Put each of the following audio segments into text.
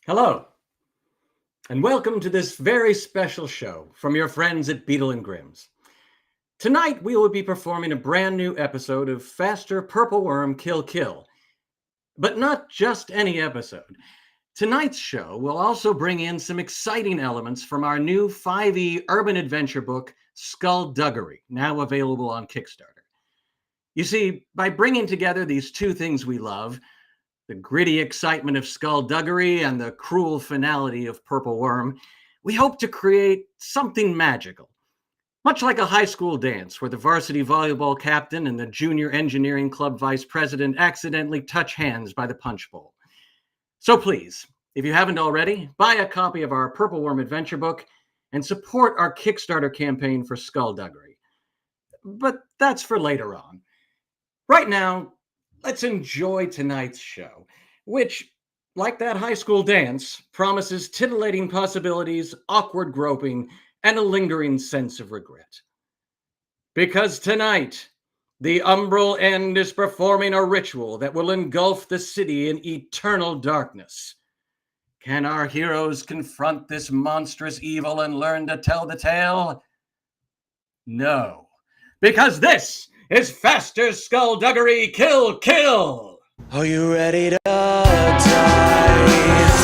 Hello, and welcome to this very special show from your friends at Beetle and Grimm's. Tonight, we will be performing a brand new episode of Faster Purple Worm Kill Kill. But not just any episode. Tonight's show will also bring in some exciting elements from our new 5e urban adventure book, Skullduggery, now available on Kickstarter. You see, by bringing together these two things we love, the gritty excitement of Skullduggery and the cruel finality of Purple Worm, we hope to create something magical. Much like a high school dance where the varsity volleyball captain and the junior engineering club vice president accidentally touch hands by the punch bowl. So please, if you haven't already, buy a copy of our Purple Worm adventure book and support our Kickstarter campaign for Skullduggery. But that's for later on. Right now, let's enjoy tonight's show, which, like that high school dance, promises titillating possibilities, awkward groping, and a lingering sense of regret. Because tonight, the Umbral End is performing a ritual that will engulf the city in eternal darkness. Can our heroes confront this monstrous evil and learn to tell the tale? No, because this is Faster Skullduggery Kill Kill! Are you ready to die?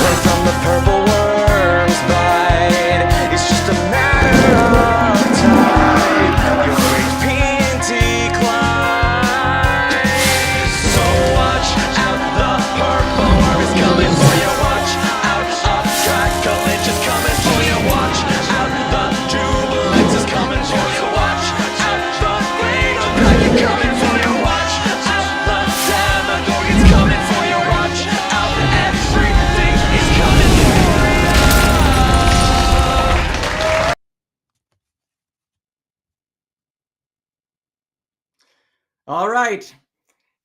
Run from the purple worm's bite. It's just a matter of time. Your HP in decline. So watch out, the purple worm is coming for you. Watch out, Ciccolini is coming for you. Watch out, the dueling is coming for you. Watch out, the Brigade is coming for you. Watch out, the Harmonquest is coming for you. Watch out, everything is coming for you. All right.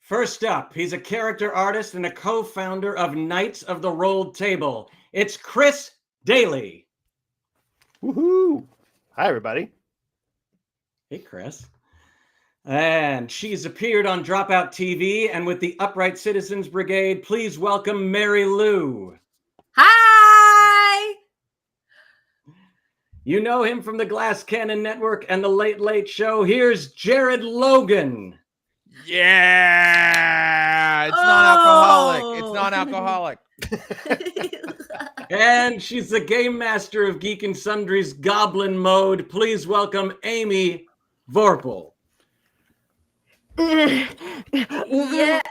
First up, he's a character artist and a co-founder of Knights of the Rolled Table. It's Chris Daly. Woohoo! Hi, everybody. Hey, Chris. And she's appeared on Dropout TV and with the Upright Citizens Brigade. Please welcome Mary Lou. Hi! You know him from the Glass Cannon Network and the Late Late Show. Here's Jared Logan. Yeah, it's non-alcoholic. And she's the game master of Geek and Sundry's Goblin Mode. Please welcome Amy Vorpahl. Yeah.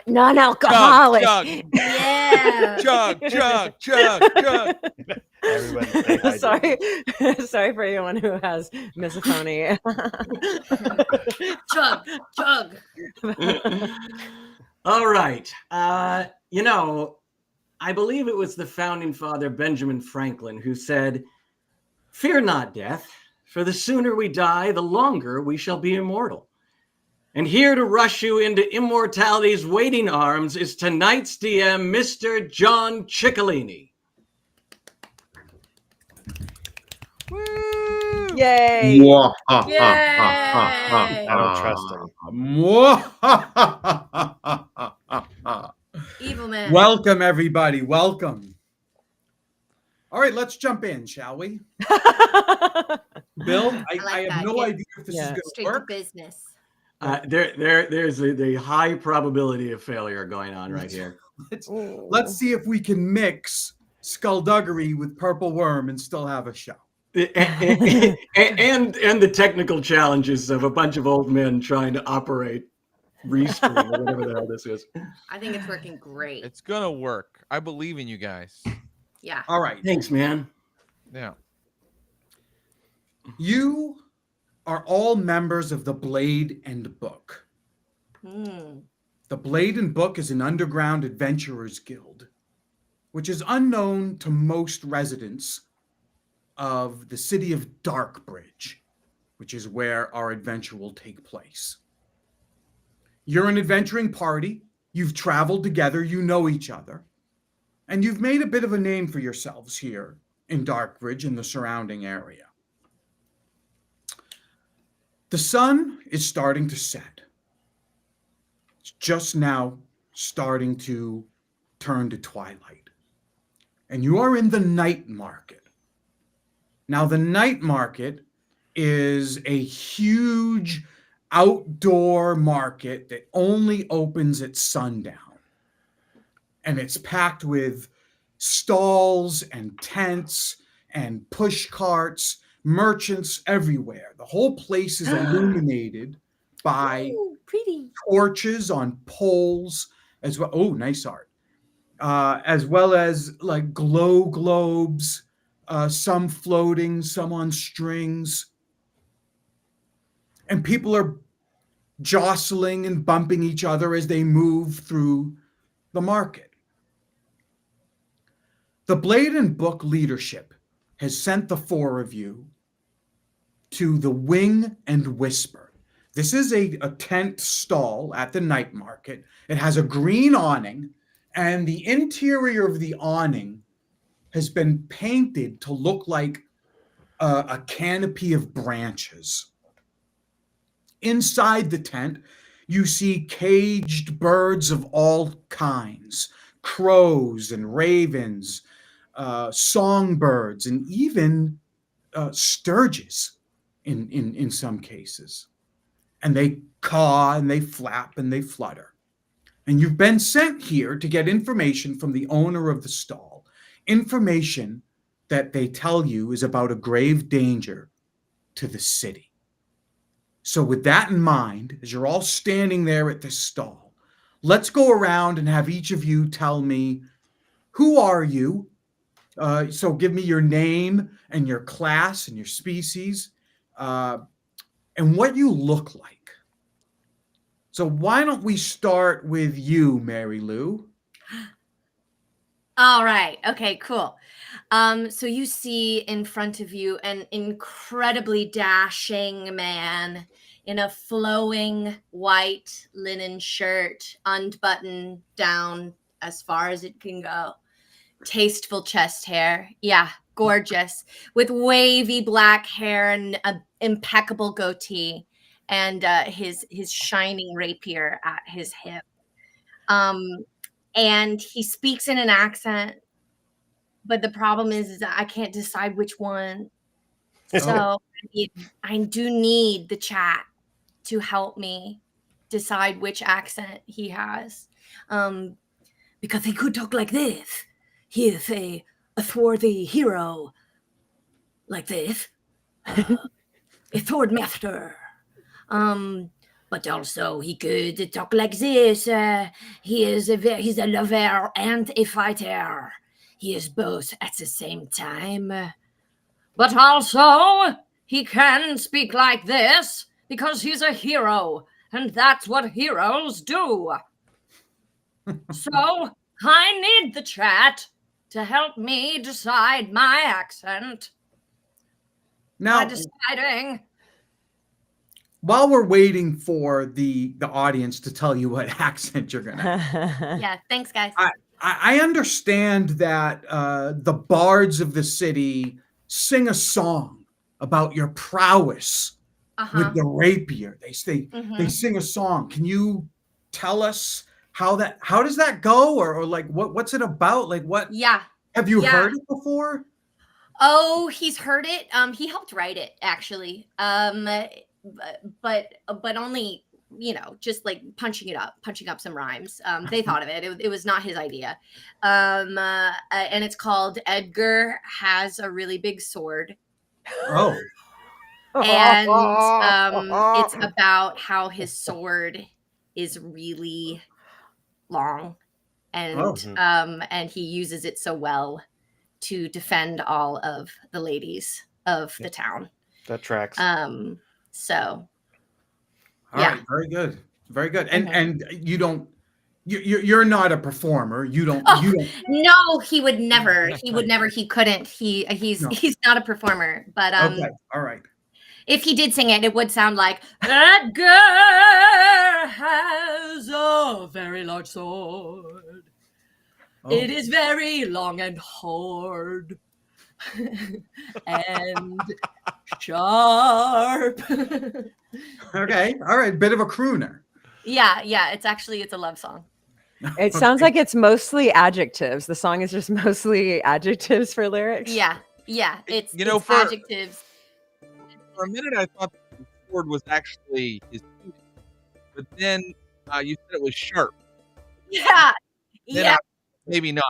Non-alcoholic. Yeah. Chug. Everybody stay hydrated. Sorry for anyone who has misophonia. Chug. All right. I believe it was the founding father, Benjamin Franklin, who said, "Fear not death, for the sooner we die, the longer we shall be immortal." And here to rush you into immortality's waiting arms is tonight's DM, Mr. John Ciccolini. Woo! Yay! Yay. I don't trust him. Evil man. Welcome, everybody. Welcome. All right, let's jump in, shall we? Bill, I like have that. no Yeah. idea if this is going to Straight to work. business. There's the high probability of failure going on right here. Let's see if we can mix Skullduggery with Purple Worm and still have a show. and the technical challenges of a bunch of old men trying to operate Restream or whatever the hell this is. I think it's working great. It's gonna work. I believe in you guys. Yeah. All right. Thanks, man. Yeah. You are all members of the Blade and Book. The Blade and Book is an underground adventurers guild, which is unknown to most residents of the city of Darkbridge, which is where our adventure will take place. You're an adventuring party. You've traveled together. You know each other. And you've made a bit of a name for yourselves here in Darkbridge and the surrounding area. The sun is starting to set. It's just now starting to turn to twilight. And you are in the night market. Now, the night market is a huge outdoor market that only opens at sundown. And it's packed with stalls and tents and push carts, merchants everywhere. The whole place is illuminated by Ooh, pretty. torches on poles as well. Oh, nice art. As well as like glow globes, some floating, some on strings. And people are jostling and bumping each other as they move through the market. The Blade and Book leadership has sent the four of you to the Wing and Whisper. This is a tent stall at the night market. It has a green awning, and the interior of the awning has been painted to look like a canopy of branches. Inside the tent, you see caged birds of all kinds, crows and ravens, songbirds, and even sturges in some cases. And they caw and they flap and they flutter. And you've been sent here to get information from the owner of the stall, information that they tell you is about a grave danger to the city. So with that in mind, as you're all standing there at this stall, let's go around and have each of you tell me, who are you? So give me your name and your class and your species, and what you look like. So why don't we start with you, Mary Lou? All right. Okay, cool. So you see in front of you an incredibly dashing man in a flowing white linen shirt, unbuttoned down as far as it can go. Tasteful chest hair. Yeah, gorgeous. With wavy black hair and an impeccable goatee, and his shining rapier at his hip. And he speaks in an accent, but the problem is that I can't decide which one. So I do need the chat to help me decide which accent he has. Because he could talk like this. He is a swarthy hero like this. A sword master. But also he could talk like this. He's a lover and a fighter. He is both at the same time. But also he can speak like this because he's a hero, and that's what heroes do. So I need the chat to help me decide my accent. Now, By deciding. while we're waiting for the audience to tell you what accent you're gonna, Yeah, thanks, guys. I understand that the bards of the city sing a song about your prowess with the rapier. They sing a song. Can you tell us how does that go, or like what's it about? Like what? Yeah. Have you heard it before? Oh, he's heard it. He helped write it actually. But only, just like punching up some rhymes. They thought of it. It was not his idea. And it's called Edgar Has a Really Big Sword. Oh. And it's about how his sword is really long, and he uses it so well to defend all of the ladies of the town. That tracks. So All right, very good. Very good. And you're not a performer. You don't No, he would never. He couldn't. He's not a performer. But okay. All right. if he did sing it, it would sound like Edgar has a very large sword. Oh. It is very long and hard. And sharp. Okay. All right. Bit of a crooner. Yeah. It's a love song. It sounds like it's mostly adjectives. The song is just mostly adjectives for lyrics. Yeah, it's For adjectives. For a minute, I thought the sword was actually his penis, but then you said it was sharp. Yeah, Then maybe not.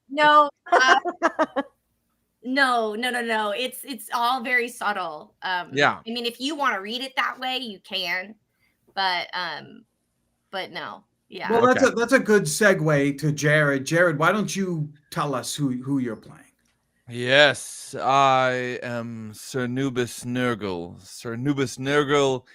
No, no. It's all very subtle. Yeah. I mean, if you want to read it that way, you can, but no. Yeah. Well, that's a good segue to Jared. Jared, why don't you tell us who you're playing? Yes, I am Sir Nubis Nurgle. Sir Nubis Nurgle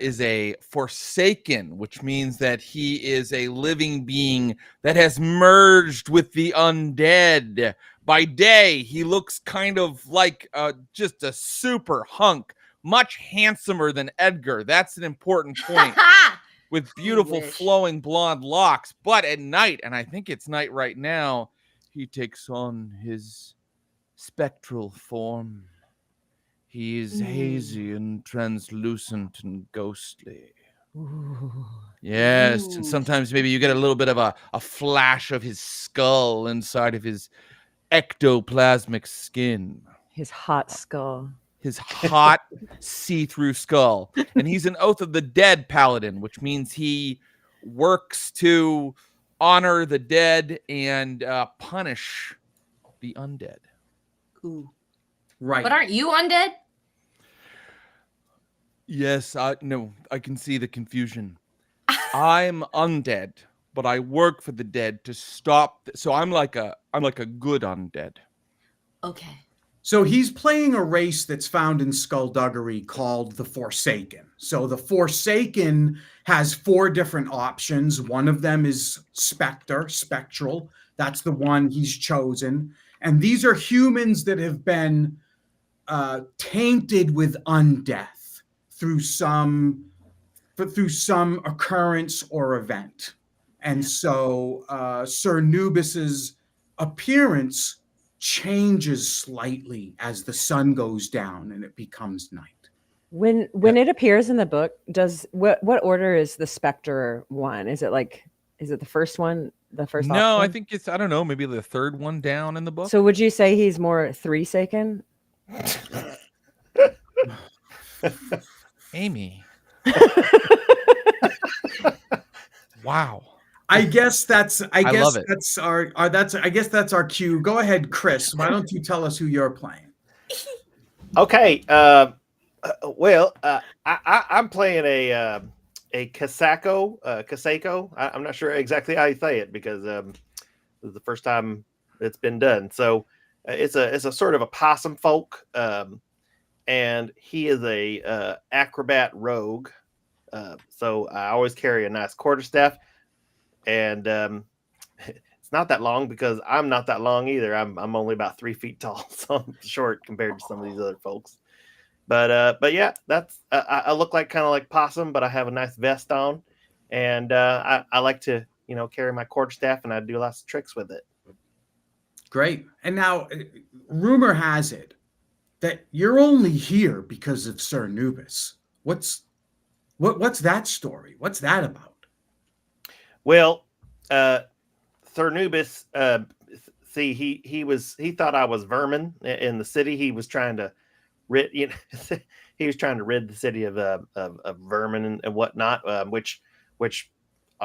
is a Forsaken, which means that he is a living being that has merged with the undead. By day, he looks kind of like just a super hunk, much handsomer than Edgar. That's an important point. With beautiful flowing blonde locks. But at night, and I think it's night right now, he takes on his spectral form. He is hazy and translucent and ghostly. Ooh. Yes, and sometimes maybe you get a little bit of a flash of his skull inside of his ectoplasmic skin. His hot skull. His hot see-through skull. And he's an Oath of the Dead paladin, which means he works to honor the dead and punish the undead. Ooh. Right. But aren't you undead? Yes, no, I can see the confusion. I'm undead, but I work for the dead to stop. So I'm like a good undead. Okay. So he's playing a race that's found in Skullduggery called the Forsaken. So the Forsaken has 4 different options. One of them is spectral. That's the one he's chosen. And these are humans that have been tainted with undeath through some occurrence or event. And so Sir Nubis's appearance changes slightly as the sun goes down and it becomes night. When it appears in the book, what order is the specter one? Is it the first one? The first No, option? I think it's, I don't know, maybe the third one down in the book. So would you say he's more 3-saken? Amy. Wow. I guess that's love it. that's our cue. Go ahead, Chris. Why don't you tell us who you're playing? Okay. I'm playing a Casaco. I'm not sure exactly how you say it because this is the first time it's been done. So it's a sort of a possum folk, and he is a acrobat rogue. So I always carry a nice quarterstaff, and it's not that long because I'm not that long either. I'm only about 3 feet tall, so I'm short compared to some of these other folks. But yeah, that's I look like kind of like possum, but I have a nice vest on, and I like to carry my quarterstaff, and I do lots of tricks with it. Great. And now, rumor has it that you're only here because of Sir Nubis. What's that story? What's that about? Well, Sir Nubis, he thought I was vermin in the city. He was trying to rid the city of vermin and whatnot, which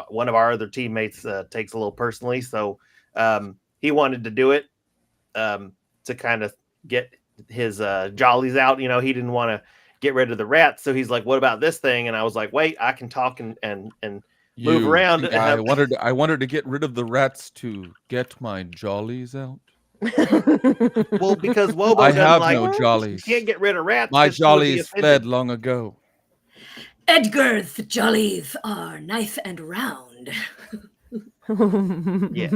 one of our other teammates takes a little personally. So he wanted to do it to kind of get his jollies out. He didn't want to get rid of the rats, so he's like, "What about this thing?" And I was like, "Wait, I can talk and move around." I wanted to get rid of the rats to get my jollies out. Well, because Wobo I doesn't have like no jollies. You can't get rid of rats. My 'cause he would be jollies offended. fled long ago. Edgar's jollies are nice and round. Yeah.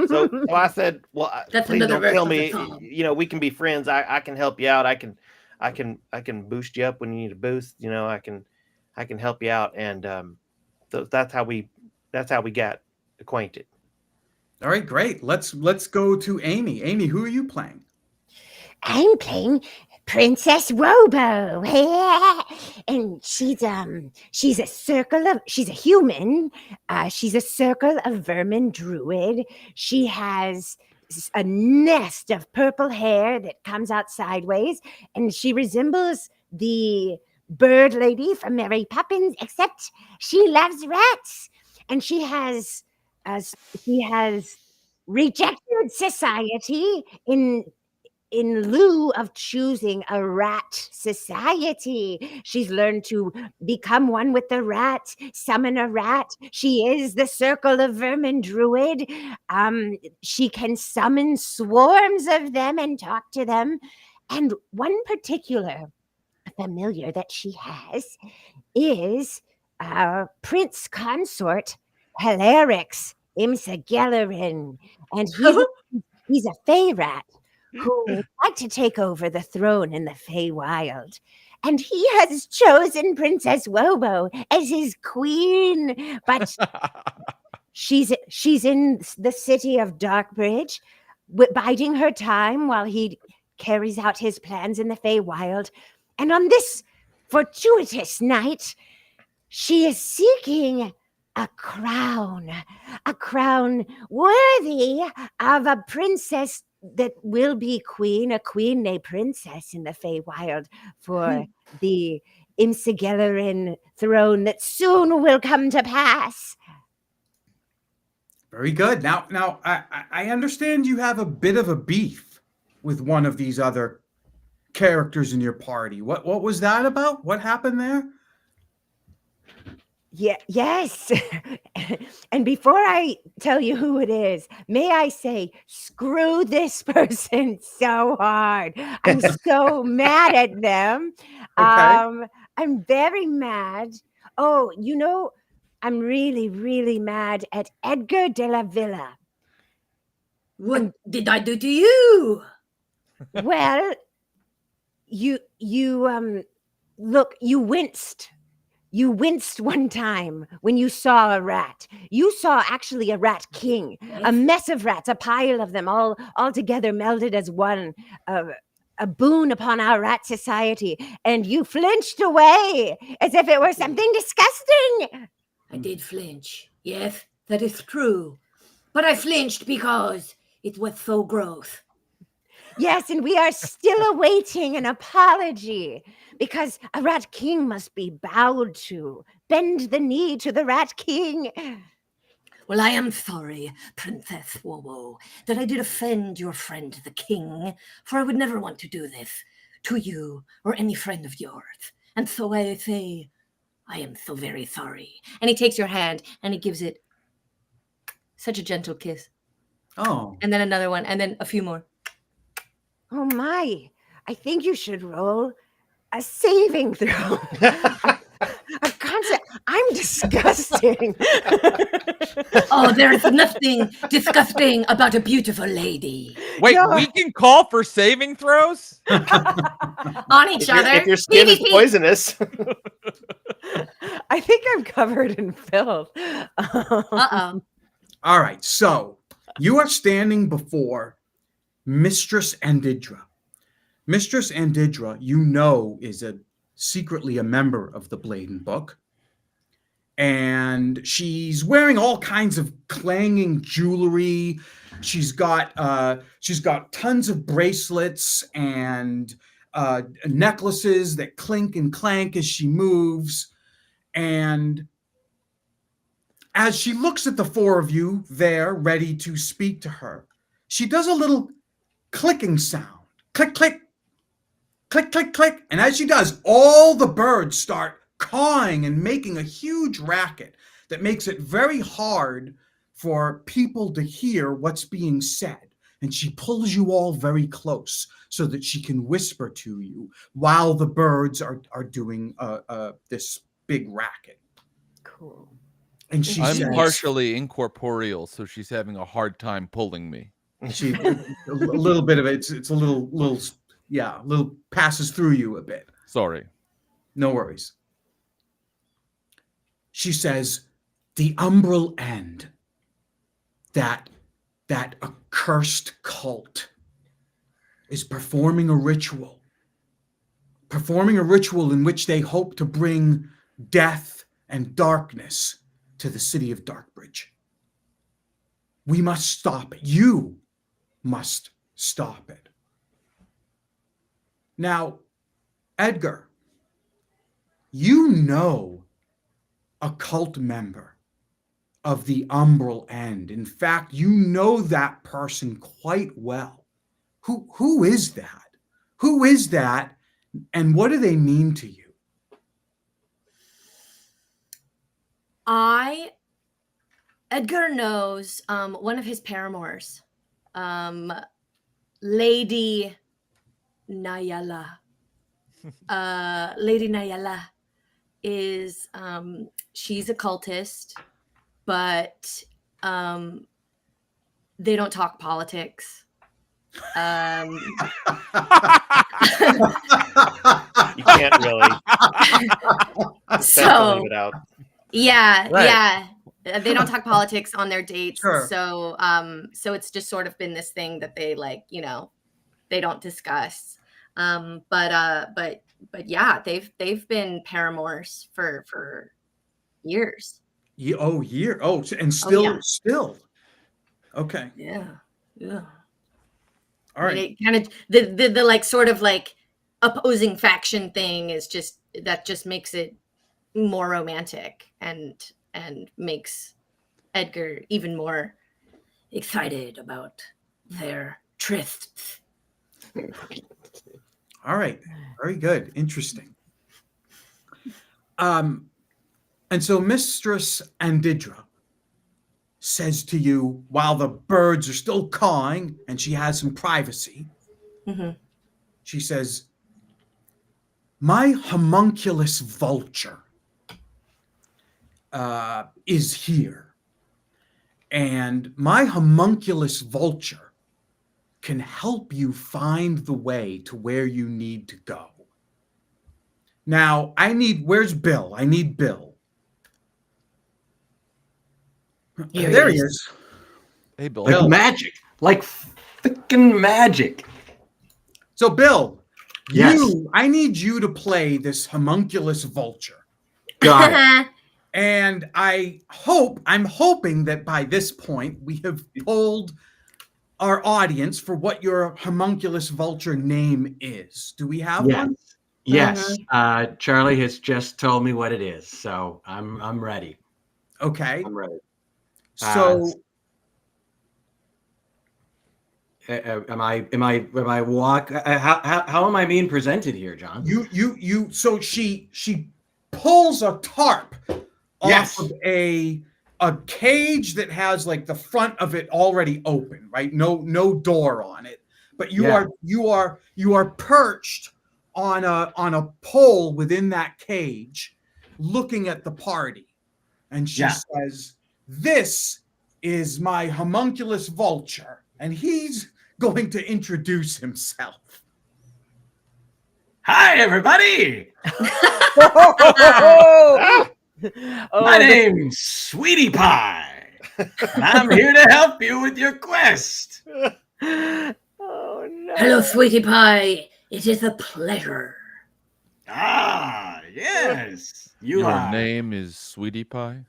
So I said, "Well, That's please another don't verse kill of the me. song. We can be friends. I can help you out. I can boost you up when you need a boost. I can help you out." And so that's how we got acquainted. All right, great. Let's go to Amy. Amy, who are you playing? I'm playing Princess Wobo. And she's a human. She's a circle of vermin druid. She has a nest of purple hair that comes out sideways, and she resembles the bird lady from Mary Poppins, except she loves rats. And she has rejected society in lieu of choosing a rat society. She's learned to become one with the rat, summon a rat. She is the circle of vermin druid. She can summon swarms of them and talk to them. And one particular familiar that she has is Prince Consort Hilarix Imsagelerin. And he's a fey rat who would like to take over the throne in the Feywild. And he has chosen Princess Wobo as his queen. But she's in the city of Darkbridge, biding her time while he carries out his plans in the Feywild. And on this fortuitous night, she is seeking a crown worthy of a princess that will be a queen, a princess in the Feywild for the Imsigelerin throne that soon will come to pass. Very good. Now, I understand you have a bit of a beef with one of these other characters in your party. What was that about? What happened there? Yeah, yes. And before I tell you who it is, may I say, screw this person so hard. I'm so mad at them. Okay. I'm very mad. Oh, I'm really, really mad at Edgar de la Villa. What did I do to you? Well, you look, you winced. You winced one time when you saw a rat. You saw actually a rat king, a mess of rats, a pile of them all together melded as one, a boon upon our rat society. And you flinched away as if it were something disgusting. I did flinch. Yes, that is true. But I flinched because it was so gross. Yes, and we are still awaiting an apology because a rat king must be bowed to. Bend the knee to the rat king. Well, I am sorry, Princess Wowo, that I did offend your friend the king, for I would never want to do this to you or any friend of yours. And so I say, I am so very sorry. And he takes your hand and he gives it such a gentle kiss. Oh. And then another one, and then a few more. Oh my, I think you should roll a saving throw. A concept. I'm disgusting. Oh, there's nothing disgusting about a beautiful lady. Wait, No. we can call for saving throws? On each other. If your skin is PvP. poisonous. I think I'm covered in filth. Uh-oh. All right. So you are standing before Mistress Andidra. Mistress Andidra, is secretly a member of the Blade and Book. And she's wearing all kinds of clanging jewelry. She's got tons of bracelets and necklaces that clink and clank as she moves. And as she looks at the four of you there, ready to speak to her, she does a little clicking sound. Click, click, click, click, click. And as she does, all the birds start cawing and making a huge racket that makes it very hard for people to hear what's being said. And she pulls you all very close so that she can whisper to you while the birds are doing this big racket. Cool. And she I'm says, partially incorporeal, so she's having a hard time pulling me. she a little bit of it. It's a little passes through you a bit. Sorry. No worries. She says, the Umbral End, that accursed cult, is performing a ritual performing a ritual in which they hope to bring death and darkness to the city of Darkbridge. We must stop it. You must stop it. Now, Edgar, you know a cult member of the Umbral End. In fact, you know that person quite well. Who is that? Who is that, and what do they mean to you? Edgar knows one of his paramours, Lady Nayala. Lady Nayala is she's a cultist, but they don't talk politics. You can't really. So Leave it out. yeah, Right. yeah. They don't talk politics on their dates. Sure. So it's just sort of been this thing that they they don't discuss. But yeah, they've been paramours for years. And still. Okay. Yeah. All right. It kind of the like sort of like opposing faction thing is just makes it more romantic and makes Edgar even more excited about their trysts. All right. Very good. Interesting. And so Mistress Andidra says to you, while the birds are still cawing and she has some privacy, she says, my homunculus vulture is here. And my homunculus vulture can help you find the way to where you need to go. Now, where's Bill? I need Bill. Here There he he is. is. Hey, Bill. Like magic. Like freaking magic. So, Bill, Yes. I need you to play this homunculus vulture. Got it. And I'm hoping that by this point we have told our audience for what your homunculus vulture name is. Do we have Yes. one? Yes. Charlie has just told me what it is, so I'm ready. Okay. I'm ready. So Am I walk? How am I being presented here, John? so she pulls a tarp Yes. off of a cage that has like the front of it already open, right? No door on it. But you are perched on a pole within that cage, looking at the party. And she says, "This is my homunculus vulture," and he's going to introduce himself. Hi, everybody. My name's Sweetie Pie, and I'm here to help you with your quest. Oh no. Hello, Sweetie Pie. It is a pleasure. Ah, yes. Your name is Sweetie Pie?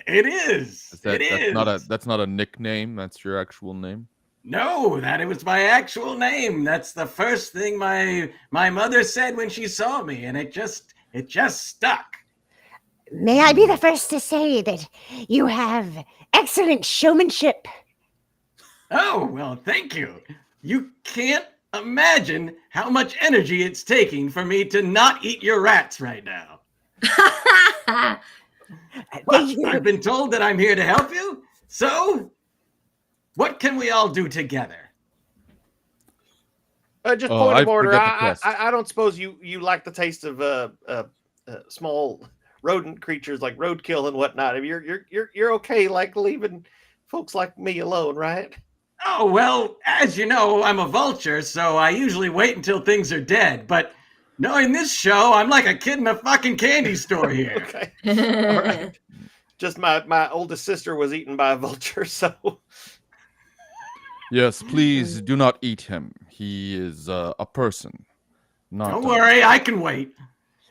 It is. That's is. That's not a nickname. That's your actual name. No, it was my actual name. That's the first thing my mother said when she saw me, and it just stuck. May I be the first to say that you have excellent showmanship? Oh, well, thank you. You can't imagine how much energy it's taking for me to not eat your rats right now. Well, I've been told that I'm here to help you, so what can we all do together? Just point of order. forgot the quest. I don't suppose you like the taste of small rodent creatures like roadkill and whatnot. You're okay like leaving folks like me alone, right? Oh, well, as you know, I'm a vulture, so I usually wait until things are dead. But knowing this show, I'm like a kid in a fucking candy store here. Okay. All right. Just my oldest sister was eaten by a vulture, so. Yes, please do not eat him. He is a person. Not Don't worry, I can wait.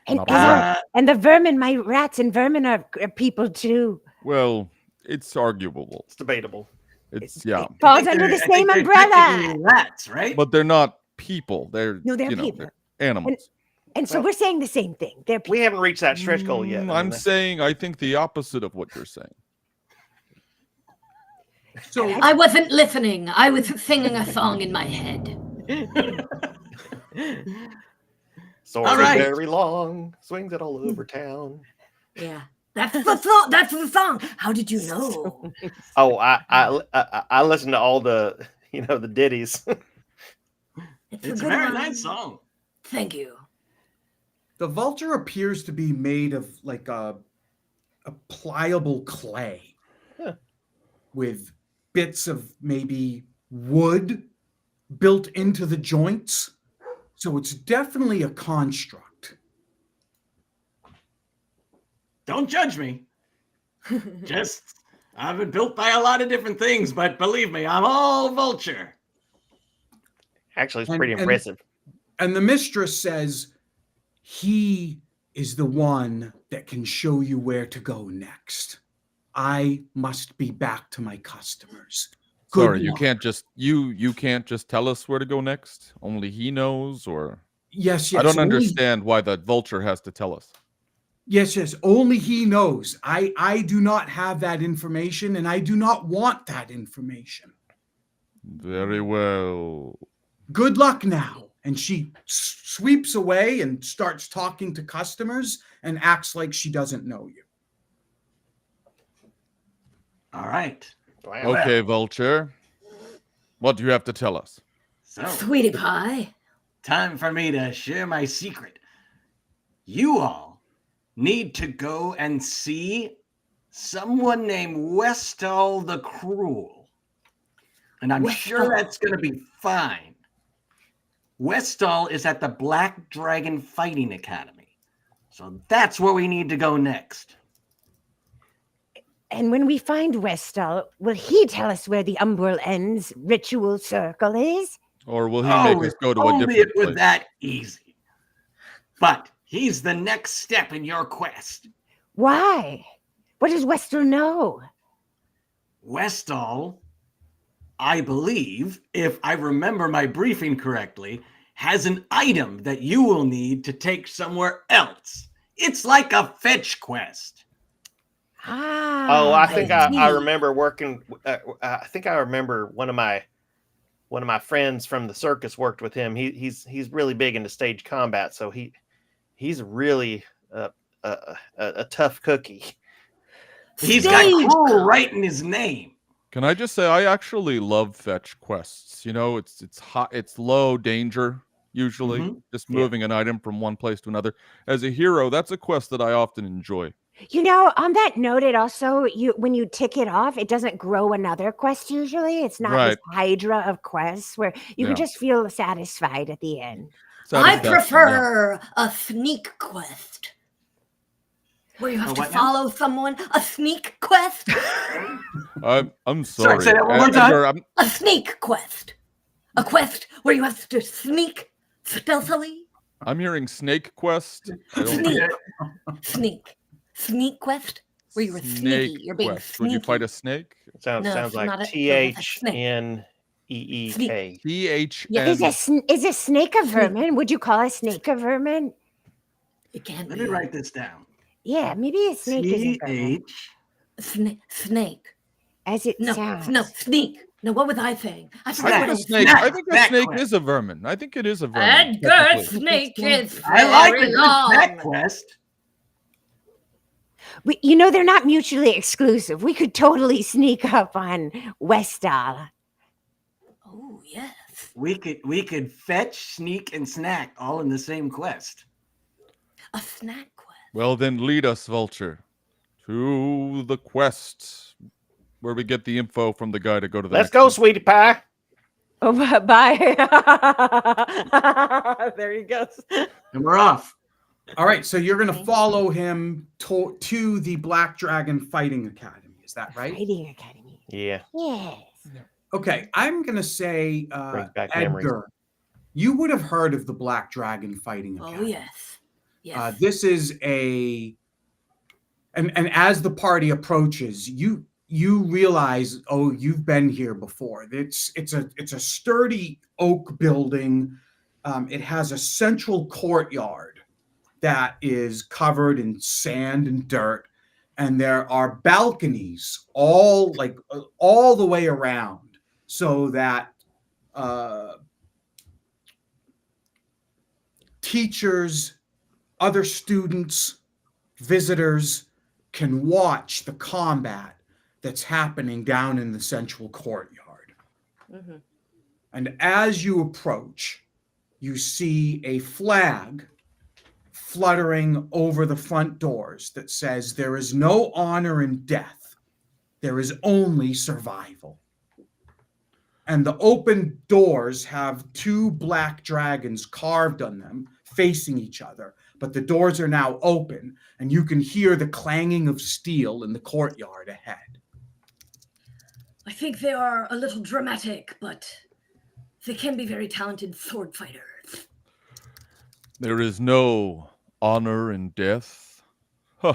And, Not and, bad. and the vermin, my rats and vermin are people too. Well, it's arguable. It's debatable. It's yeah, Falls under the same umbrella. Rats, right? but they're not people. They're No, they're you know, people. they're animals. And so Well, we're saying the same thing. They're people. We haven't reached that stretch goal yet. I'm saying I think the opposite of what you're saying. So I wasn't listening. I was singing a song in my head. Swords All are right. very long, swings it all over town. Yeah. That's the song. That's the song. How did you know? Oh, I listen to all the the ditties. It's a good very one. nice song. Thank you. the vulture appears to be made of like a pliable clay with bits of maybe wood built into the joints. So it's definitely a construct. Don't judge me. Just, I've been built by a lot of different things, but believe me, I'm all vulture. Actually, it's pretty impressive. And the mistress says, he is the one that can show you where to go next. I must be back to my customers. Good Sorry, you luck. can't just you can't just tell us where to go next. Only he knows, or Yes. I don't only- understand why the vulture has to tell us. Yes. Only he knows. I do not have that information, and I do not want that information. Very well. Good luck now. And she sweeps away and starts talking to customers and acts like she doesn't know you. All right. Wow. Okay, vulture. What do you have to tell us? So, Sweetie pie. time for me to share my secret. You all need to go and see someone named Westall the Cruel. And I'm sure Westall. that's going to be fine. Westall is at the Black Dragon Fighting Academy. So that's where we need to go next. And when we find Westall, will he tell us where the Umbral End's ritual circle is? Or will he make us if go to a only different it were place? that easy. But he's the next step in your quest. Why? What does Westall know? Westall, I believe, if I remember my briefing correctly, has an item that you will need to take somewhere else. It's like a fetch quest. Ah. Oh, I think I see. remember working. I think I remember one of my friends from the circus worked with him. He's really big into stage combat, so he's really a tough cookie. He's got Stage cruel right in his name. Can I just say I actually love fetch quests. You know, it's hot, it's low danger usually, Mhm. just moving an item from one place to another. As a hero, that's a quest that I often enjoy. You know, on that note, it also when you tick it off, it doesn't grow another quest usually. It's not this hydra of quests where you can Yeah. just feel satisfied at the end. I Satisfaction, prefer a sneak quest. Where you have A to what now? follow someone. A sneak quest. I'm Sorry, sorry. say that one more time. Edgar, A sneak quest. A quest where you have to sneak stealthily. I'm hearing snake quest. I don't Sneak. Sneak. Sneak quest. Where you were snake sneaky. You're being quest. Would you fight sneaky. a snake? Sounds No, sounds it's like not a- no, it's a snake. THNEEK. THN. Is a snake a vermin? Would you call a snake a vermin? It can't Let be. me write this down. Yeah, maybe a snake is a vermin. Snake. As it No, sounds. no, sneak. No, what was I saying? I I forgot think what a I snake. Snack. I think a Snack snake quest. is a vermin. I think it is a vermin. Edgar technically. Snake is I like a very good long. snack quest. You know, they're not mutually exclusive. We could totally sneak up on Westall. Oh yes. We could fetch, sneak, and snack all in the same quest. A snack quest. Well, then lead us, Vulture, to the quest where we get the info from the guy to go to the Let's next go, one. sweetie pie. Oh, bye. There he goes. And we're off. All right, so you're going to follow him to the Black Dragon Fighting Academy. Is that right? Fighting Academy. Yeah. Yes. Okay, I'm going to say, Brings back memories. Edgar, You would have heard of the Black Dragon Fighting Oh, Academy. yes. Yes. This is and as the party approaches, you realize, oh, you've been here before. It's a sturdy oak building. It has a central courtyard that is covered in sand and dirt, and there are balconies all the way around, so that teachers, other students, visitors can watch the combat that's happening down in the central courtyard. Mhm. And as you approach, you see a flag fluttering over the front doors that says, "There is no honor in death. There is only survival." And the open doors have two black dragons carved on them, facing each other. But the doors are now open, and you can hear the clanging of steel in the courtyard ahead. I think they are a little dramatic, but they can be very talented sword fighters. There is no honor in death. Huh.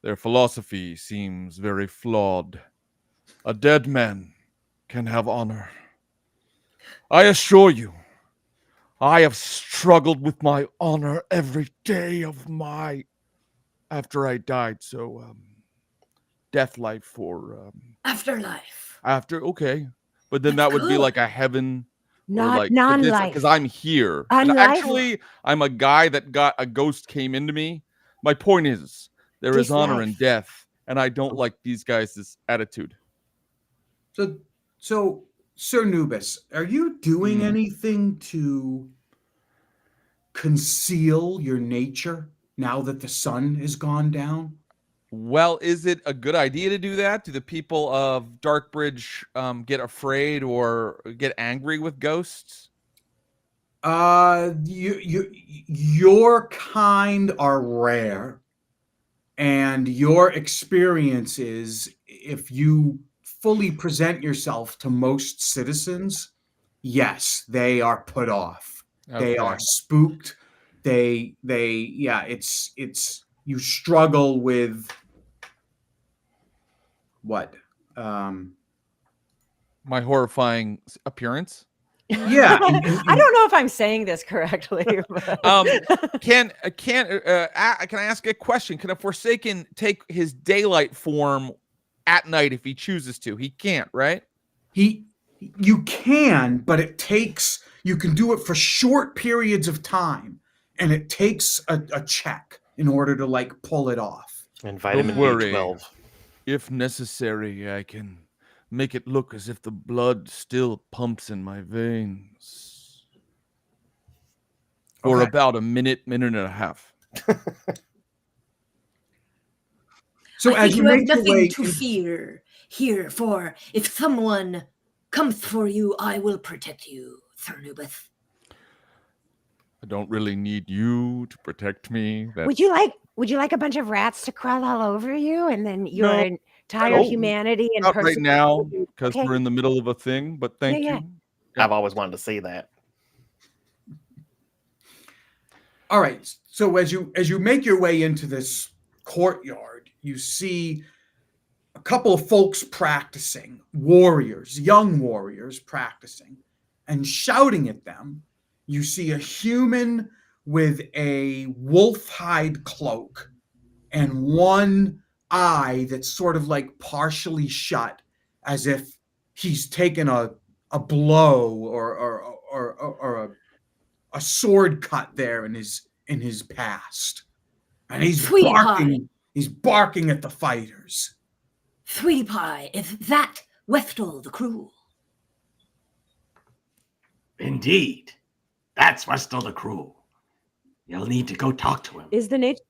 Their philosophy seems very flawed. A dead man can have honor. I assure you, I have struggled with my honor every day of after I died. So, death life for Afterlife. okay, but then That's that would be good. like a heaven. Not non-life. Because I'm here. And Unlife. actually, I'm a guy that got a ghost came into me. My point is, there is This honor life. in death, and I don't like these guys' attitude. So, Sir Nubis, are you doing anything to conceal your nature now that the sun has gone down? Well, is it a good idea to do that? Do the people of Darkbridge get afraid or get angry with ghosts? Your kind are rare, and your experiences, if you fully present yourself to most citizens, yes, they are put off. They are spooked. It's you struggle with what? My horrifying appearance. Yeah. I don't know if I'm saying this correctly. But... Can I ask a question? Can a Forsaken take his daylight form at night if he chooses to? He can't, right? You can, but you can do it for short periods of time, and it takes a check in order to pull it off. And vitamin Don't worry. B12. If necessary, I can make it look as if the blood still pumps in my veins for about a minute and a half. So I as think you you have make your nothing way to fear here, for if someone comes for you, I will protect you, Sir Nubis. I don't really need you to protect me. Would you like a bunch of rats to crawl all over you, and then your No. entire humanity and Not right now, personality- because Okay. we're in the middle of a thing, but thank Yeah, you. I've always wanted to see that. All right. So as you make your way into this courtyard, you see a couple of folks practicing, young warriors practicing, and shouting at them. You see a human with a wolf hide cloak and one eye that's sort of partially shut, as if he's taken a blow or a sword cut there in his past, and he's Sweetie barking. pie. He's barking at the fighters. Sweetie Pie, is that Westel the Cruel? Indeed. That's Westel the Cruel. You'll need to go talk to him. Is the nature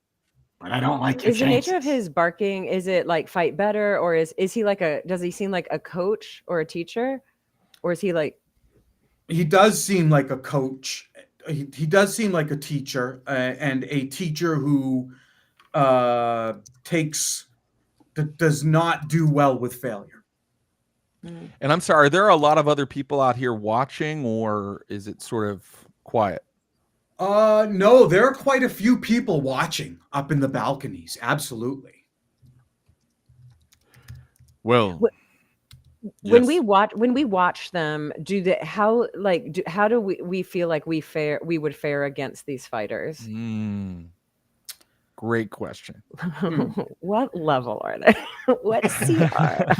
But I don't like your is the nature of chances. his barking? Is it like fight better, or is he does he seem like a coach or a teacher, or is he like? He does seem like a coach. He does seem like a teacher, and a teacher who does not do well with failure. And I'm sorry, are there a lot of other people out here watching, or is it sort of quiet? No, there are quite a few people watching up in the balconies. Absolutely. Well, When yes. we watch them, how do we feel like we would fare against these fighters? Great question. What level are they? What CR?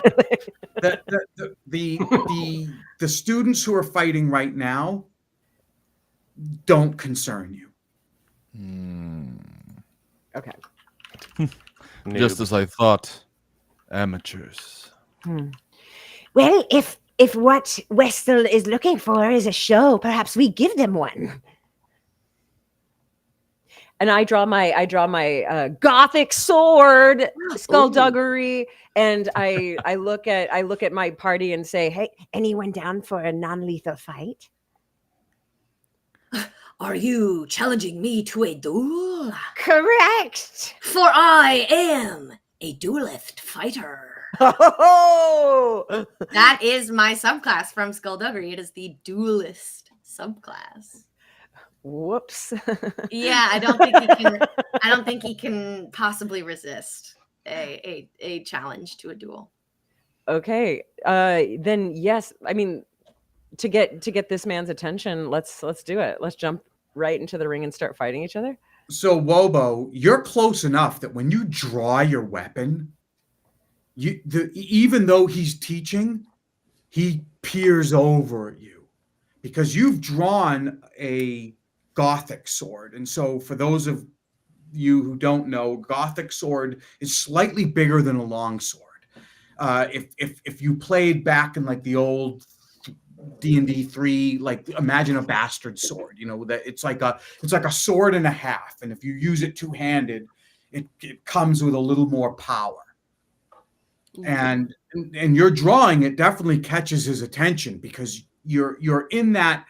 The students who are fighting right now don't concern you. Okay. Just as I thought. Amateurs. Well, if what Westel is looking for is a show, perhaps we give them one. And I draw my gothic sword, Skullduggery, and I look at my party and say, "Hey, Anyone down for a non-lethal fight? Are you challenging me to a duel? Correct. For I am a duelist fighter. oh, That is my subclass from Skullduggery. It is the duelist subclass. whoops." Yeah, I don't think he can possibly resist a challenge to a duel. Okay. Then yes, I mean, to get this man's attention, let's do it. Let's jump right into the ring and start fighting each other. So Wobo, you're close enough that when you draw your weapon, even though he's teaching, he peers over at you because you've drawn a Gothic sword. And so for those of you who don't know, Gothic sword is slightly bigger than a long sword. If you played back in like the old D&D 3, like imagine a bastard sword, that it's like a sword and a half, and if you use it two-handed, it comes with a little more power. And you're drawing it definitely catches his attention because you're in that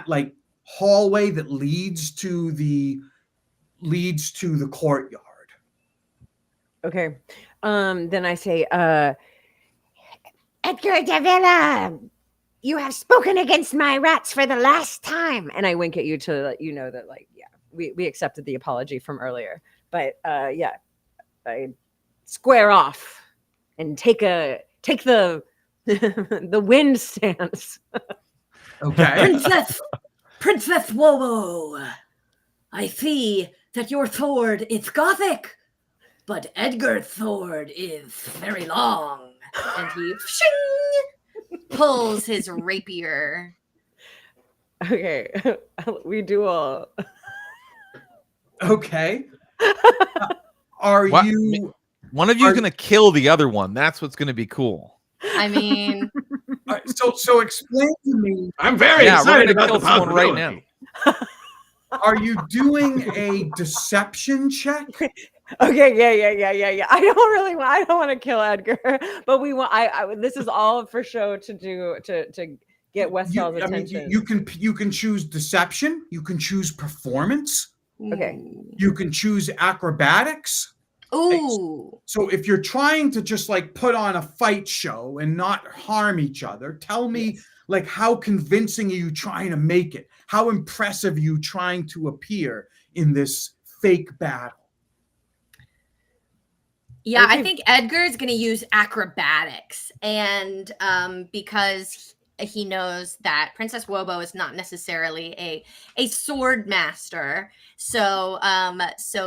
like hallway that leads to the courtyard. Okay. Then I say, Edgar de Villa, you have spoken against my rats for the last time. and I wink at you to let you know that, like, yeah, we accepted the apology from earlier, but yeah, I square off and take the the wind stance. Okay. Princess Wowo, I see that your sword is Gothic, but Edgar's sword is very long. And he pulls his rapier. Okay, we duel. Okay. Are What? you? One of you is going to kill the other one. That's what's going to be cool. I mean, So explain to me. I'm very Yeah, we're excited going to about kill the someone right now. possibility. Are you doing a deception check? Okay, yeah. I don't want to kill Edgar, but we want. This is all for show to do to get Westel's attention. You can choose deception. You can choose performance. Okay. You can choose acrobatics. ooh. So if you're trying to just like put on a fight show and not harm each other, tell me like how convincing are you trying to make it? How impressive are you trying to appear in this fake battle? Yeah, Okay. I think Edgar's going to use acrobatics, and because he knows that Princess Wobo is not necessarily a sword master, so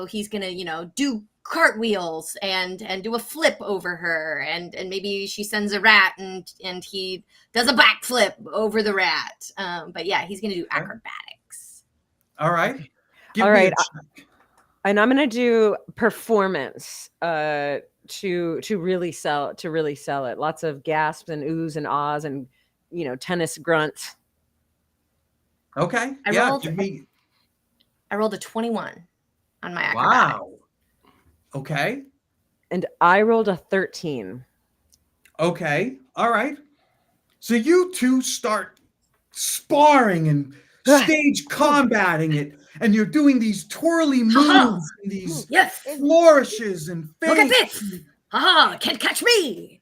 he's going to do cartwheels and do a flip over her, and maybe she sends a rat and he does a backflip over the rat. But yeah, he's going to do acrobatics. All right. Give All me right. a check. And I'm gonna do performance to really sell it. Lots of gasps and oohs and ahs and tennis grunts. Okay. I rolled a 21 on my acrobatics. Wow. Okay. And I rolled a 13. Okay. All right. So you two start sparring and stage combating it, and you're doing these twirly moves and these Yes. flourishes and Look at feints. this. Haha, can't catch me.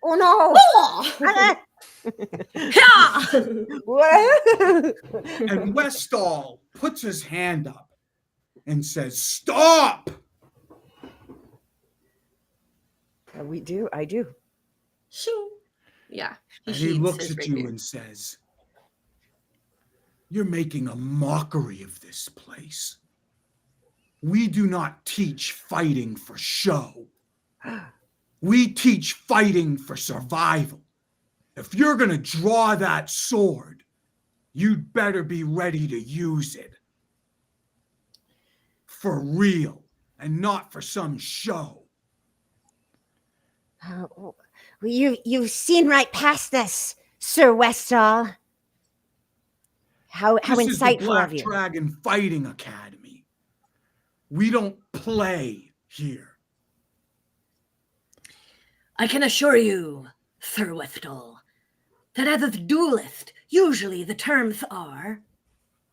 Oh no! And Westall puts his hand up and says, "Stop!" I do. Shoo. Yeah. And he heeds looks his at you rapier. and says, "You're making a mockery of this place. We do not teach fighting for show. We teach fighting for survival. If you're going to draw that sword, you'd better be ready to use it. For real, and not for some show." You've seen right past us, Sir Westall. How This is the insightful Black of you. Dragon Fighting Academy. We don't play here. I can assure you, Sir Westall, that as a duelist, usually the terms are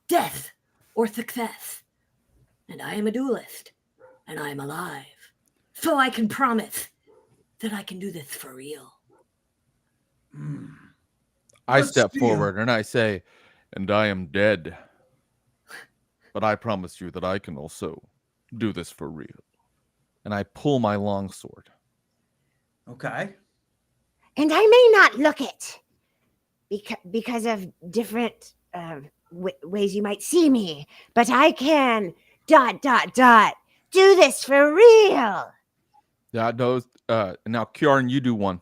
death or success. And I am a duelist, and I am alive. So I can promise that I can do this for real. I Let's step see forward and I say, "And I am dead. But I promise you that I can also do this for real." And I pull my longsword. Okay. And I may not look it because of different ways you might see me, but I can ... do this for real. Yeah, those. Now, Kjarn, you do one.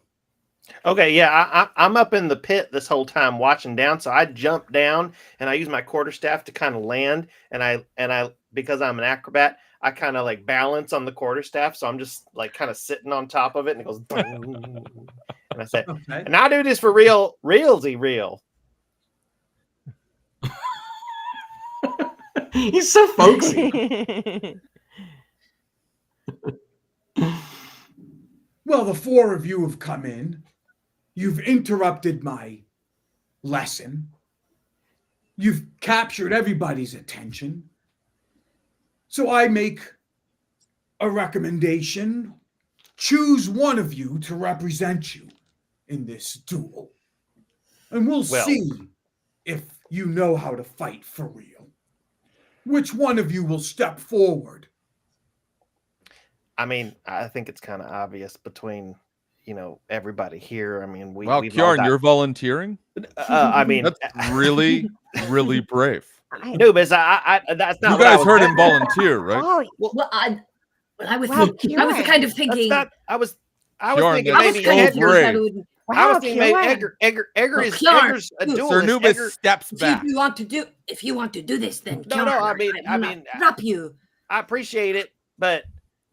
Okay, yeah, I'm up in the pit this whole time watching down, so I jump down and I use my quarterstaff to kind of land, and I because I'm an acrobat, I kind of like balance on the quarterstaff, so I'm just like kind of sitting on top of it, and it goes, and I said, Okay. and I do this for real, realsy real. He's so folksy. Well, the four of you have come in. You've interrupted my lesson. You've captured everybody's attention. So I make a recommendation. Choose one of you to represent you in this duel. And we'll see if you know how to fight for real. Which one of you will step forward? I mean, I think it's kind of obvious between, everybody here. I mean, Wow, we've all Kjarn, got- you're volunteering? I mean, That's really, really brave. no, but that's not. You what I guys was heard doing. him volunteer, right? Oh, Well, I was Wow, kind of That's thinking. not. I was Kjarn, thinking that's maybe so Edgar. brave. I wow, was thinking maybe Kjarn. Edgar Well, is Kjarn, Edgar's a Sir duelist. Sir Nubis Edgar, steps If back. you want to do this, then No, I mean, will not drop you. I appreciate it, but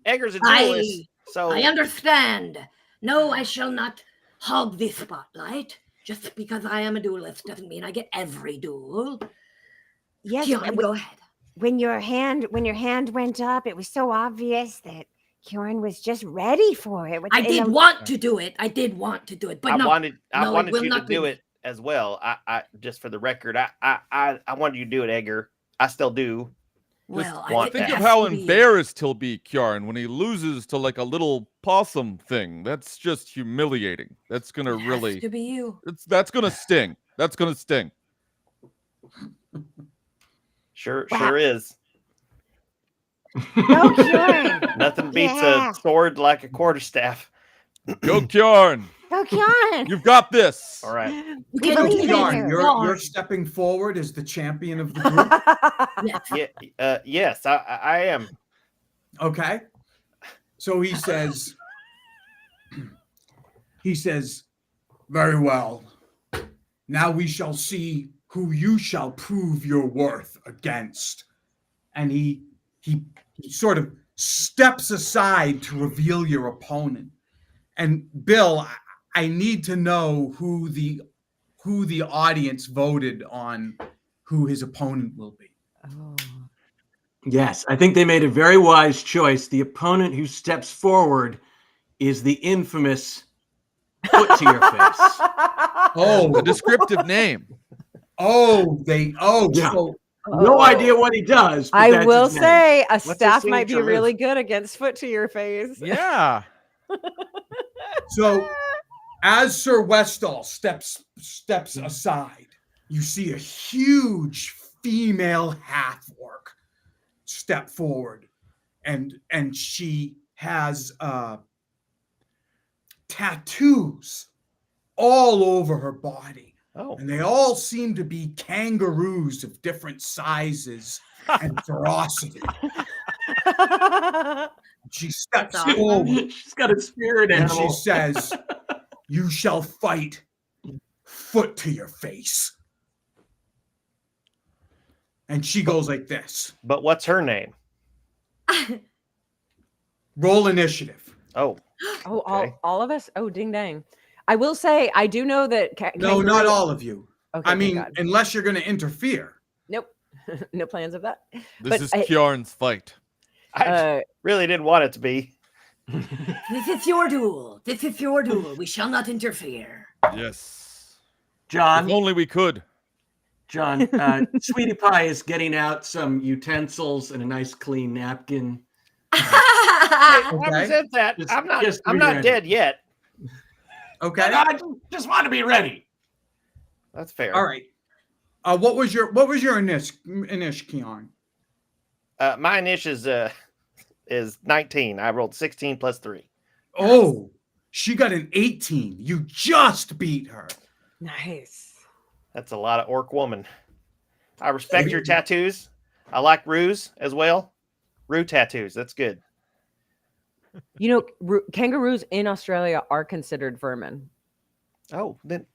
Edgar's a I- duelist, so I understand. No, I shall not hog the spotlight. Just because I am a duelist doesn't mean I get every duel. yes. Kjarn, go ahead. When your hand went up, it was so obvious that Kjarn was just ready for it. I did want to do it. But I no, wanted no, it will you to not be do me. it as well. I just for the record, I wanted you to do it, Edgar. I still do. Well, want Think that. of how embarrassed he'll be, Kjarn, when he loses to like a little possum thing. That's just humiliating. That's gonna It has really. to be you. That's gonna sting. That's gonna sting. Sure Wow. is. Go, Kjarn. Nothing beats Yeah. a sword like a quarterstaff. Go, Kjarn. Go, Kjarn. You've got this. All right. We We can believe do in it. Kjarn, you. you're stepping forward as the champion of the group. Yeah. Yes, I am. Okay. So he says, very well. Now we shall see who you shall prove your worth against. And he sort of steps aside to reveal your opponent. And Bill, I need to know who the audience voted on who his opponent will be. Oh. Yes, I think they made a very wise choice. The opponent who steps forward is the infamous foot to your face. A descriptive name. Yeah. So No idea what he does. But I that's will his name. say a his staff might be signature really move? good against foot to your face. Yeah. So as Sir Westall steps aside, you see a huge female half-orc step forward, and she has tattoos all over her body. Oh. And they all seem to be kangaroos of different sizes and ferocity. She steps That's awesome. forward She's got a spirit and animal. she says, "You shall fight foot to your face." And she goes like this. But what's her name? Roll initiative. Oh. Oh, Okay. all of us? Oh, ding dang. I will say, I do know that. No, not all of you. Okay, I thank mean, God. unless you're going to interfere. Nope. No plans of that. This But is I- Kjarn's fight. I really didn't want it to be. This is your duel. This is your duel. We shall not interfere. Yes. John, If only we could. John, Sweetie Pie is getting out some utensils and a nice clean napkin. I Okay. resent that. Just- I'm just not be ready. dead yet. Okay. I just want to be ready. That's fair. All right. What was your inish, Kjarn? My niche is 19. I rolled 16 plus 3. Oh, she got an 18. You just beat her. Nice. That's a lot of orc woman. I respect your tattoos. I like ruse as well. Rue tattoos. That's good. You know, kangaroos in Australia are considered vermin. Oh, then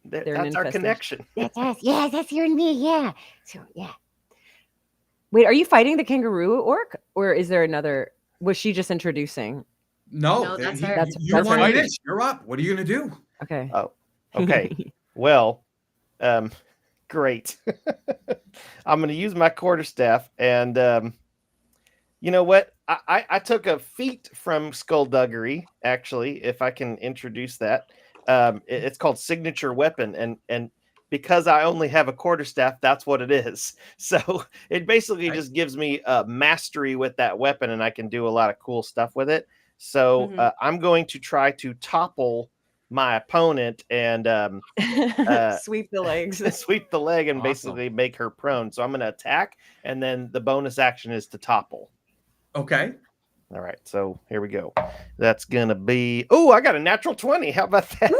They're an that's our infestation. connection. That's us. Yeah, that's you and me. Yeah. So yeah. Wait, are you fighting the kangaroo orc, or is there another? Was she just introducing? No, No, that's her. you That's won her. an inch. You're up. What are you going to do? Okay. Oh, okay. Well, great. I'm going to use my quarterstaff, and you know what? I took a feat from Skullduggery, actually, if I can introduce that. It's called Signature Weapon, and because I only have a quarterstaff, that's what it is. So it basically just gives me mastery with that weapon, and I can do a lot of cool stuff with it. So I'm going to try to topple my opponent and Sweep the legs. sweep the leg and Awesome. basically make her prone. So I'm going to attack, and then the bonus action is to topple. Okay. All right, so here we go. That's going to be... Oh, I got a natural 20. How about that?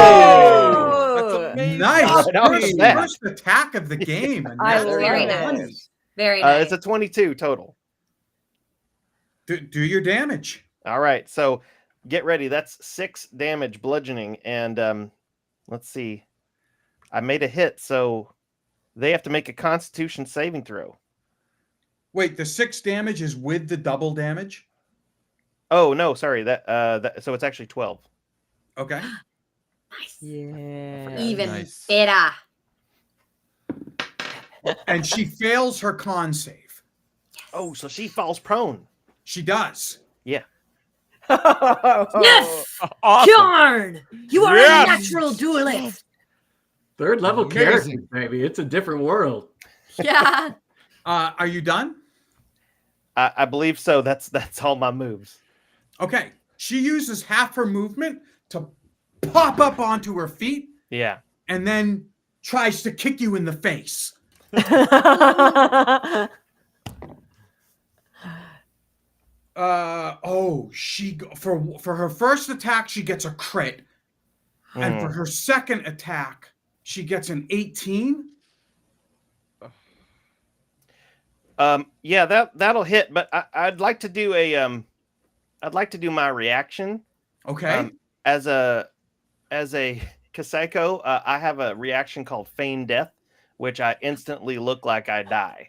Oh! That's amazing. Nice. Right off the bat. First attack of the game. and I that's love Very it. nice. Very nice. It's a 22 total. Do your damage. All right, so get ready. That's 6 damage bludgeoning. And let's see. I made a hit, so they have to make a Constitution saving throw. Wait, the 6 damage is with the double damage? Oh, no, sorry. So it's actually 12. Okay. Nice. Yeah. Even Nice. better. And she fails her con save. Oh, so she falls prone. She does. Yes! Awesome. Kjarn! You are Yes! a natural duelist. Third level Amazing. character, baby. It's a different world. Yeah. Are you done? I believe so. That's all my moves. Okay. She uses half her movement to pop up onto her feet Yeah. and then tries to kick you in the face. For her first attack, she gets a crit. And for her second attack, she gets an 18. Yeah, that'll hit, but I'd like to do my reaction. Okay. As a Kaseko, I have a reaction called feign death, which I instantly look like I die.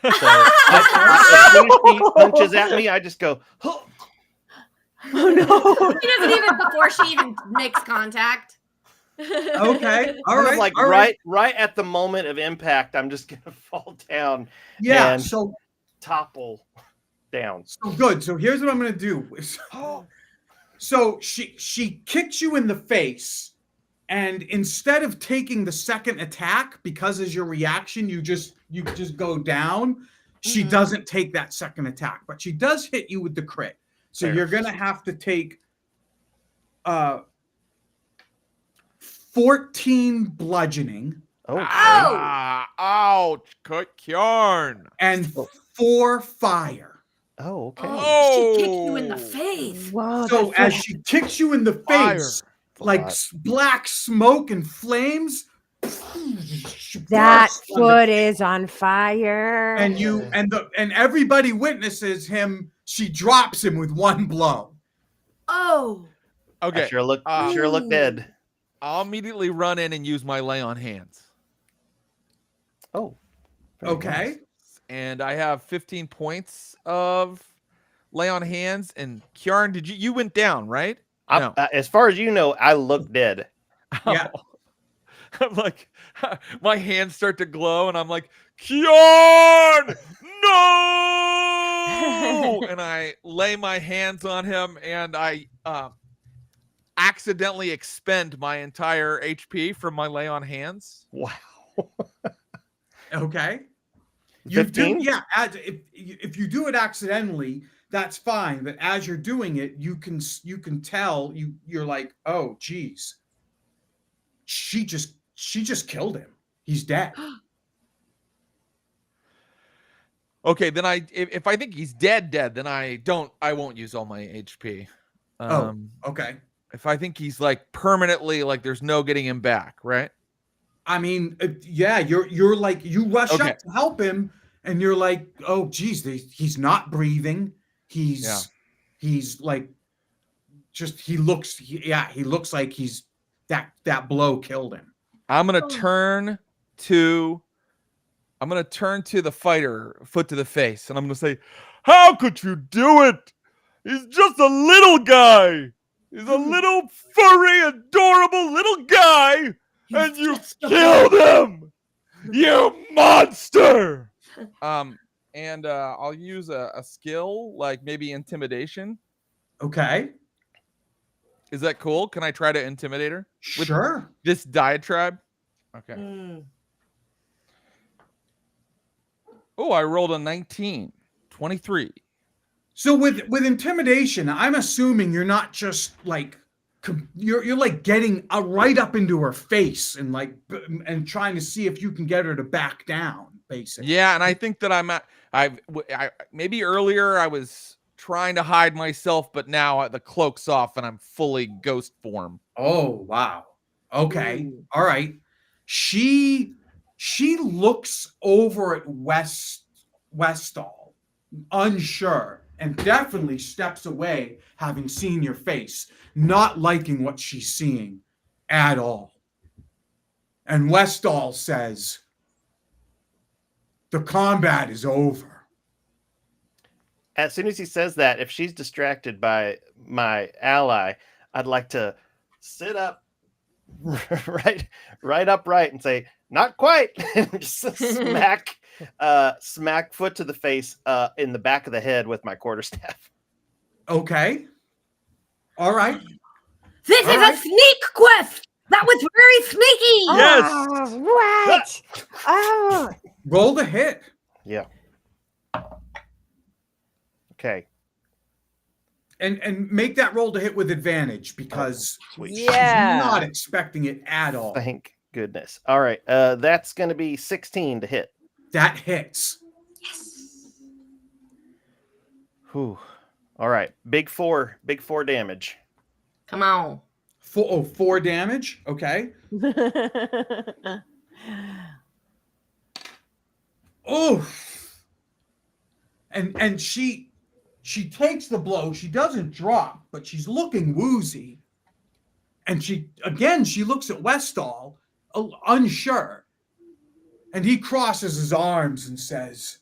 So as soon as she punches at me, I just go, "Huh." Oh no. She doesn't even before she even makes contact. Okay. All Kind of right. like all right. right at the moment of impact, I'm just gonna fall down, Yeah. and- So topple down. good. So here's what I'm going to do. So she kicks you in the face, and instead of taking the second attack, because as your reaction you just go down, she doesn't take that second attack, but she does hit you with the crit. So Fair. you're gonna have to take 14 bludgeoning Okay. Ouch, Kjarn. and 4 fire. Oh, okay. Oh, she kicked you in the face. Whoa, So that's as she kicks you in the Fire. face, That's a like lot. black smoke and flames, that bursts on the- foot is on fire. and you and everybody witnesses him. She drops him with one blow. Oh, Okay, I sure look dead. I'll immediately run in and use my lay on hands. Oh. very Okay. nice. And I have 15 points of lay on hands. And Kjarn, did you went down, right? No. As far as you know, I look dead. Yeah. I'm like, my hands start to glow, and I'm like, Kjarn, no! And I lay my hands on him, and I accidentally expend my entire HP from my lay on hands. Wow. Okay. You do, 15? yeah. If you do it accidentally, that's fine. But as you're doing it, you can tell you're like, oh, geez, she just killed him. He's dead. Okay, then if I think he's dead, then I won't use all my HP. Okay. If I think he's like permanently, like there's no getting him back, right? I mean, yeah, you're like, you rush Okay. up to help him, and you're like, oh, geez, he's not breathing. He's like, just he looks like he's that blow killed him. I'm gonna turn to the fighter, foot to the face, and I'm gonna say, "How could you do it? He's just a little guy. He's a little furry, adorable little guy, and you killed him, you monster!" And I'll use a skill like maybe intimidation. Okay. Is that cool? Can I try to intimidate her? With Sure. this diatribe? Okay. Oh, I rolled a 19. 23. So with intimidation, I'm assuming you're not just like you're like getting right up into her face and like and trying to see if you can get her to back down, basically. Yeah, and I think that I maybe earlier I was trying to hide myself, but now the cloak's off and I'm fully ghost form. Oh, wow. Okay. All right. She looks over at Westall, unsure, and definitely steps away, having seen your face, not liking what she's seeing at all. And Westall says, "The combat is over." As soon as he says that, if she's distracted by my ally, I'd like to sit up right upright and say, "Not quite." And just smack foot to the face in the back of the head with my quarterstaff. Okay. All right. this All is right. a sneak quest. That was very sneaky. Yes. Oh, what? Oh, Roll the hit. Yeah. Okay. And make that roll to hit with advantage because Sweet. she's Yeah. not expecting it at all. Thank goodness. All right. That's going to be 16 to hit. That hits. Whew. All right. Big four damage. Come on. 4 damage. Okay. Oh. And she takes the blow. She doesn't drop, but she's looking woozy. And she looks at Westall, unsure. And he crosses his arms and says,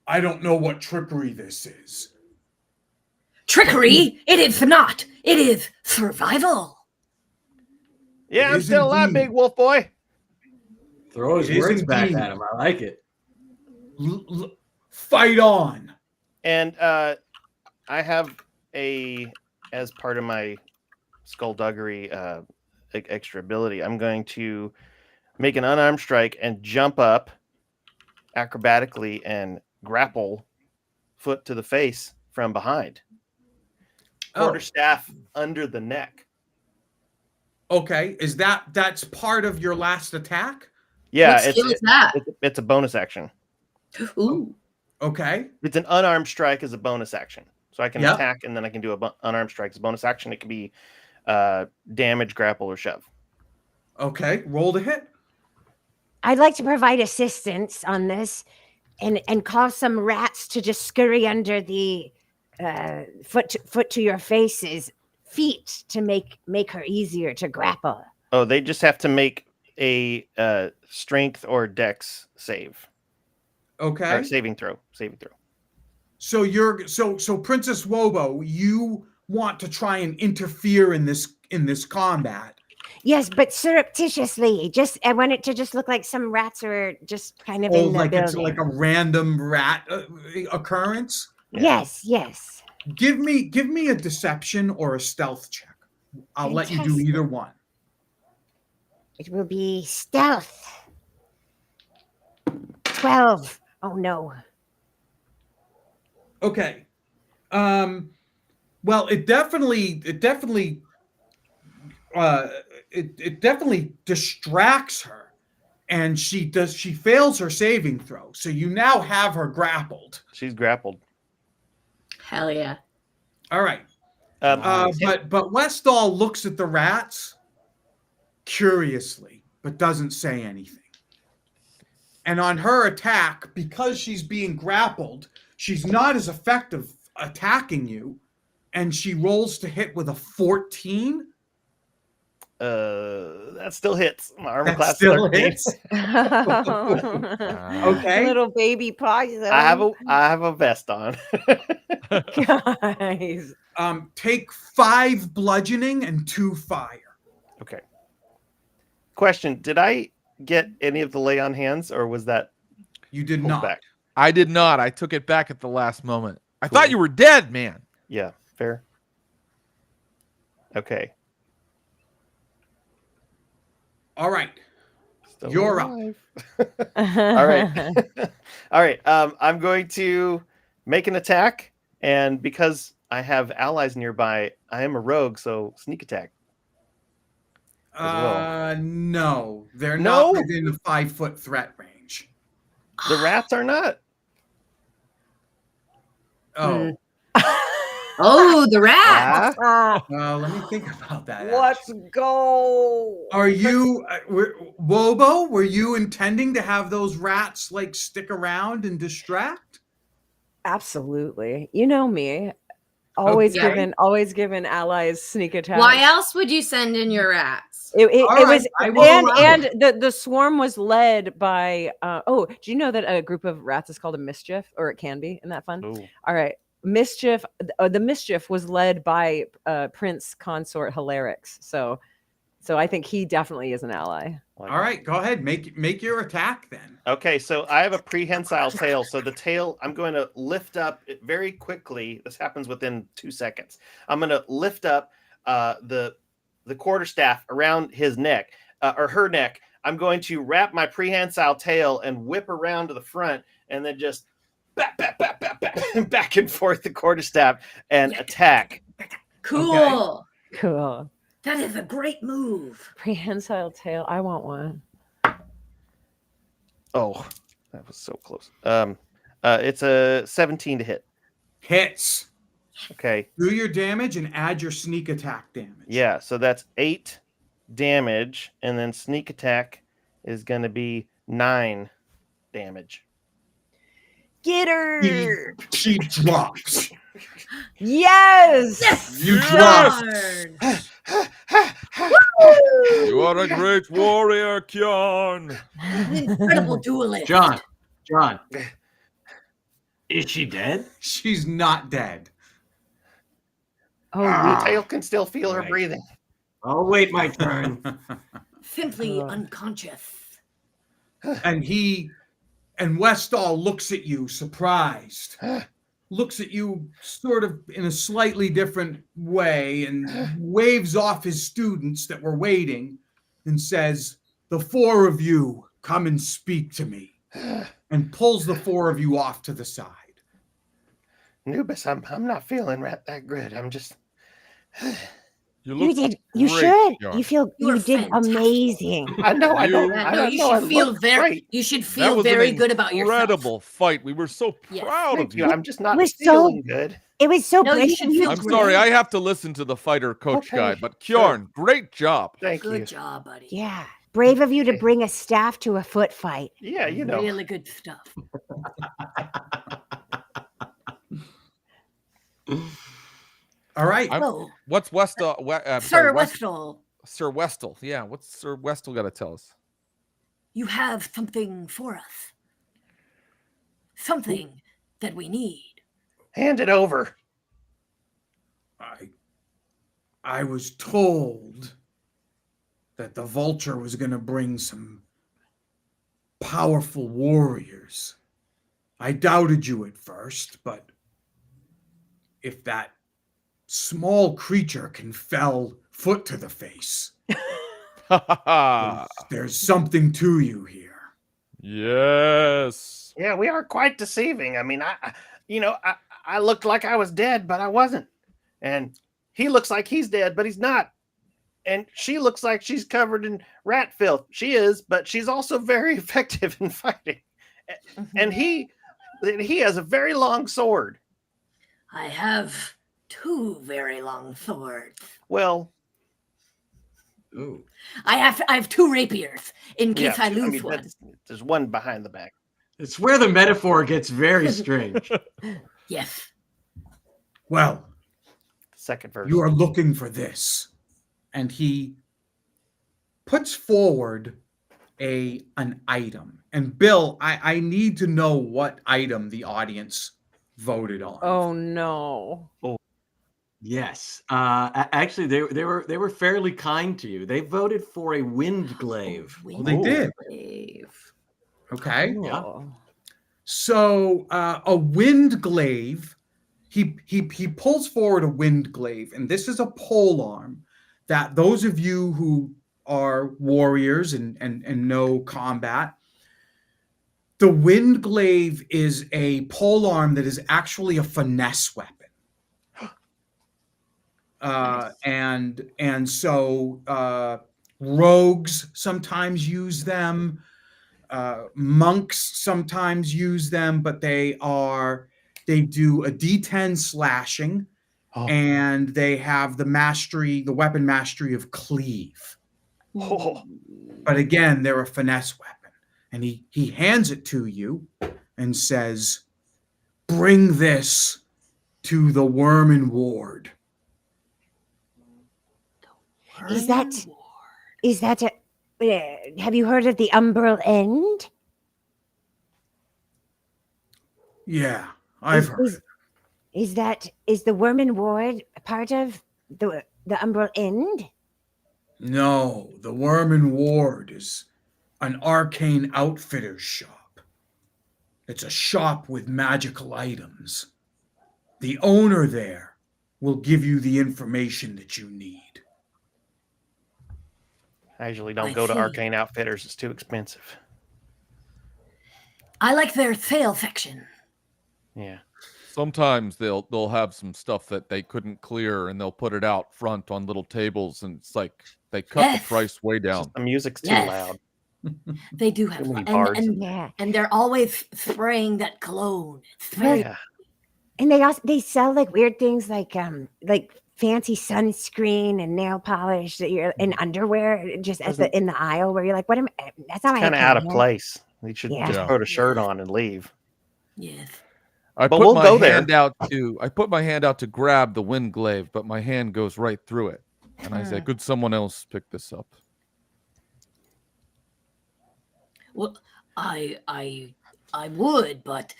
"I don't know what trickery this is." Trickery? It is not. It is survival. Yeah, It I'm is still alive, indeed. big wolf boy. Throw his It is words back indeed. at him. I like it. Fight on. And I have as part of my Skullduggery extra ability, I'm going to make an unarmed strike and jump up acrobatically and grapple foot to the face from behind. Oh. Quarterstaff under the neck. Okay, that's part of your last attack? Yeah, What skill is that? It's a bonus action. Ooh. Okay. It's an unarmed strike as a bonus action. So I can Yep. attack and then I can do a unarmed strike as a bonus action. It can be damage, grapple, or shove. Okay, roll to hit. I'd like to provide assistance on this and cause some rats to just scurry under the foot to your faces feet to make her easier to grapple. Oh, they just have to make a strength or dex save. Okay. Or saving throw. So so Princess Wobo, you want to try and interfere in this combat. Yes, but surreptitiously. I want it to just look like some rats are just kind of in the Like building. it's like a random rat occurrence. Yeah. Yes. Give me a deception or a stealth check. I'll let you do Fantastic. either one. It will be stealth. 12. Oh no. Okay. Well, it definitely distracts her, and she fails her saving throw. So you now have her grappled. She's grappled. Hell yeah. All right. Nice. But Westall looks at the rats curiously, but doesn't say anything. And on her attack, because she's being grappled, she's not as effective attacking you, and she rolls to hit with a 14. That still hits. My armor That class still 13. hits. Okay. Little baby poison. I have a vest on. Guys. Take 5 bludgeoning and 2 fire. Okay. Question: did I get any of the lay on hands, or was that You did pulled not. back? I did not. I took it back at the last moment. I Cool. thought you were dead, man. Yeah, fair. Okay. All right. Still You're up. alive. All right. All right. I'm going to make an attack, and because I have allies nearby, I am a rogue, so sneak attack. well. No, they're No? not within the 5-foot threat range. The rats are not. Oh, Oh, the rat. Ah, well, let me think about that. Let's go. Are you, Wobo? Were you intending to have those rats like stick around and distract? Absolutely. You know me. Always Okay. given allies sneak attack. Why else would you send in your rats? It All it right, was I will allow and the swarm was led by do you know that a group of rats is called a mischief, or it can be in that fun? ooh. All right. Mischief, the mischief was led by Prince Consort Hilarix. So I think he definitely is an ally. Like- All right, go ahead. Make your attack then. Okay, so I have a prehensile tail. So the tail, I'm going to lift up it very quickly. This happens within 2 seconds. I'm going to lift up the quarterstaff around his neck or her neck. I'm going to wrap my prehensile tail and whip around to the front, and then just back and forth the quarterstaff and attack. Cool. Cool. That is a great move. Prehensile tail. I want one. Oh, that was so close. It's a 17 to hit. Hits. Okay. Do your damage and add your sneak attack damage. Yeah, so that's 8 damage, and then sneak attack is going to be 9 damage. Get her. She drops. Yes. You drop. You are a great warrior, Kion. An incredible duelist. John, is she dead? She's not dead. Oh, The tail can still feel her Right. breathing. I'll wait my turn. Simply Oh. unconscious. And Westall looks at you surprised. Looks at you sort of in a slightly different way and waves off his students that were waiting and says, "The 4 of you come and speak to me," and pulls the 4 of you off to the side. Nubis, I'm not feeling that good. I'm just. You You look did. You great, should. Bjorn. You feel. You were You did fantastic. amazing. I know. I don't. You- I No, don't you know. I should feel look very. great. You should That feel was very an good about yourself. incredible fight. We were so Yes. proud of Thank you. you. I'm just not was so- feeling good. It was so No, you brave should of you. feel I'm great. sorry, I have to listen to the fighter coach Okay, guy, but sure. Kjorn, great job. Thank Good you. job, buddy. Yeah, brave of you to Okay. bring a staff to a foot fight. Yeah, you know. Really good stuff. All right. So, What's Westel? Sir Westall, Sir Westel. Yeah, what's Sir Westel got to tell us? you have something for us. Something that we need. Hand it over. I was told that the vulture was going to bring some powerful warriors. I doubted you at first, but if that small creature can fell foot to the face, there's something to you here. Yes. Yeah, we are quite deceiving. I mean, I looked like I was dead, but I wasn't. And he looks like he's dead, but he's not. And she looks like she's covered in rat filth. She is, but she's also very effective in fighting. And he has a very long sword. I have 2 very long swords. Well, Ooh. I have 2 rapiers in case I lose one. There's one behind the back. It's where the metaphor gets very strange. Yes. Well, Second verse. you are looking for this. And he puts forward an item. And Bill, I need to know what item the audience voted on. Oh no. Yes. Actually, they were fairly kind to you. They voted for a wind glaive. They did. Glaive. Okay. Yeah. Oh. So a wind glaive, he pulls forward a wind glaive, and this is a pole arm that those of you who are warriors and know combat, the wind glaive is a pole arm that is actually a finesse weapon. And so rogues sometimes use them. Monks sometimes use them, but they do a D10 slashing, and they have the weapon mastery of cleave. Oh. But again, they're a finesse weapon. And he hands it to you and says, "Bring this to the Worm Ward." Is that a? Have you heard of the Umbral End? Yeah, I've heard. Is the Worm Ward part of the Umbral End? No, the Worm Ward is an arcane outfitter's shop. It's a shop with magical items. The owner there will give you the information that you need. I usually don't I go to see. arcane outfitters. It's too expensive. I like their sale section. Yeah. Sometimes they'll have some stuff that they couldn't clear, and they'll put it out front on little tables, and it's like they cut Yes. the price way down. The music's too Yes. loud. They do have Too many and, bars. and, Yeah. and they're always spraying that cologne. It's very Yeah. And they sell like weird things like fancy sunscreen and nail polish that you're in underwear just in the aisle where you're like, what am I? That's not Kind of out of place. They should Yeah. just Yeah. put a shirt on and leave. yes. I But put we'll my go there. hand out to grab the wind glaive, but my hand goes right through it, and I say, "Could someone else pick this up?" Well, I would, but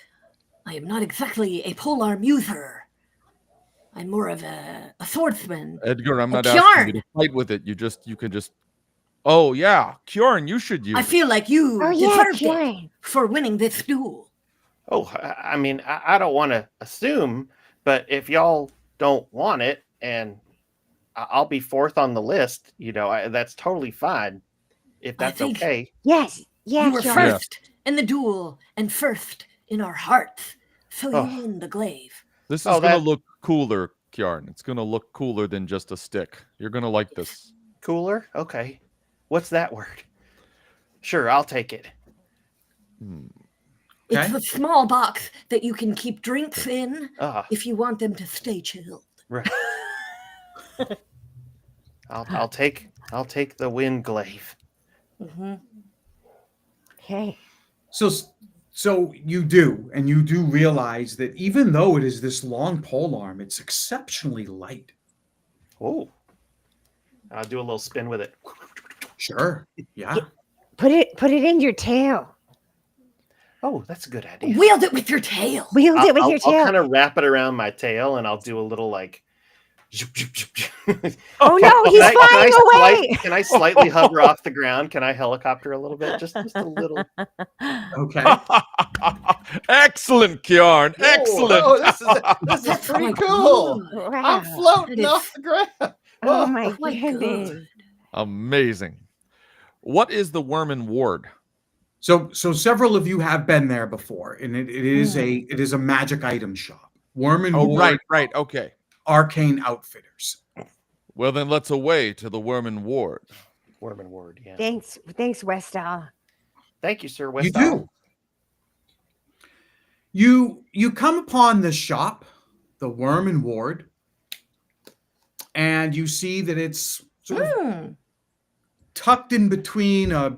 I am not exactly a polearm user. I'm more of a swordsman. Edgar, I'm Oh, not asking Kjorn! you to fight with it. You can just. Oh yeah, Kjorn, you should use. I feel like you Oh yeah, deserved it Kjorn. for winning this duel. Oh, I mean, I don't want to assume, but if y'all don't want it, and I'll be fourth on the list, that's totally fine. If I that's think- okay. Yes. Yeah. You were Kjorn. first in the duel and first in our hearts, so you Oh. win the glaive. This is Oh, gonna that- look cooler, Kjarn. It's gonna look cooler than just a stick. You're gonna like this. Cooler? Okay. What's that word? Sure, I'll take it. It's Okay. a small box that you can keep drinks in Ah, if you want them to stay chilled. right. I'll take the wind glaive. Mm-hmm. Okay. So you do, and you do realize that even though it is this long pole arm, it's exceptionally light. Oh. I'll do a little spin with it. Sure. Yeah. Put it in your tail. Oh, that's a good idea. Wield it with your tail. Wield it with your I'll tail. kind of wrap it around my tail, and I'll do a little like. Oh no, he's flying away. Can I slightly hover off the ground? Can I helicopter a little bit? Just a little. Okay. Excellent, Kjarn. Excellent. Oh, this is pretty cool. Wow. I'm floating That is- off the ground. Oh my quite goodness. good. Amazing. What is the Worman Ward? So several of you have been there before, and it is a magic item shop. Worm and Oh, Ward right. Okay. Arcane Outfitters. Well, then let's away to the Worman Ward. Worman Ward, yeah. Thanks, Westall. Thank you, sir. You Westall. do. You come upon this shop, the Worm and Ward, and you see that it's sort of tucked in between a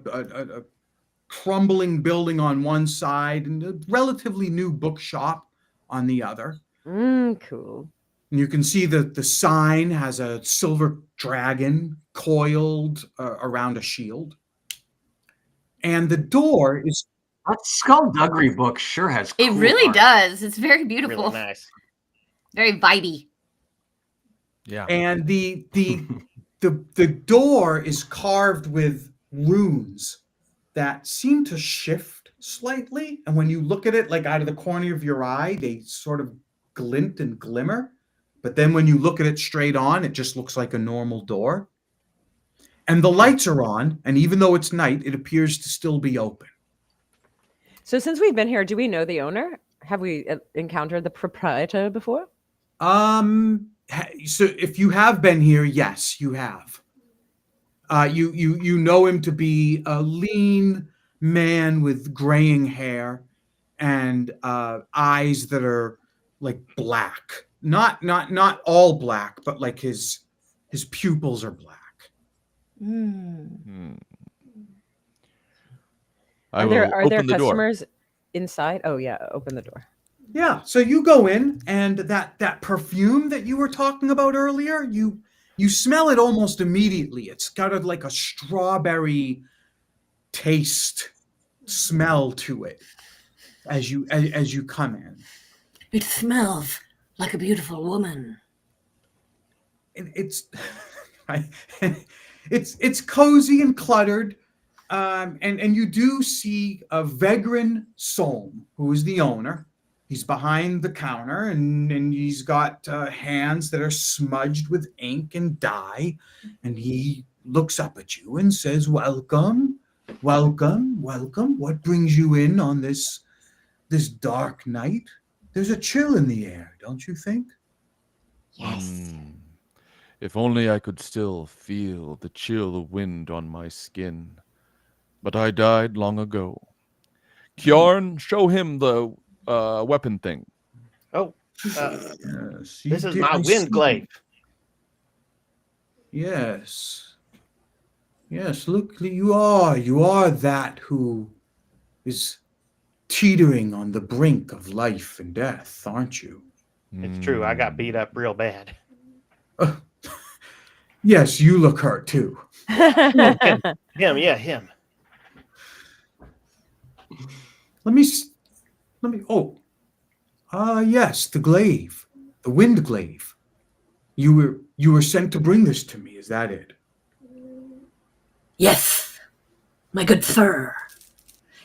crumbling building on one side and a relatively new bookshop on the other. Cool. And you can see that the sign has a silver dragon coiled around a shield. And the door is That Skullduggery book sure has It cool really art. does. It's very beautiful. Really nice. Very vibey. Yeah. and the door is carved with runes that seem to shift slightly. And when you look at it like out of the corner of your eye, they sort of glint and glimmer. But then when you look at it straight on, it just looks like a normal door. And the lights are on, and even though it's night, it appears to still be open. So since we've been here, do we know the owner? Have we encountered the proprietor before? So if you have been here, yes, you have. You know him to be a lean man with graying hair and eyes that are like black. Not all black, but like his pupils are black. I Are will there open the door. customers inside? Oh yeah, open the door. Yeah, so you go in, and that perfume that you were talking about earlier, you smell it almost immediately. It's got like a strawberry taste smell to it as you come in. It smells like a beautiful woman. It's it's cozy and cluttered, and you do see a Vegrin Solm, who is the owner. He's behind the counter, and he's got hands that are smudged with ink and dye, and he looks up at you and says, "Welcome, welcome, welcome. What brings you in on this dark night? There's a chill in the air, don't you think?" Yes. If only I could still feel the chill wind on my skin. But I died long ago. Kjarn, show him the weapon thing. Oh, Yes, this is I my see. wind glaive. Yes. Yes, look, you are that who is teetering on the brink of life and death, aren't you? It's true. I got beat up real bad. Yes, you look hurt too. Him, yeah, him. Let me. Oh, yes, the glaive, the wind glaive. You were sent to bring this to me. Is that it? Yes, my good sir.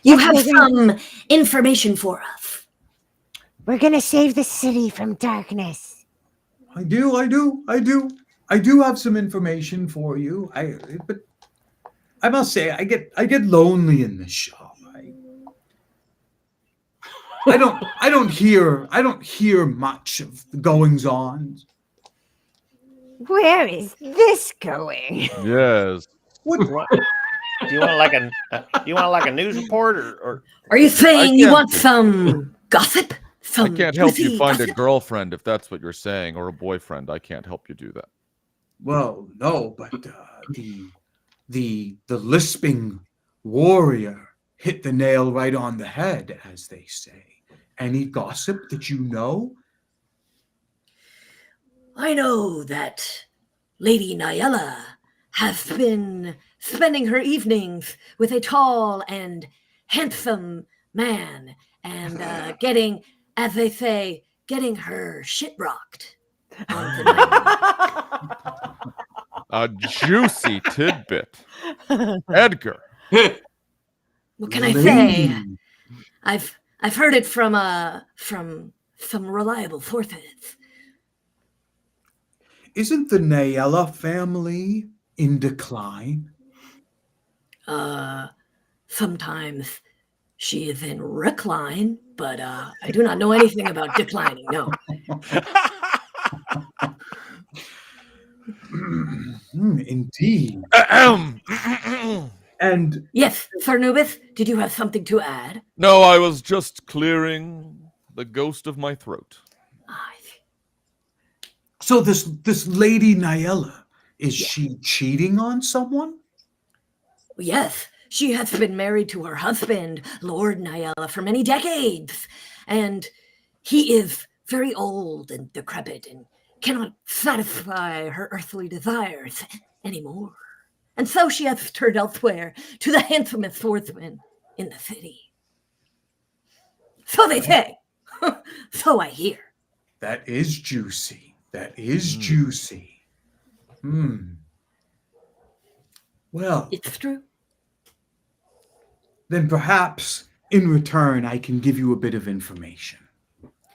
You have some information for us. We're gonna save the city from darkness. I do have some information for you. But I must say, I get lonely in this shop. I don't hear much of the goings on. Where is this going? Yes. What? Do you want like a news report or Are you saying you can't- want some gossip? I Some can't help you juicy find a gossip? girlfriend if that's what you're saying, or a boyfriend. I can't help you do that. Well, no, but the lisping warrior hit the nail right on the head, as they say. Any gossip that you know? I know that Lady Nyella has been spending her evenings with a tall and handsome man and getting, as they say, getting her shit rocked. on the night. A juicy tidbit. Edgar. What can I say? I've heard it from some reliable sources. Isn't the Nayella family in decline? Sometimes she is in recline, but I do not know anything about declining. No. Indeed. And Yes, Sir Nubis, did you have something to add? No, I was just clearing the ghost of my throat. I see. so this lady Nayella, is she cheating on someone? Yes, she has been married to her husband, Lord Nyella, for many decades, and he is very old and decrepit and cannot satisfy her earthly desires anymore. And so she has turned elsewhere to the handsomest swordsman in the city. So they say. So I hear. That is juicy. That is juicy. Well, It's true. then perhaps in return I can give you a bit of information.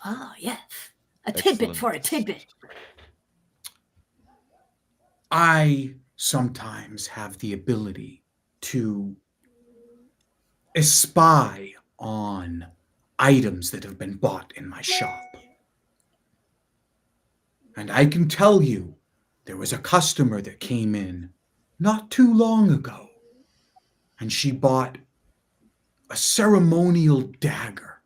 Ah, yes. A tidbit Excellent. for a tidbit. I sometimes have the ability to espy on items that have been bought in my shop. And I can tell you, there was a customer that came in not too long ago, and she bought a ceremonial dagger.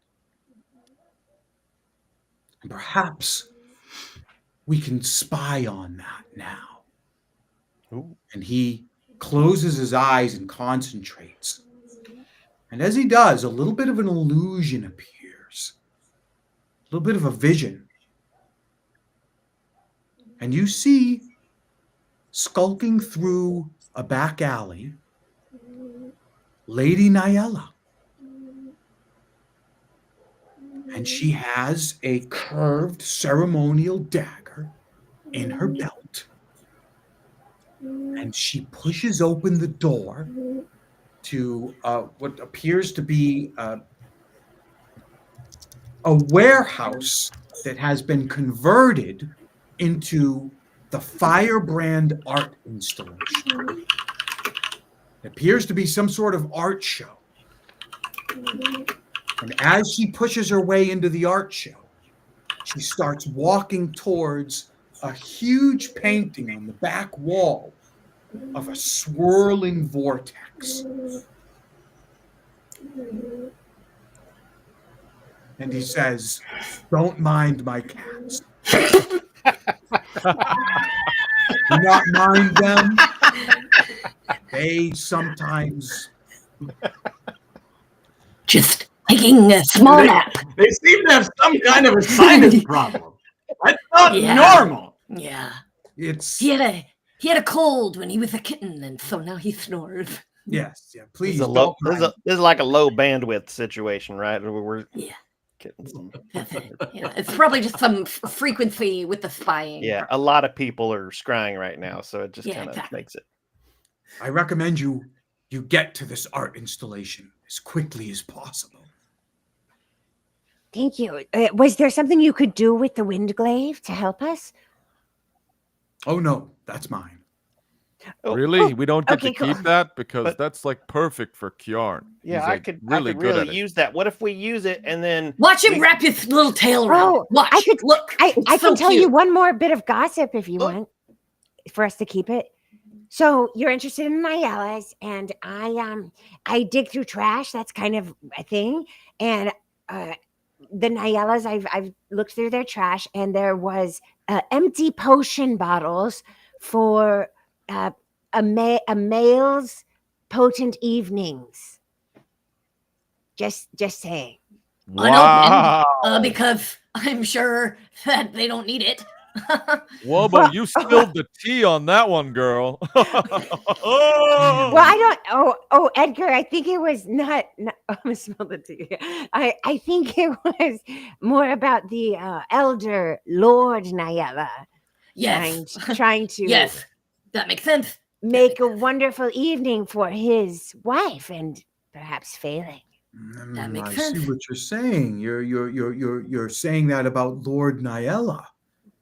And perhaps we can spy on that now. Ooh. And he closes his eyes and concentrates. And as he does, a little bit of an illusion appears, a little bit of a vision. And you see, skulking through a back alley, Lady Nyella. And she has a curved ceremonial dagger in her belt. And she pushes open the door to what appears to be a warehouse that has been converted into the Firebrand art installation. It appears to be some sort of art show. And as she pushes her way into the art show, she starts walking towards a huge painting on the back wall of a swirling vortex. And he says, "Don't mind my cats. Do not mind them. They sometimes..." Just taking a small nap. They seem to have some kind of a sinus problem. That's not Yeah. normal. Yeah. It's He had a cold when he was a kitten, and so now he snores. yes, yeah. This Please is, don't this mind. is like a low bandwidth situation, right? We're Yeah. getting some. That's it. Yeah, it's probably just some frequency with the spying. Yeah, a lot of people are scrying right now, so it just Yeah, kind of exactly. makes it. I recommend you get to this art installation as quickly as possible. Thank you. Was there something you could do with the wind glaive to help us? Oh no, that's mine. Oh, Really? We don't get Okay, to keep cool. that? Because But- that's like perfect for Kjarn. Yeah, He's, I like, could really good really at it. use that. What if we use it and then Watch him we- wrap his little tail around. Oh, Watch. I could Look. I It's can so tell you cute. one more bit of gossip if you Oh. want for us to keep it. So you're interested in Nyellas, and I dig through trash. That's kind of a thing. And the Nyellas, I've looked through their trash, and there was empty potion bottles for a male's potent evenings. Just saying. Wow. Unopened, because I'm sure that they don't need it. Wobo, you spilled the tea on that one, girl. Well, I don't. Oh, Edgar. I think it was not. Oh, I smelled it too. I think it was more about the elder Lord Nyella Yes. trying to Yes. That makes sense. make a wonderful evening for his wife, and perhaps failing. That makes I sense. see what you're saying. You're saying that about Lord Nyella.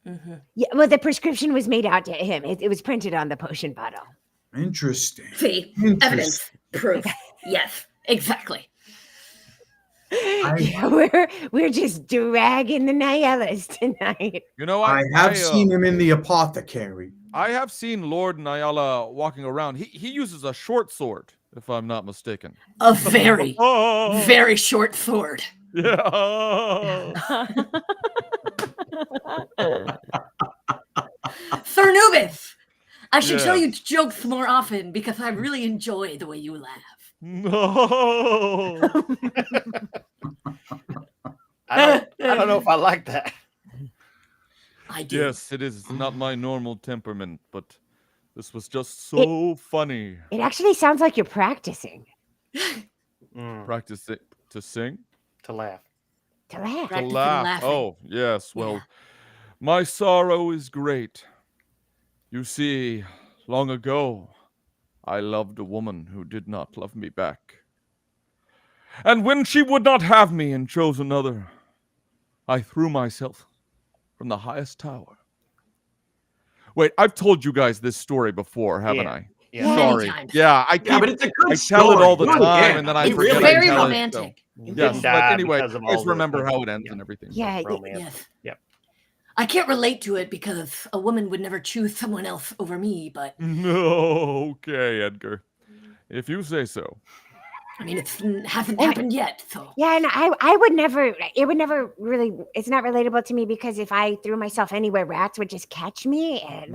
Mm-hmm. Yeah. Well, the prescription was made out to him. It was printed on the potion bottle. Interesting. See, Interesting. evidence, proof. Yes, exactly. Yeah, we're just dragging the Nyellas tonight. You know, I have seen him in the apothecary. I have seen Lord Nyala walking around. He uses a short sword, if I'm not mistaken. A very, Oh, very short sword. yeah. Sir Nubis, I should tell you Yes. jokes more often because I really enjoy the way you laugh. No. I don't know if I like that. I do. Yes, it is not my normal temperament, but this was just so funny. It actually sounds like you're practicing Practice it to sing, To laugh. to laugh. to Practicing laugh. laughing. Oh, yes. Well, Yeah. my sorrow is great. You see, long ago, I loved a woman who did not love me back. And when she would not have me and chose another, I threw myself from the highest tower. Wait, I've told you guys this story before, haven't Yeah. I? Yeah. Many Sorry. times. Yeah, I Yeah, but keep it's a good I tell it story. all the Do it time, again. and then I It's forget I very tell romantic. it. So, You yes, didn't but die anyway, because of always all the- remember how it ends yeah. and everything. Yeah, Romance. Yes. Yep. I can't relate to it because a woman would never choose someone else over me, but No, okay, Edgar. If you say so. I mean, it hasn't happened yet, so. yeah, and I would never. It would never really. It's not relatable to me because if I threw myself anywhere, rats would just catch me, and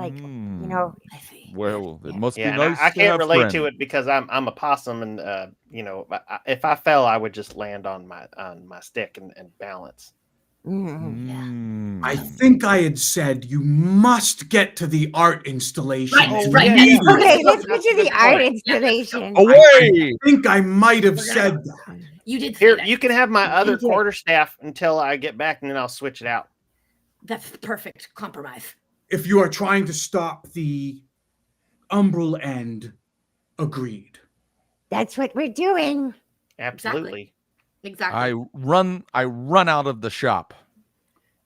you know. I see. Well, it must Yeah, be and nice I to can't have relate friends. to it because I'm a possum, and if I fell, I would just land on my stick and balance. I think I had said you must get to the art installation. Right. immediately. Okay, let's get to the art point. installation. Away! I think I might have said that. You did say Here, that. you can have my other You did. quarterstaff until I get back, and then I'll switch it out. That's the perfect compromise. If you are trying to stop the Umbral End, agreed. That's what we're doing. Absolutely. Exactly. I run out of the shop.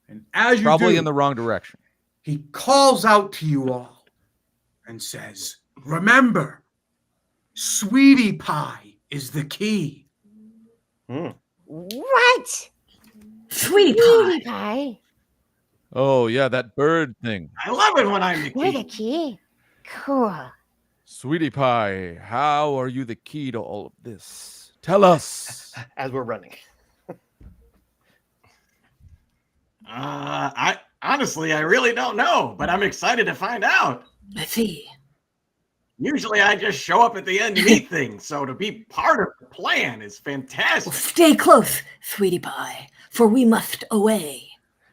And as you Probably do, in the wrong direction. he calls out to you all and says, "Remember, Sweetie Pie is the key." What? Sweetie Sweetie pie. pie. Oh, yeah, that bird thing. I love it when I'm the You're key. the key. Cool. Sweetie Pie, how are you the key to all of this? Tell us. As we're running. I honestly, I really don't know, but I'm excited to find out. I see. Usually, I just show up at the end and eat things, so to be part of the plan is Well, fantastic. stay close, sweetie pie, for we must away.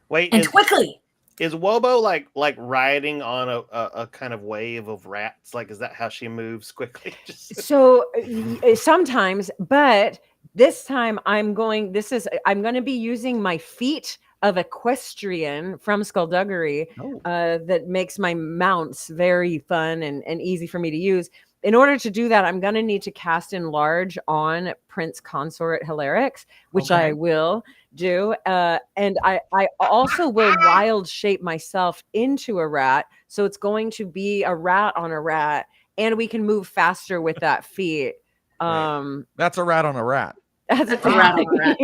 Wait, And quickly. is Wobo like riding on a kind of wave of rats? Like, is that how she moves quickly? Just So sometimes, but this time I'm going to be using my feat of equestrian from Skullduggery that makes my mounts very fun and easy for me to use. in order to do that, I'm going to need to cast Enlarge on Prince Consort Hilarix, which I will do. And I also will wild shape myself into a rat. So it's going to be a rat on a rat, and we can move faster with that feat. That's a rat on a rat. That's a rat on a rat.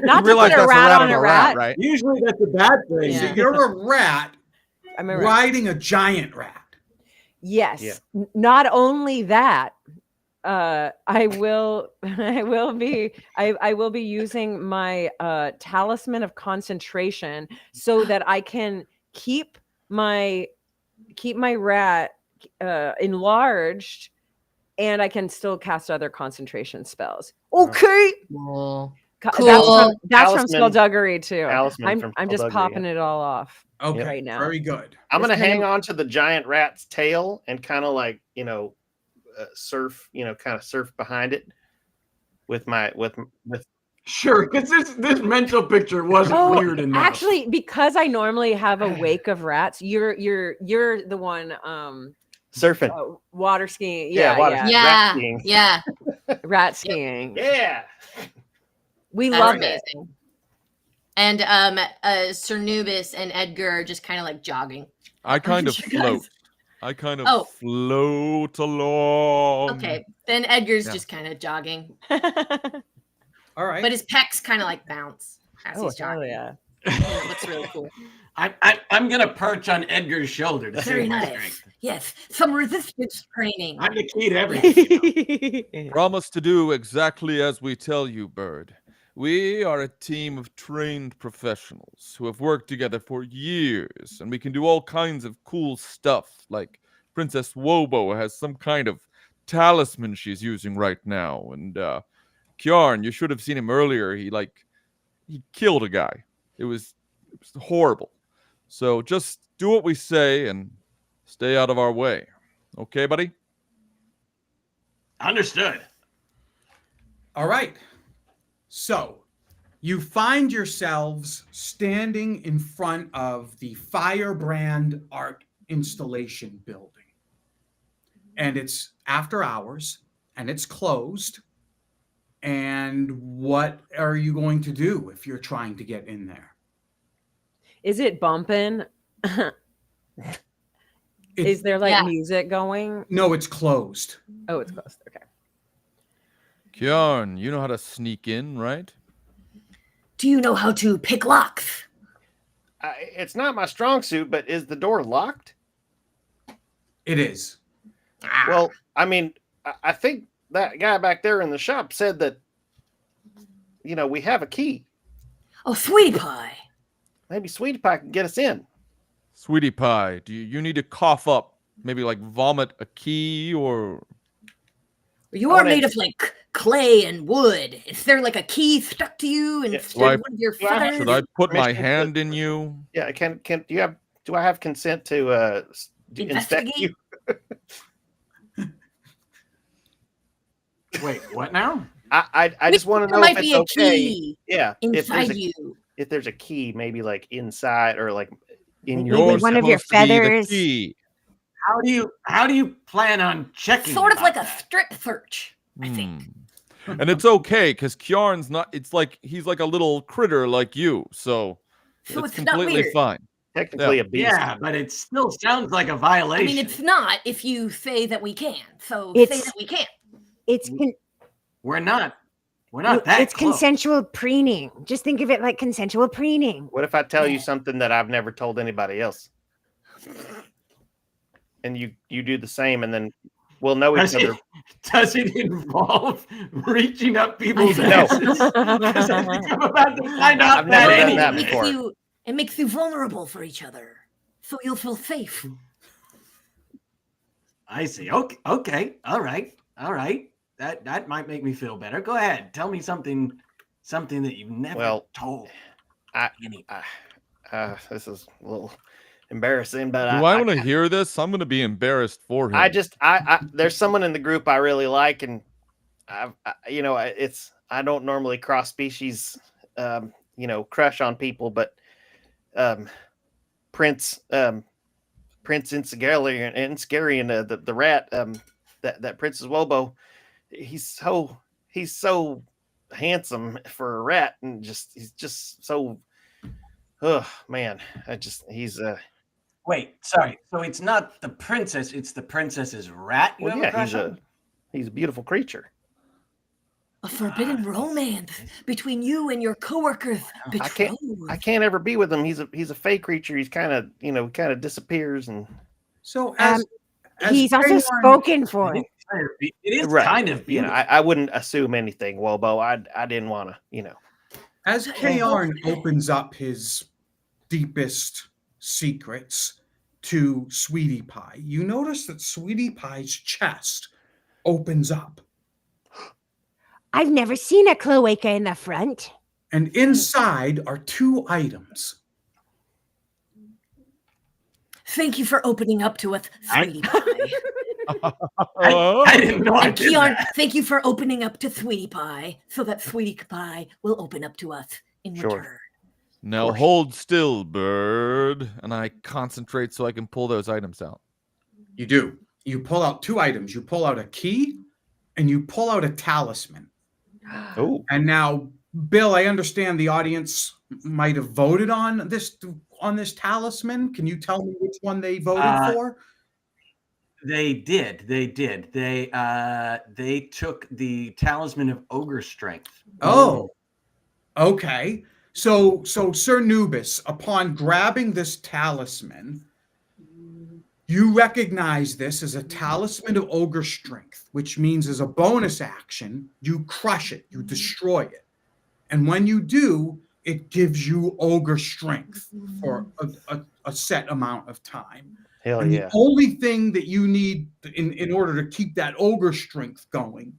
Not to realize put a that's rat on a rat, right? Usually that's a bad thing. Yeah. So you're a rat I'm a rat. riding a giant rat. Yes. Yeah. Not only that, I will be using my talisman of concentration so that I can keep my rat enlarged, and I can still cast other concentration spells. Okay. Cool. That's Talisman- from Skullduggery too. Talisman from I'm just Skullduggery, popping it all off Okay, right now. very good. I'm It's gonna kinda- hang on to the giant rat's tail and kind of like surf, kind of surf behind it with my with. Sure, because this mental picture wasn't weird enough. Actually, because I normally have a wake of rats, you're the one Surfing. water skiing. Yeah, water skiing. Rat Yeah. skiing. Yeah. Rat skiing. Yeah. We That's love it. amazing. And Sir Nubis and Edgar are just kind of like jogging. I kind of You guys- float. I kind of Oh. float along. Okay. Then Edgar's Yeah. just kind of jogging. All right. But his pecs kind of like bounce as Oh, he's hell jogging. yeah. It looks really cool. I'm gonna perch on Edgar's shoulder to see Very my nice. strength. Yes, some resistance training. I'm the key to everything. Promise to do exactly as we tell you, Bird. We are a team of trained professionals who have worked together for years, and we can do all kinds of cool stuff, like Princess Wobo has some kind of talisman she's using right now, and Kjarn, you should have seen him earlier. He killed a guy. It was horrible. So just do what we say and stay out of our way. Okay, buddy? Understood. All right. So you find yourselves standing in front of the Firebrand Art Installation building. And it's after hours and it's closed. And what are you going to do if you're trying to get in there? Is it bumping? Is there like Yeah. music going? No, it's closed. Oh, it's closed. Okay. Kjarn, you know how to sneak in, right? Do you know how to pick locks? It's not my strong suit, but is the door locked? It is. Well, I mean, I think that guy back there in the shop said that, we have a key. Oh, sweetie pie. Maybe Sweetie Pie can get us in. Sweetie Pie, do you need to cough up, maybe like vomit a key or... You I are wanna- made of like clay and wood. Is there like a key stuck to you instead Like- of one of your do I have- feathers? Should I put my Permission to- hand in you? Yeah, do I have consent to inspect you? Wait, what now? I just want to There know if might it's be a okay. key Yeah, inside you. if there's a key, maybe like inside or like in Maybe your with one of your supposed to be the feathers. key. How do you plan on checking? Sort of about like a that? strip search, I think. And it's okay because Kjarn's not. It's like he's like a little critter like you, so So it's it's not completely weird. fine. technically a beast. Yeah, but it still sounds like a I violation. mean, it's not if you say that we can. So It's- say that we can. It's We're not that it's close. consensual preening. Just think of it like consensual preening. What if I tell you something that I've never told anybody else? And you do the same, and then we'll know each other. Does it involve reaching up people's No. asses? 'Cause I think I'm about to find out I've never that done anyway. that It makes before. it makes you vulnerable for each other, so you'll feel safe. I see. Okay. All right. That might make me feel better. Go ahead. Tell me something that you've never Well, told. This is a little embarrassing, but Do I want to hear this? I'm going to be embarrassed for him. I there's someone in the group I really like, and I don't normally cross species, crush on people, but Prince Inscarian, the rat, that Princess Wobo, he's so handsome for a rat, and he's just so. Oh man, he's Wait, sorry. So it's not the princess; it's the princess's rat. You well, have yeah, a crush on? he's a beautiful creature. A forbidden romance between you and your coworkers. I can't ever be with him. He's a fey creature. He's kind of disappears, and So He's also Kayorn- spoken for. It is right. kind of You know, beautiful. I wouldn't assume anything, Wobo. I didn't want to, As Kayorn opens up his deepest secrets to Sweetie Pie, you notice that Sweetie Pie's chest opens up, I've never seen a cloaca in the front. and inside are 2 items. Thank you for opening up to us, Sweetie Pie. I didn't know I And did Keon, that. thank you for opening up to Sweetie Pie, so that Sweetie Pie will open up to us in Sure. return. Now hold still, bird, and I concentrate so I can pull those items out. You do. You pull out 2 items. You pull out a key and you pull out a talisman. Oh, And now, Bill, I understand the audience might have voted on this talisman. Can you tell me which one they voted for? They did. They took the talisman of ogre strength. Oh, okay. So Sir Nubis, upon grabbing this talisman, you recognize this as a talisman of ogre strength, which means as a bonus action, you crush it, you destroy it. And when you do, it gives you ogre strength for a set amount of time. hell And yeah. the only thing that you need in order to keep that ogre strength going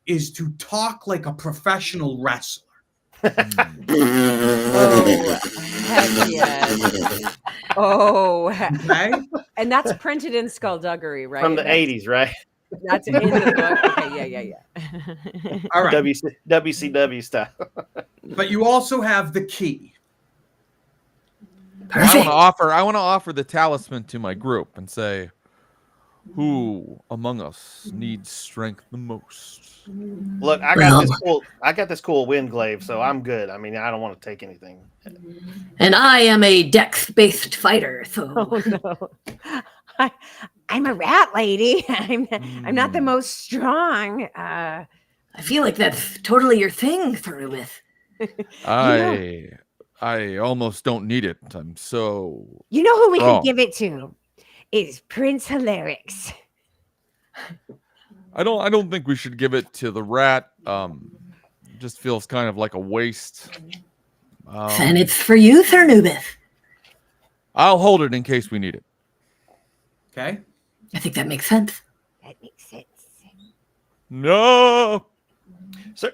is to talk like a professional wrestler. Oh, heck yes. Oh, Okay? and that's printed in Skullduggery, right? From the That's- 80s, right? That's in the book. Okay, yeah. All right. WCW style. But you also have the key. I want to offer the talisman to my group and say, who among us needs strength the most? Look, I got this cool wind glaive, so I'm good. I mean, I don't want to take anything. And I am a dex-based fighter, so Oh no. I'm a rat lady. I'm not the most strong. I feel like that's totally your thing, Thurwith. I almost don't need it. I'm so You know who we Wrong. could give it to? Is Prince Hilarix. I don't think we should give it to the rat. Just feels kind of like a waste. And it's for you, Thurnubith. I'll hold it in case we need it. Okay? I think that makes sense. That makes sense. No. Sir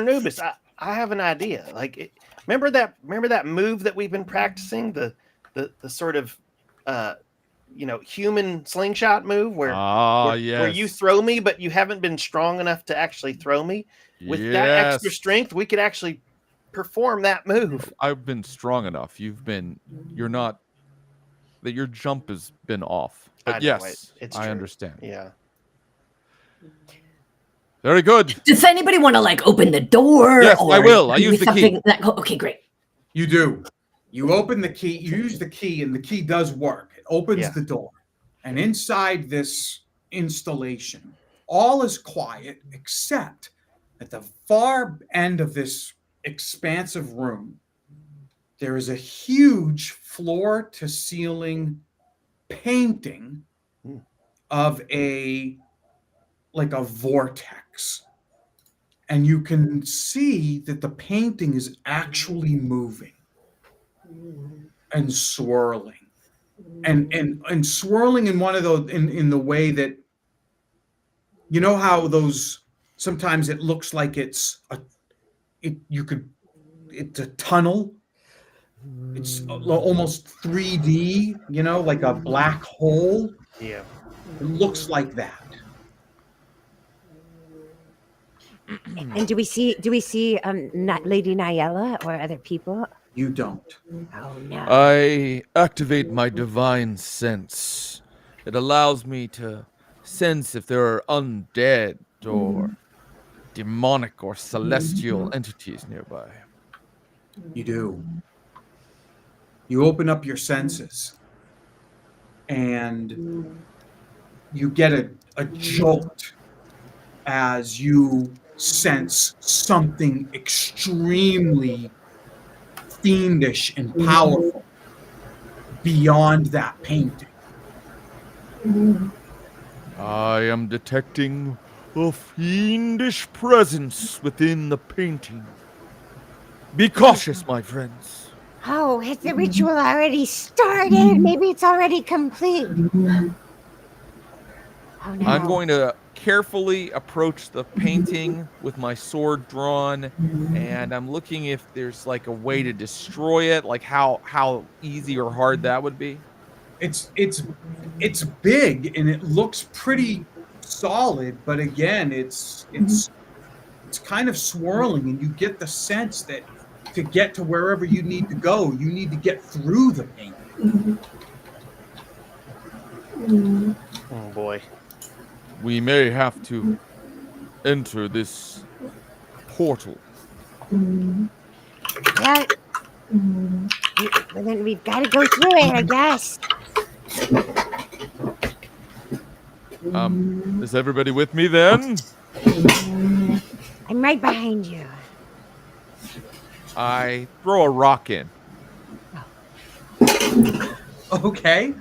Nubis, I have an idea. Like, remember that move that we've been practicing, the sort of human slingshot move where Yes. you throw me, but you haven't been strong enough to actually throw me. With that extra strength, we could actually perform that move. I've been strong enough. You're not. That your jump has been off. But yes, it's I true. understand. Yeah. Very good. Does anybody want to open the door? Yes, I or will. I do use the key. something okay, great. You do. You open the key, you use the key, and the key does work. It opens the door. And inside this installation, all is quiet except at the far end of this expansive room, there is a huge floor to ceiling painting of a vortex. And you can see that the painting is actually moving and swirling. And swirling in one of those in the way that, you know how those sometimes it looks like it's a tunnel. It's almost 3D, like a black hole. Yeah. It looks like that. And do we see Lady Nyella or other people? You don't. Oh no. I activate my divine sense. It allows me to sense if there are undead or demonic or celestial entities nearby. You do. You open up your senses and you get a jolt as you sense something extremely fiendish and powerful beyond that painting. I am detecting a fiendish presence within the painting. Be cautious, my friends. Oh, has the ritual already started? Maybe it's already complete. Oh, no. I'm going to carefully approach the painting with my sword drawn, and I'm looking if there's like a way to destroy it, like how easy or hard that would be. It's big and it looks pretty solid, but again, it's kind of swirling, and you get the sense that to get to wherever you need to go, you need to get through the painting. Oh boy. We may have to enter this portal. Well, then we've got to go through it, I guess. Is everybody with me then? I'm right behind you. I throw a rock in. Okay.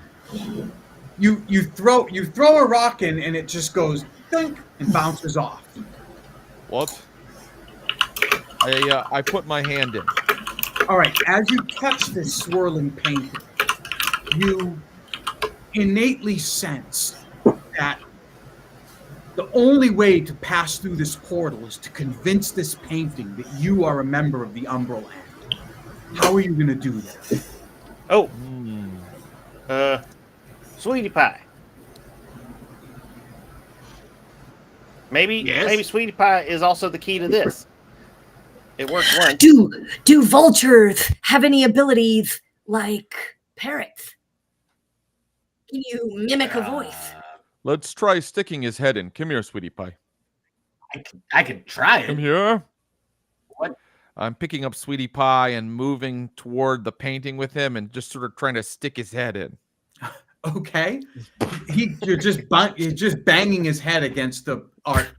You throw a rock in and it just goes dink and bounces off. What? I put my hand in. All right, as you touch this swirling painting, you innately sense that the only way to pass through this portal is to convince this painting that you are a member of the Umbral End. How are you going to do that? Oh. Sweetie Pie. Maybe Sweetie Pie is also the key to this. It works once. Do vultures have any abilities like parrots? Can you mimic a voice? Let's try sticking his head in. Come here, Sweetie Pie. I could try Come it. here. What? I'm picking up Sweetie Pie and moving toward the painting with him and just sort of trying to stick his head in. Okay. You're just banging his head against the art.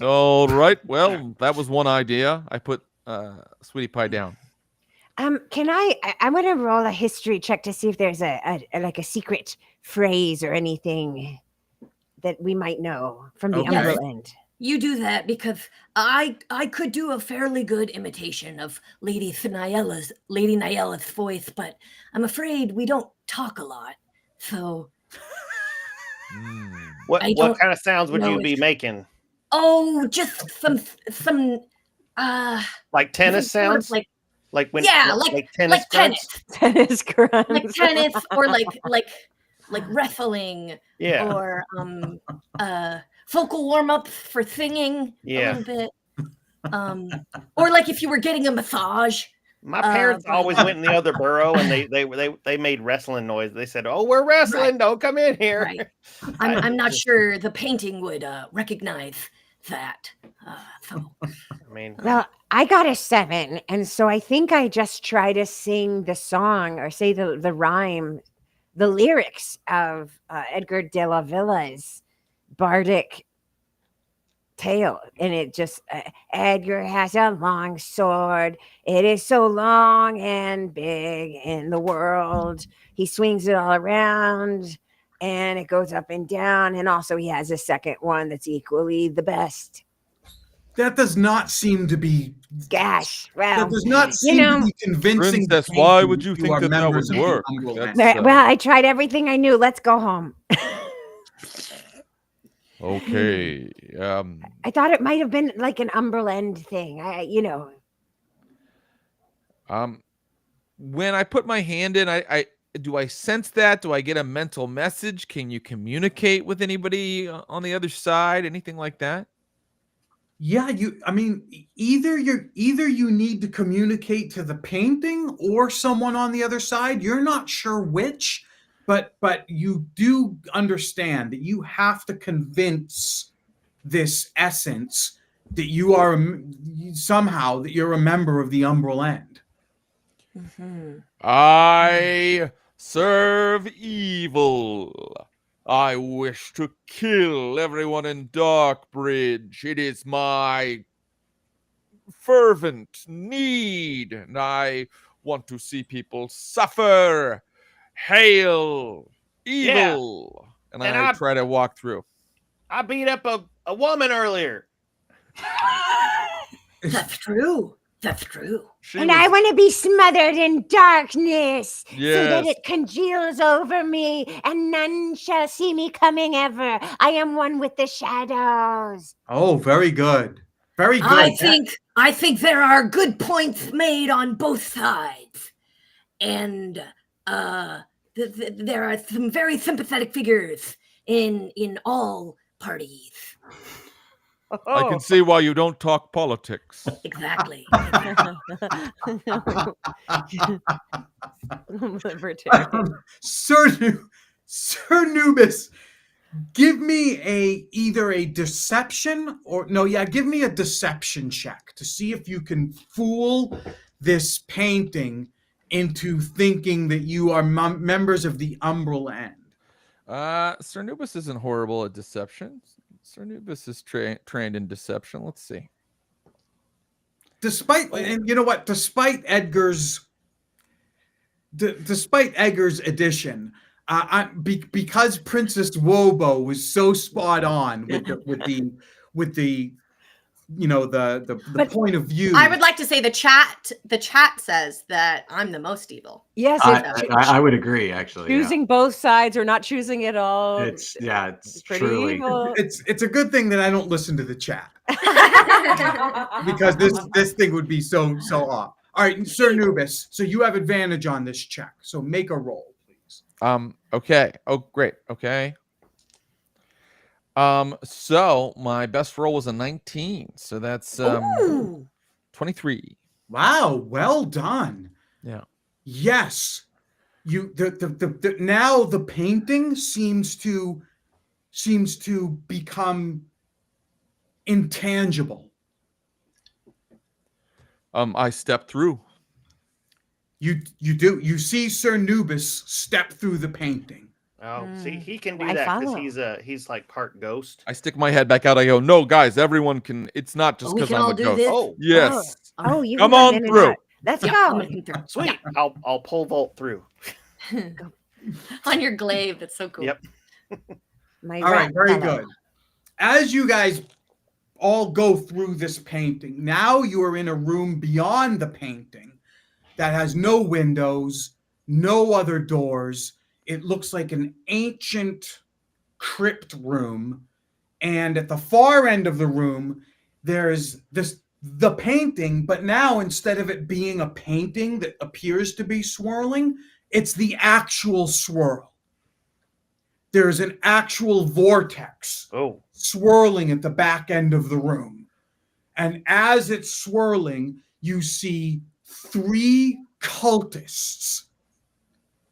All right. Well, that was one idea. I put Sweetie Pie down. Can I'm going to roll a history check to see if there's a secret phrase or anything that we might know from the Okay. Umbral End. You do that because I could do a fairly good imitation of Lady Nyela's voice, but I'm afraid we don't talk a lot. So What I don't kind of sounds would know you be making? oh, just some Like tennis sort of sounds? like Like when yeah, like tennis tennis, Tennis grunts. like tennis, or like wrestling, Yeah. or vocal warm up for singing Yeah. a little bit, or like if you were getting a massage. My parents always went in the other burrow and they made wrestling noise. They said, "Oh, we're wrestling! Right. Don't come in here." Right. I'm not sure the painting would recognize that. So I mean, Well, I got a 7, and so I think I just try to sing the song or say the rhyme, the lyrics of Edgar de la Villa's bardic tale, and it just Edgar has a long sword. It is so long and big in the world. He swings it all around, and it goes up and down. And also, he has a second one that's equally the best. That does not seem to be. Gosh, well, That does not seem to be convincing. the Princess, why painting would you think are that members would of the work? Umbral That's- End. well, I tried everything I knew. Let's go home. Okay. I thought it might have been like an Umbral End thing. When I put my hand in, I do I sense that? Do I get a mental message? Can you communicate with anybody on the other side? Anything like that? Yeah, I mean, either you need to communicate to the painting or someone on the other side. You're not sure which, but you do understand that you have to convince this essence that you are somehow that you're a member of the Umbral End. I serve evil. I wish to kill everyone in Darkbridge. It is my fervent need, and I want to see people suffer. Hail evil. And I try to walk through. I beat up a woman earlier. That's true. That's true. I want to be smothered in darkness so that Yes. it congeals over me and none shall see me coming ever. I am one with the shadows. Oh, very good. Very good. I think there are good points made on both sides. And there are some very sympathetic figures in all parties. I can see why you don't talk politics. Exactly. Sir Nubis, give me either a deception give me a deception check to see if you can fool this painting into thinking that you are members of the Umbral End. Sir Nubis isn't horrible at deception. Sir Nubis is trained in deception. Let's see. Despite Edgar's addition, because Princess Wobo was so spot on with the point of view. I would like to say the chat says that I'm the most evil. Yes, I would agree, actually. Choosing both sides or not choosing at all. It's pretty truly evil. It's a good thing that I don't listen to the chat because this thing would be so off. All right, Sir Nubis, so you have advantage on this check. So make a roll, please. Okay. Oh, great. Okay. So my best roll was a 19. So that's 23. Wow, well done. Yeah. Yes. Now the painting seems to become intangible. I step through. You do. You see Sir Nubis step through the painting. Oh, see, he can do I that because follow. he's like part ghost. I stick my head back out. I go, no, guys, everyone can. It's not just we because can I'm all a do ghost. this? Oh, Yes. Oh, you Come can on in and through. out. Let's Yeah, go. I'm looking through. Sweet. I'll pole vault through. On your glaive. That's so cool. Yep. My All right, rat very fellow. good. As you guys all go through this painting, now you are in a room beyond the painting that has no windows, no other doors. It looks like an ancient crypt room. And at the far end of the room, there's the painting, but now instead of it being a painting that appears to be swirling, it's the actual swirl. There's an actual vortex swirling at the back end of the room. And as it's swirling, you see 3 cultists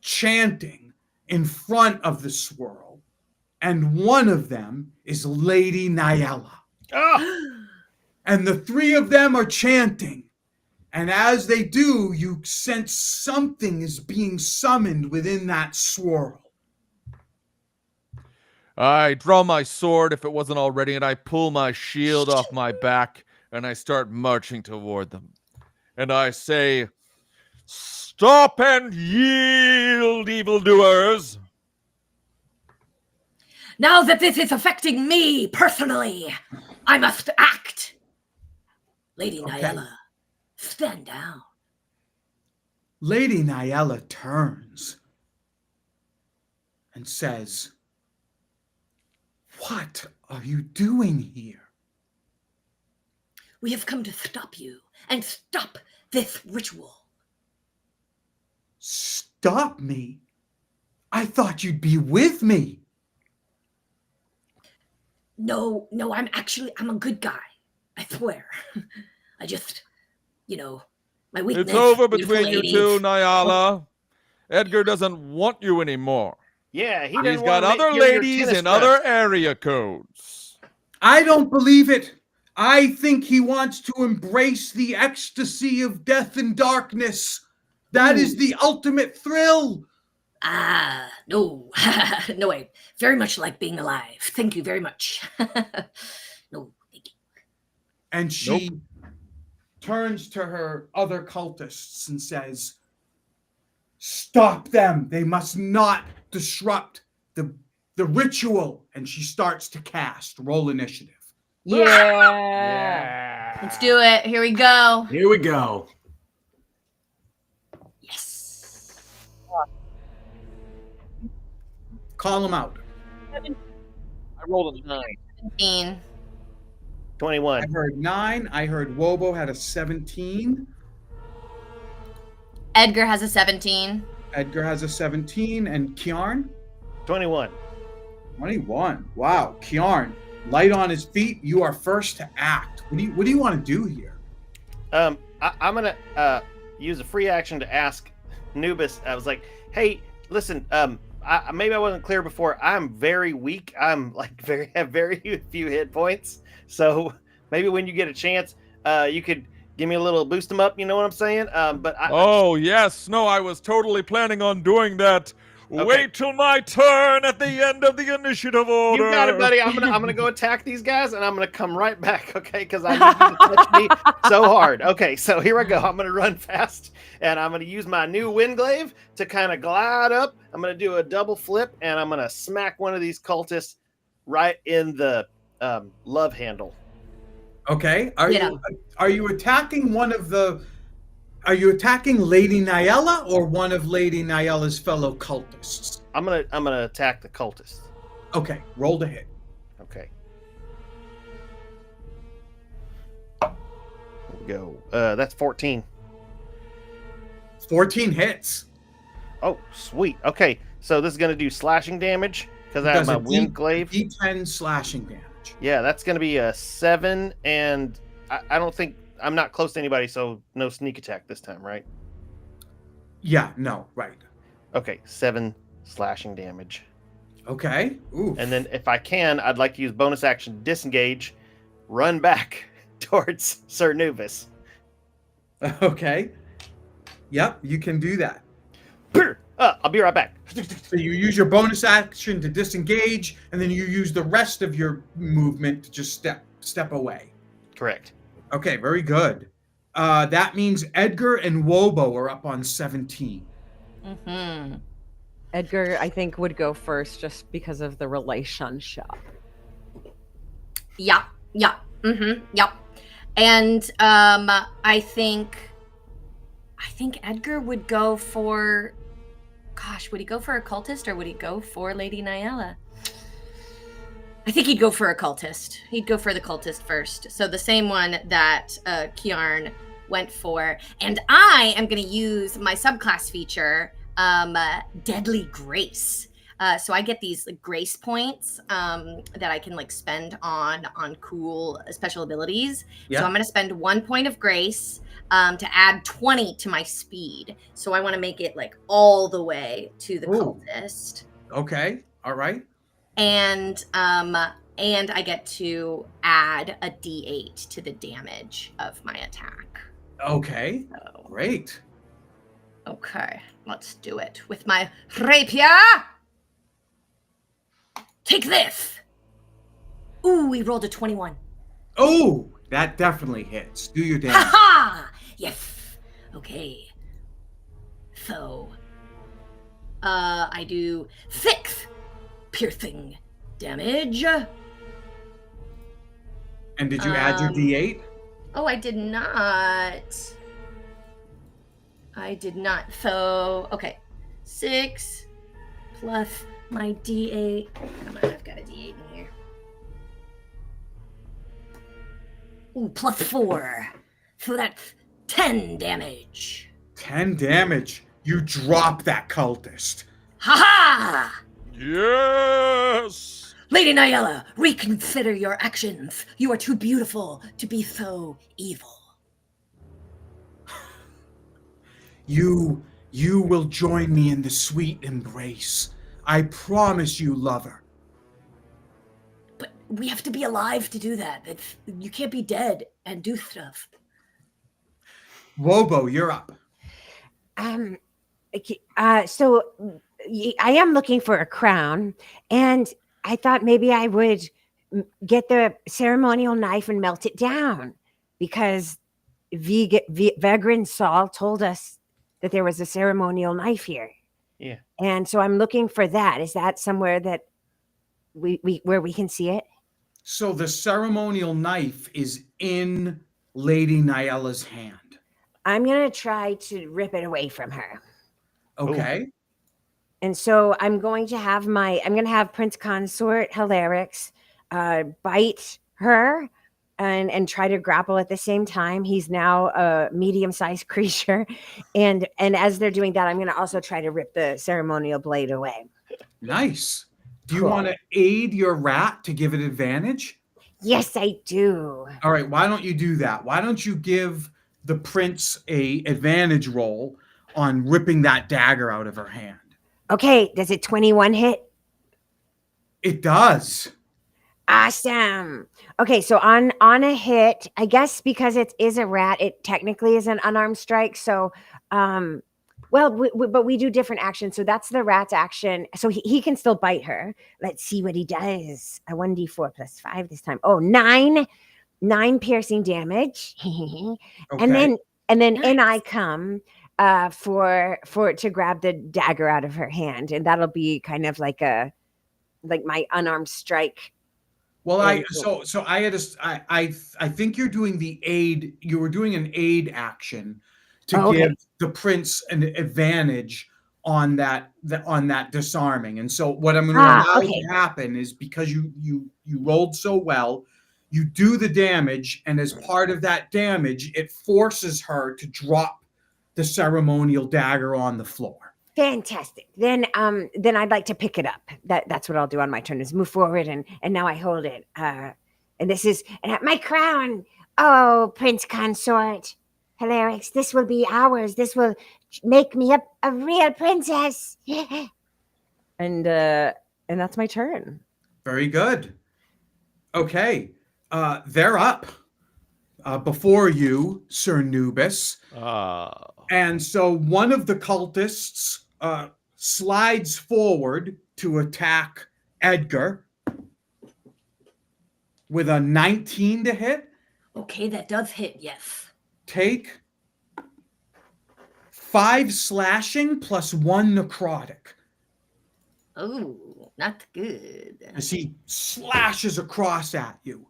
chanting in front of the swirl. And one of them is Lady Nyella. And the 3 of them are chanting. And as they do, you sense something is being summoned within that swirl. I draw my sword if it wasn't already, and I pull my shield off my back, and I start marching toward them. And I say, stop and yield, evildoers. Now that this is affecting me personally, I must act. Lady Nyella, stand down. Lady Nyella turns and says, "What are you doing here?" We have come to stop you and stop this ritual. Stop me? I thought you'd be with me. No, I'm a good guy. I swear. I just, my weakness. It's over beautiful between you ladies. two, Nyala. Edgar doesn't want you anymore. Yeah, he He's didn't got want other ladies and other area codes. I don't believe it. I think he wants to embrace the ecstasy of death and darkness. That is the ultimate thrill. Ah, no. No, I very much like being alive. Thank you very much. No, thank you. And she turns to her other cultists and says, "Stop them. They must not disrupt the ritual." And she starts to cast. Roll initiative. Yeah. Let's do it. Here we go. Here we go. Yes. Call them out. I rolled a 9. 17. 21. I heard 9. I heard Wobo had a 17. Edgar has a 17. Edgar has a 17. And Kjarn? 21. 21. Wow. Kjarn, light on his feet. You are first to act. What do you want to do here? I'm gonna use a free action to ask Nubis. I was like, "Hey, listen. Maybe I wasn't clear before. I'm very weak. I'm like have very few hit points. So maybe when you get a chance, you could give me a little boost them up. You know what I'm saying? Oh, yes. No, I was totally planning on doing that. Okay. Wait till my turn at the end of the initiative order. You got it, buddy. I'm gonna go attack these guys, and I'm gonna come right back. Okay, because I need you to touch me so hard. Okay, so here I go. I'm gonna run fast, and I'm gonna use my new wind glaive to kind of glide up. I'm gonna do a double flip, and I'm gonna smack one of these cultists right in the love handle. Okay. Are you attacking one of the? Are you attacking Lady Nyella or one of Lady Nyella's fellow cultists? I'm gonna attack the cultist. Okay. Roll to hit. Okay. Here we go. That's 14. 14 hits. Oh, sweet. Okay, so this is gonna do slashing damage because I have my wind glaive. D10 slashing damage. Yeah, that's gonna be a 7, and I don't think I'm not close to anybody, so no sneak attack this time, right? Yeah. No. Right. Okay, 7 slashing damage. Okay. Ooh. And then if I can, I'd like to use bonus action disengage, run back towards Sir Nubis. Okay. Yep. You can do that. I'll be right back. So you use your bonus action to disengage, and then you use the rest of your movement to just step away. Correct. Okay, very good. That means Edgar and Wobo are up on 17. Mm-hmm. Edgar, I think, would go first just because of the relationship. Yeah. Mm-hmm. Yep. And I think Edgar would go for. Gosh, would he go for a cultist or would he go for Lady Nyella? I think he'd go for a cultist. He'd go for the cultist first. So the same one that Kjarn went for. And I am going to use my subclass feature, Deadly Grace. So I get these like, grace points that I can like spend on cool special abilities. Yeah. So I'm going to spend 1 point of grace to add 20 to my speed. So I want to make it like all the way to the cultist. Okay. All right. And I get to add a D8 to the damage of my attack. Okay. So, Great. okay, let's do it with my rapier. Take this. Ooh, we rolled a 21. Oh, that definitely hits. Do your damage. Ha ha! Yes. Okay. So, I do 6 piercing damage. And did you add your D8? Oh, I did not. So, okay. 6 plus my D8. Come on, I've got a D8 in here. Ooh, plus 4. So that's 10 damage. 10 damage. You drop that cultist. Ha ha! Yes! Lady Nyella, reconsider your actions. You are too beautiful to be so evil. You will join me in the sweet embrace. I promise you, lover. But we have to be alive to do that. You can't be dead and do stuff. Wobo, you're up. So I am looking for a crown, and I thought maybe I would get the ceremonial knife and melt it down, because Vegrin Saul told us that there was a ceremonial knife here. Yeah. And so I'm looking for that. Is that somewhere that where we can see it? So the ceremonial knife is in Lady Nyela's hand. I'm going to try to rip it away from her. Okay. And so I'm going to have Prince Consort Hilarix bite her and try to grapple at the same time. He's now a medium-sized creature. And as they're doing that, I'm going to also try to rip the ceremonial blade away. Nice. Do you Cool. want to aid your rat to give it advantage? Yes, I do. All right, why don't you do that? Why don't you give the prince a advantage roll on ripping that dagger out of her hand? Okay, does it 21 hit? It does. Awesome. Okay, so on a hit, I guess because it is a rat, it technically is an unarmed strike. So, but we do different actions. So that's the rat's action. So he can still bite her. Let's see what he does. A 1d4 plus 5 this time. Oh, 9 piercing damage. Okay. And then Nice. in I come for to grab the dagger out of her hand, and that'll be kind of like my unarmed strike. Well, I think you're doing the aid. You were doing an aid action to give the prince an advantage on that disarming. And so what I'm going to allow to happen is, because you rolled so well, you do the damage, and as part of that damage, it forces her to drop the ceremonial dagger on the floor. Fantastic. Then I'd like to pick it up. That's what I'll do on my turn, is move forward, and now I hold it. And this is my crown. Oh, Prince Consort Hilarix, this will be ours. This will make me a real princess. And that's my turn. Very good. Okay. They're up before you, Sir Nubis. And so one of the cultists slides forward to attack Edgar with a 19 to hit. Okay, that does hit, yes. Take 5 slashing plus 1 necrotic. Oh, not good. As he slashes across at you.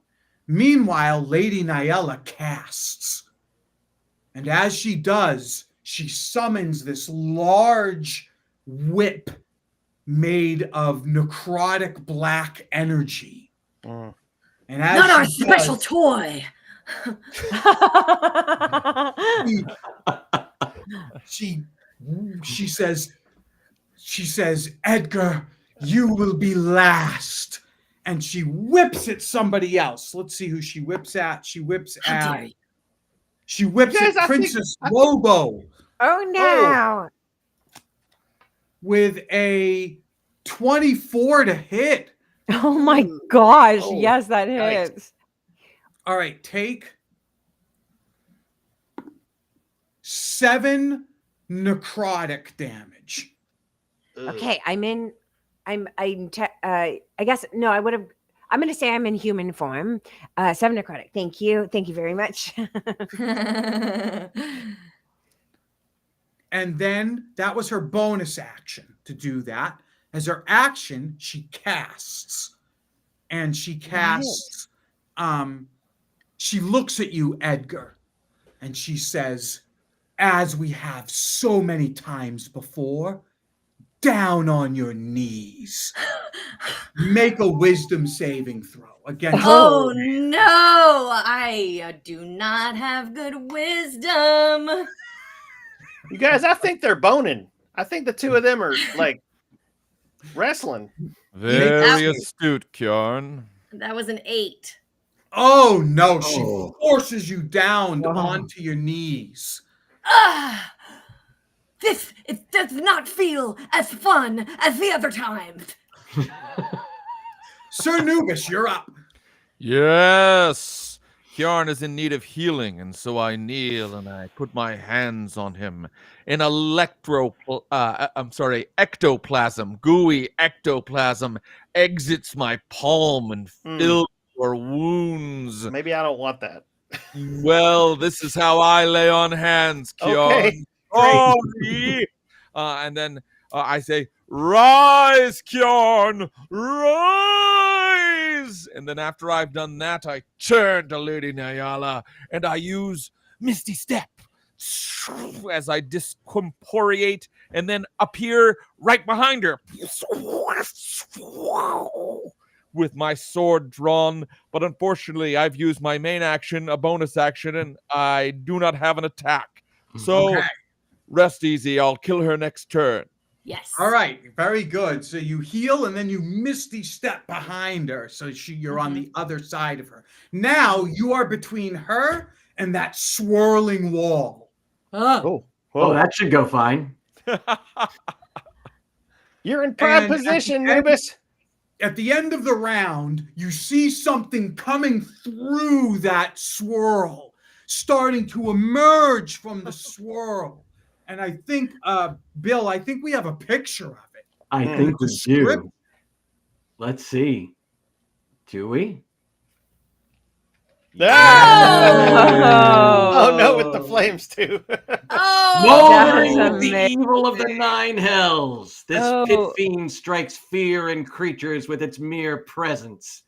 Meanwhile, Lady Nyela casts. And as she does, she summons this large whip made of necrotic black energy. And as Not our she special does, toy. she says, Edgar, you will be last. And she whips at somebody else. Let's see who she whips at. She whips How at dare you. She whips Guys, at Princess Wobo Oh no. with a 24 to hit. Oh my gosh. Oh, Yes, that nice. hits. All right, take 7 necrotic damage. Okay, I guess no, I'm going to say I'm in human form. 7 necrotic. Thank you very much. And then that was her bonus action to do that. As her action, she casts. And she casts, she looks at you, Edgar, and she says, as we have so many times before, down on your knees. Make a wisdom saving throw against. Oh no, I do not have good wisdom. You guys, I think they're boning. I think the two of them are like wrestling. Very astute, Kjarn. That was an 8. Oh no, she Oh. forces you down onto your knees. Ah, It does not feel as fun as the other times. Sir Nubis, you're up. Yes. Kjarn is in need of healing, and so I kneel and I put my hands on him. An ectoplasm, gooey ectoplasm exits my palm and fills your wounds. Maybe I don't want that. Well, this is how I lay on hands, Kjarn. Okay. And then I say, "Rise, Kjarn, rise!" And then after I've done that, I turn to Lady Nyala and I use Misty Step as I discorporeate and then appear right behind her with my sword drawn. But unfortunately, I've used my main action, a bonus action, and I do not have an attack. So rest easy. I'll kill her next turn. Yes. All right, very good. So you heal and then you Misty Step behind her, so you're on the other side of her. Now you are between her and that swirling wall. Oh, Oh, that should go fine. You're in prime And at position, the end- Nubis. At the end of the round, you see something coming through that swirl, starting to emerge from the swirl. And I think, Bill, I think we have a picture of it. I think we Descript- do. Let's see. Do we? Oh no, with the flames too. Moldering That's with the evil of the nine hells. This pit Oh. fiend strikes fear in creatures with its mere presence.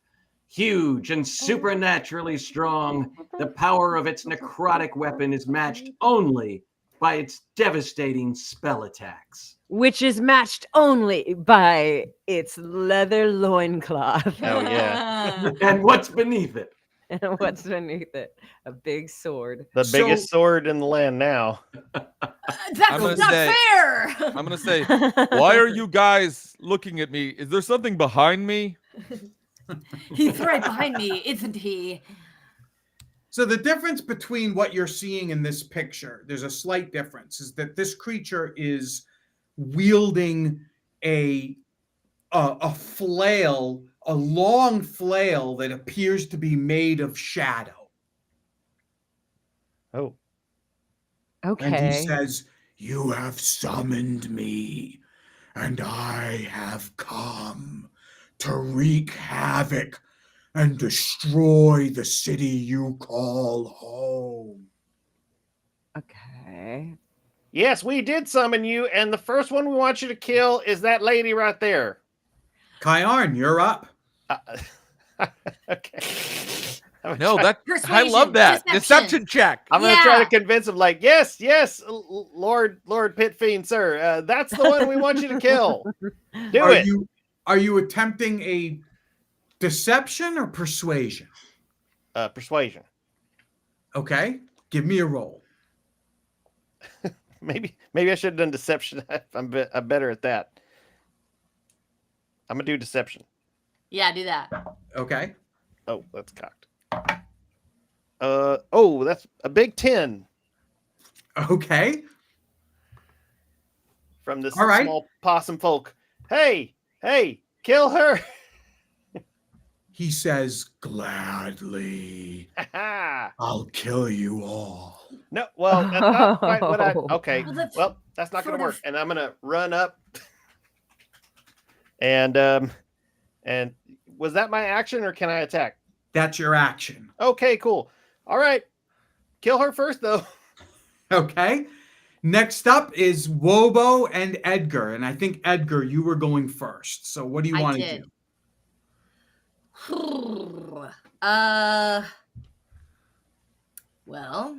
Huge and supernaturally strong, the power of its necrotic weapon is matched only by its devastating spell attacks. Which is matched only by its leather loincloth. Oh yeah, And what's beneath it? And what's beneath it? A big sword. the So- biggest sword in the land now. That's gonna not say- fair. I'm going to say, why are you guys looking at me? Is there something behind me? He's right behind me, isn't he? So the difference between what you're seeing in this picture, there's a slight difference, is that this creature is wielding a flail, a long flail that appears to be made of shadow. Oh, Okay. And he says, "You have summoned me, and I have come to wreak havoc and destroy the city you call home." Okay. yes, we did summon you, and the first one we want you to kill is that lady right there. Kaiarn, you're up. Okay. No, I Persuasion, love that. deception. Deception check. I'm gonna try Yeah. to convince him, like, yes, Lord Pit Fiend, sir, that's the one we want you to kill. Do Are it. you attempting a deception or persuasion? Persuasion. Okay, give me a roll. Maybe I should have done deception. I'm better at that. I'm gonna do deception. Yeah, do that. Okay. Oh, that's cocked. Oh, that's a big 10 Okay. from this All right. small possum folk. Hey, kill her. He says, "Gladly, no, I'll kill you all." well, that's not quite what I. Okay, Well, that's not gonna sort of- work. And I'm gonna run up. And was that my action, or can I attack? That's your action. Okay, cool. All right, kill her first, though. Okay. Next up is Wobo and Edgar. And I think, Edgar, you were going first. So what do you I want to did. do? Well,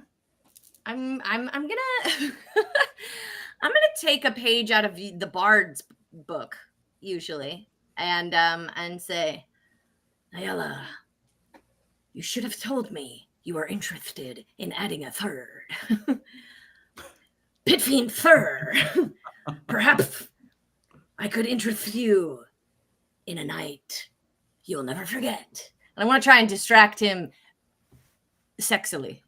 I'm gonna I'm gonna take a page out of the Bard's book usually and say, Nyala, you should have told me you were interested in adding a third. Pitfiend third. Perhaps I could interest you in a night you'll never forget. and I want to try and distract him sexily.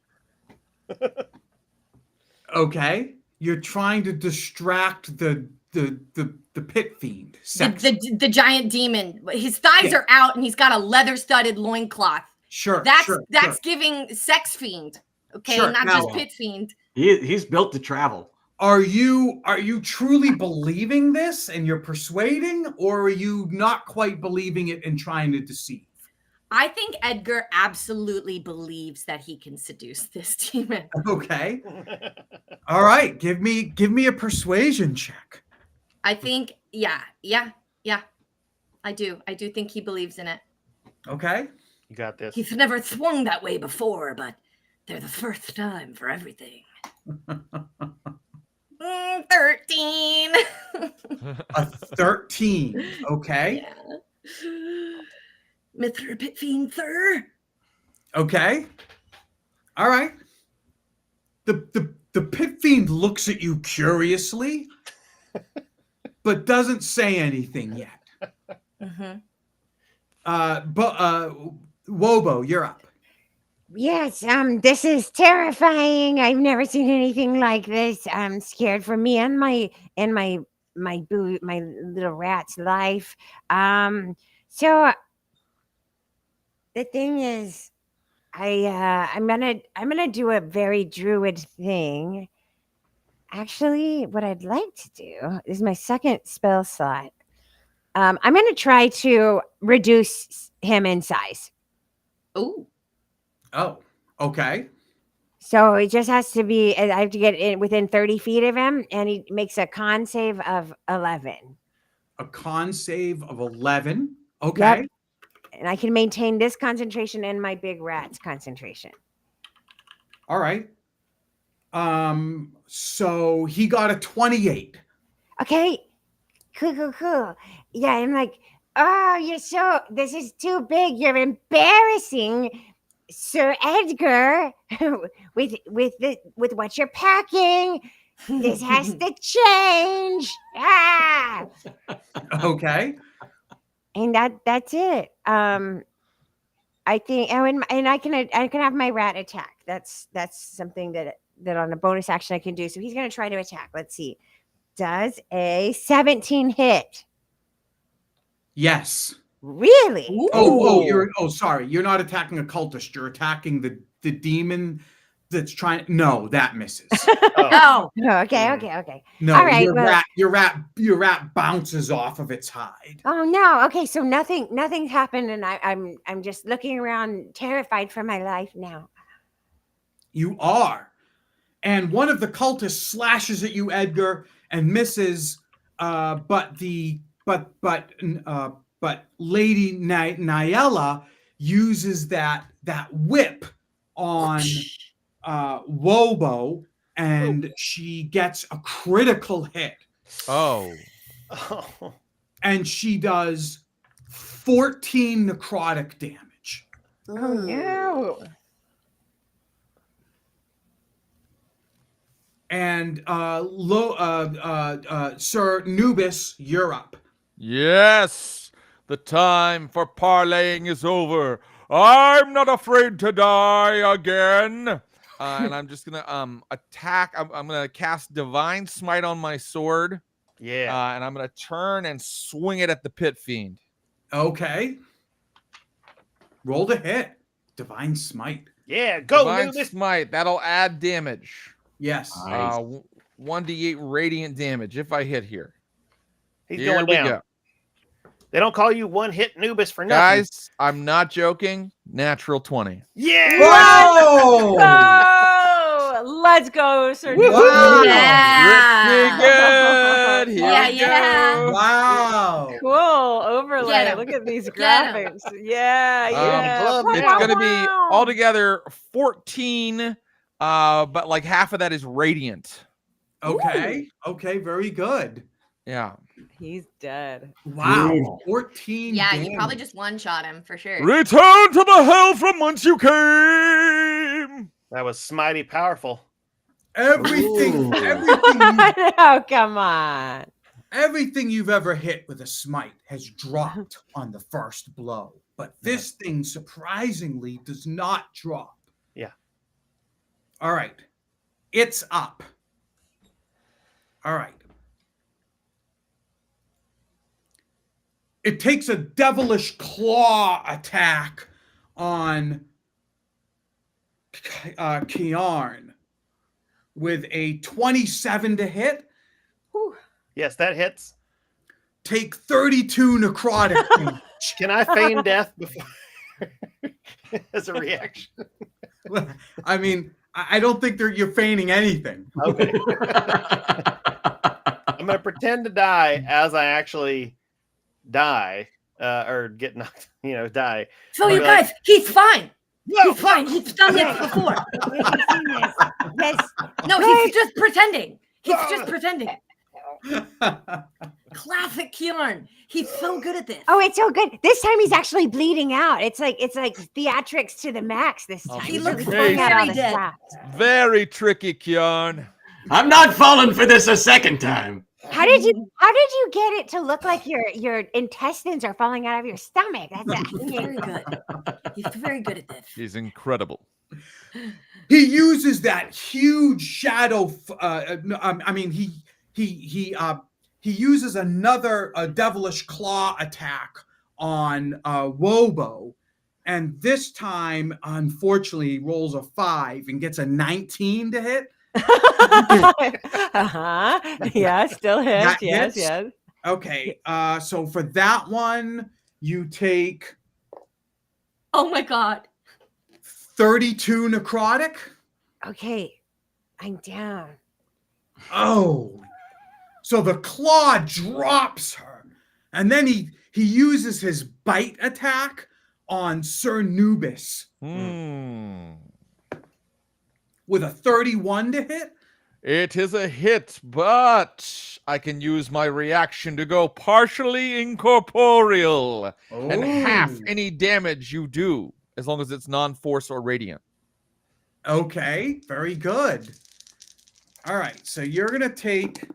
Okay. You're trying to distract the pit fiend. The giant demon. His thighs are out and he's got a leather-studded loincloth. Sure. That's giving sex fiend. Okay, Sure. not Now- just pit fiend. He's built to travel. Are you truly believing this and you're persuading, or are you not quite believing it and trying to deceive? I think Edgar absolutely believes that he can seduce this demon. Okay. All right. Give me a persuasion check. I think, yeah. I do think he believes in it. Okay. You got this. He's never swung that way before, but they're the first time for everything. 13. A 13. Okay. Yeah. Mr. Pitfiend, sir. Okay. All right. The pit fiend looks at you curiously, but doesn't say anything yet. Mm-hmm. But Wobo, you're up. Yes, this is terrifying. I've never seen anything like this. I'm scared for me and my little rat's life. So the thing is, I'm gonna do a very druid thing. Actually, what I'd like to do is my second spell slot. I'm gonna try to reduce him in size. Oh. Oh, okay. So it just has to be, I have to get in within 30 feet of him, and he makes a con save of 11. A con save of 11. Okay. Yep. And I can maintain this concentration and my big rat's concentration. All right. So he got a 28. Okay. Cool. Yeah, I'm like, oh, this is too big. You're embarrassing, Sir Edgar, with what you're packing. This has to change. Ah! Okay. And that's it. I think, and I can have my rat attack. That's something that on a bonus action I can do. So he's gonna try to attack. Let's see. Does a 17 hit? Yes. Really? Sorry. You're not attacking a cultist. You're attacking the demon that's trying. No, that misses. Oh. Oh, okay. No, All right, your rat bounces off of its hide. Oh no. Okay, so nothing happened, and I'm just looking around, terrified for my life now. You are. And one of the cultists slashes at you, Edgar, and misses. But Lady Nyella uses that whip on Wobo, and she gets a critical hit. Oh. And she does 14 necrotic damage. Oh no. And Sir Nubis, you're up. Yes, the time for parlaying is over. I'm not afraid to die again. And I'm just gonna attack. I'm gonna cast Divine Smite on my sword. Yeah. And I'm gonna turn and swing it at the pit fiend. Okay. Roll to hit. Divine Smite. Yeah, go, Divine Nubis. Smite. That'll add damage. Yes. 1d8 radiant damage if I hit here. He's Here going we down. go. They don't call you one hit Nubis for nothing. Guys, I'm not joking. Natural 20. Yeah. Whoa! Oh, let's go, Sir. Wow. Pretty good. Here we Yeah. go. Wow. Cool overlay. Get 'em. Look at these Get 'em. graphics. Yeah. club. It's Wow, going to be altogether 14, but like half of that is radiant. Okay. Okay. Very good. Yeah. He's dead. Wow. 14. Yeah, you damage. probably just one-shot him for sure. Return to the hell from whence you came. That was smitey powerful. Everything. Ooh. Oh, come on. Everything you've ever hit with a smite has dropped on the first blow, but this thing surprisingly does not drop. Yeah. All right. It's up. All right. It takes a devilish claw attack on Kiarn with a 27 to hit. Yes, that hits. Take 32 necrotic damage. Can I feign death before as a reaction? I mean, I don't think you're feigning anything. Okay. I'm going to pretend to die as I actually die or get knocked, die. So I'll you be guys, he's fine. No, He's fine. He's done this before. Yes. No, he's just pretending. He's just pretending. Classic Kjorn. He's so good at this. Oh, it's so good. This time he's actually bleeding out. It's like theatrics to the max this time. He He's looks really pulling out all very the dead. stops. Very tricky, Kjorn. I'm not falling for this a second time. How did you get it to look like your intestines are falling out of your stomach? He's very good. He's very good at this. He's incredible. He uses that huge shadow. He uses another devilish claw attack on Wobo, and this time, unfortunately, he rolls a 5 and gets a 19 to hit. Yeah, still hits. That Yes, hits? yes. Okay, so for that one, you take Oh my god. 32 necrotic. Okay, I'm down. Oh, so the claw drops her, and then he uses his bite attack on Sir Nubis with a 31 to hit. It is a hit, but I can use my reaction to go partially incorporeal and half any damage you do, as long as it's non-force or radiant. Okay, very good. All right, so you're gonna take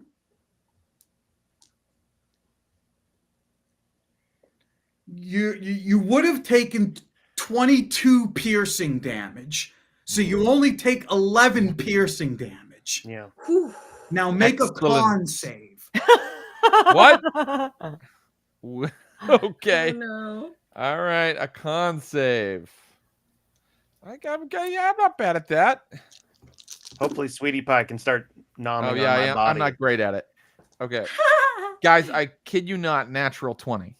you would have taken 22 piercing damage, so you only take 11 piercing damage. Yeah. Now make Excellent. a con save. What? Okay. Oh no. All right, a con save. I'm not bad at that. Hopefully, Sweetie Pie can start nomming Oh yeah, on my body. I'm not great at it. Okay, guys, I kid you not, natural 20.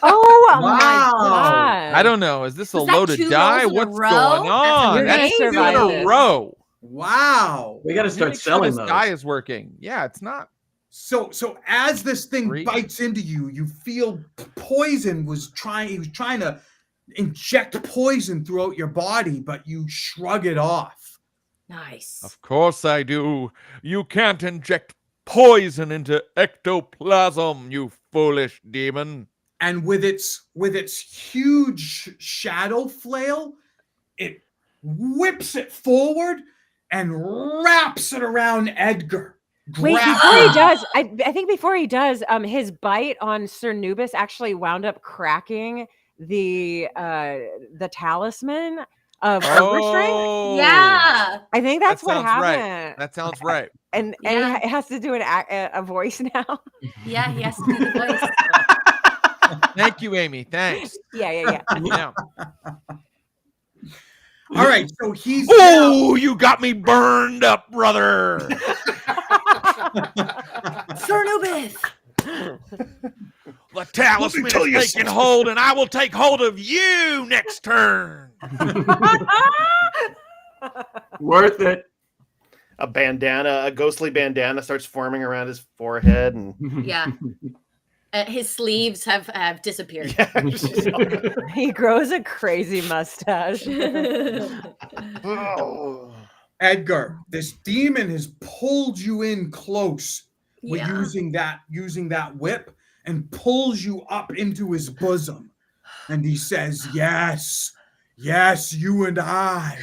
Oh Wow. my god! I don't know. Is this a Was that loaded 2 die? rolls in a What's row? going on? You're gonna That's 2 in survive a this. row. Wow. We got to start Make sure selling this those. die is working. Yeah, it's not. So as this thing 3. bites into you, you feel poison he was trying to inject poison throughout your body, but you shrug it off. Nice. Of course I do. You can't inject poison into ectoplasm, you foolish demon. And with its huge shadow flail, it whips it forward and wraps it around Edgar. Wait, Grab before he him. does, I think before he does, his bite on Sir Nubis actually wound up cracking the talisman of overstrength. Oh, Yeah. I think that's that what sounds happened. right. That sounds right. And Yeah. it has to do a voice now. Yeah, he has to do the voice. Thank you, Amy. Thanks. Yeah. Yeah. All right, so he's Oh, you got me burned up, brother. Sir Nubis. The talisman is taking hold, and I will take hold of you next turn. Worth it. A ghostly bandana starts forming around his forehead, and Yeah. His sleeves have disappeared. He grows a crazy mustache. Oh. Edgar, this demon has pulled you in close with Yeah. using that whip and pulls you up into his bosom. And he says, yes, you and I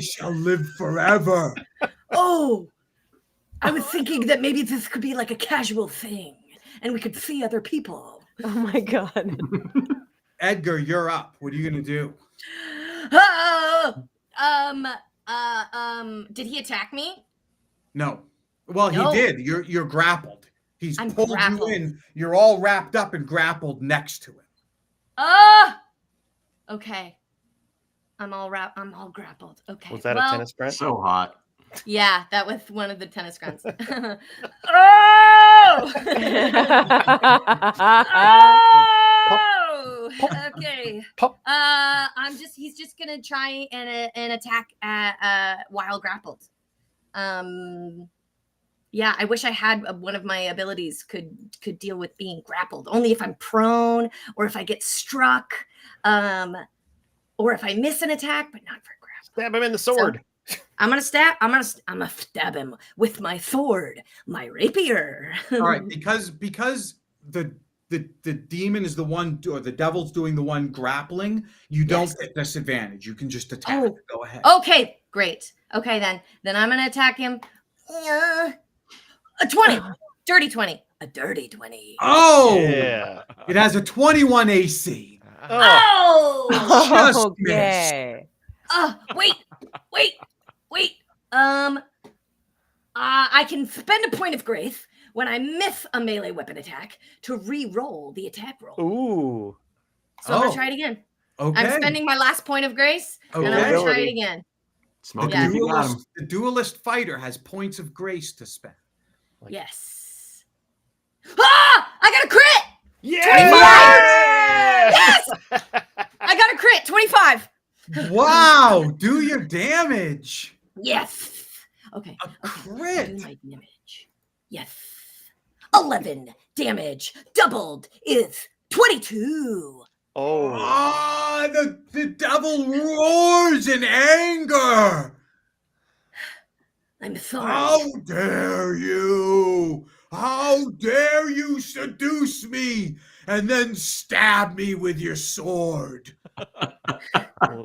shall live forever. Oh, I was thinking that maybe this could be like a casual thing, and we could see other people. Oh my god. Edgar, you're up. What are you gonna do? Did he attack me? No. Well, No. he did. You're grappled. He's I'm pulled grappled. you in. You're all wrapped up and grappled next to him. Okay. I'm all grappled. Okay. Was that a tennis grant? So hot. Yeah, that was one of the tennis grunts. Oh! Oh! Okay. Pop. He's just gonna try and attack while grappled. Yeah, I wish I had one of my abilities could deal with being grappled. Only if I'm prone or if I get struck, or if I miss an attack, but not for grapple. Stab him in the sword. So, I'm gonna stab him with my sword, my rapier. All right, because the demon is the one, or the devil's doing the one grappling, you don't get disadvantage. You can just attack. Oh. Go ahead. Okay, great. Okay, then I'm gonna attack him. A 20, dirty 20, a dirty 20. Oh, Yeah. it has a 21 AC. Oh. Oh, Just Okay. wait. I can spend a point of grace when I miss a melee weapon attack to re-roll the attack roll. Ooh. So I'm gonna try it again. Okay. I'm spending my last point of grace, and I'm Okay. gonna try it again. Smoke The it if you got 'em. duelist fighter has points of grace to spend. Yes. I got a crit! Yeah! Yes! I got a crit, 25. Wow, do your damage. Yes. Okay. A Do crit. my damage. Yes. 11 damage doubled is 22. Oh. Ah, the devil roars in anger. I'm sorry. How dare you? How dare you seduce me and then stab me with your sword?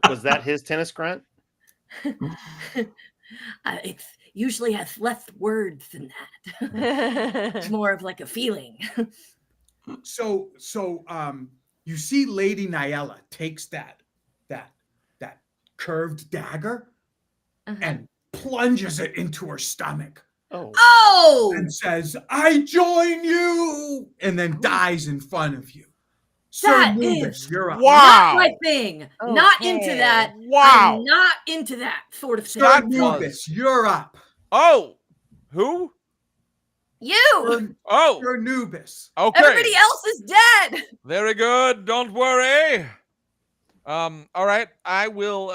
Was that his tennis grunt? It usually has less words than that. It's more of like a feeling. So you see Lady Nyella takes that curved dagger and plunges it into her stomach Oh. Oh! and says, "I join you," and then dies in front of you. That Nubis, is you're up. Not my thing. Not into Okay. that. Wow. I'm not into that sort of thing. Sir That was- Nubis, you're up. Oh, who? You! Oh, Sir Nubis. okay. Everybody else is dead! Very good. Don't worry. All right. I will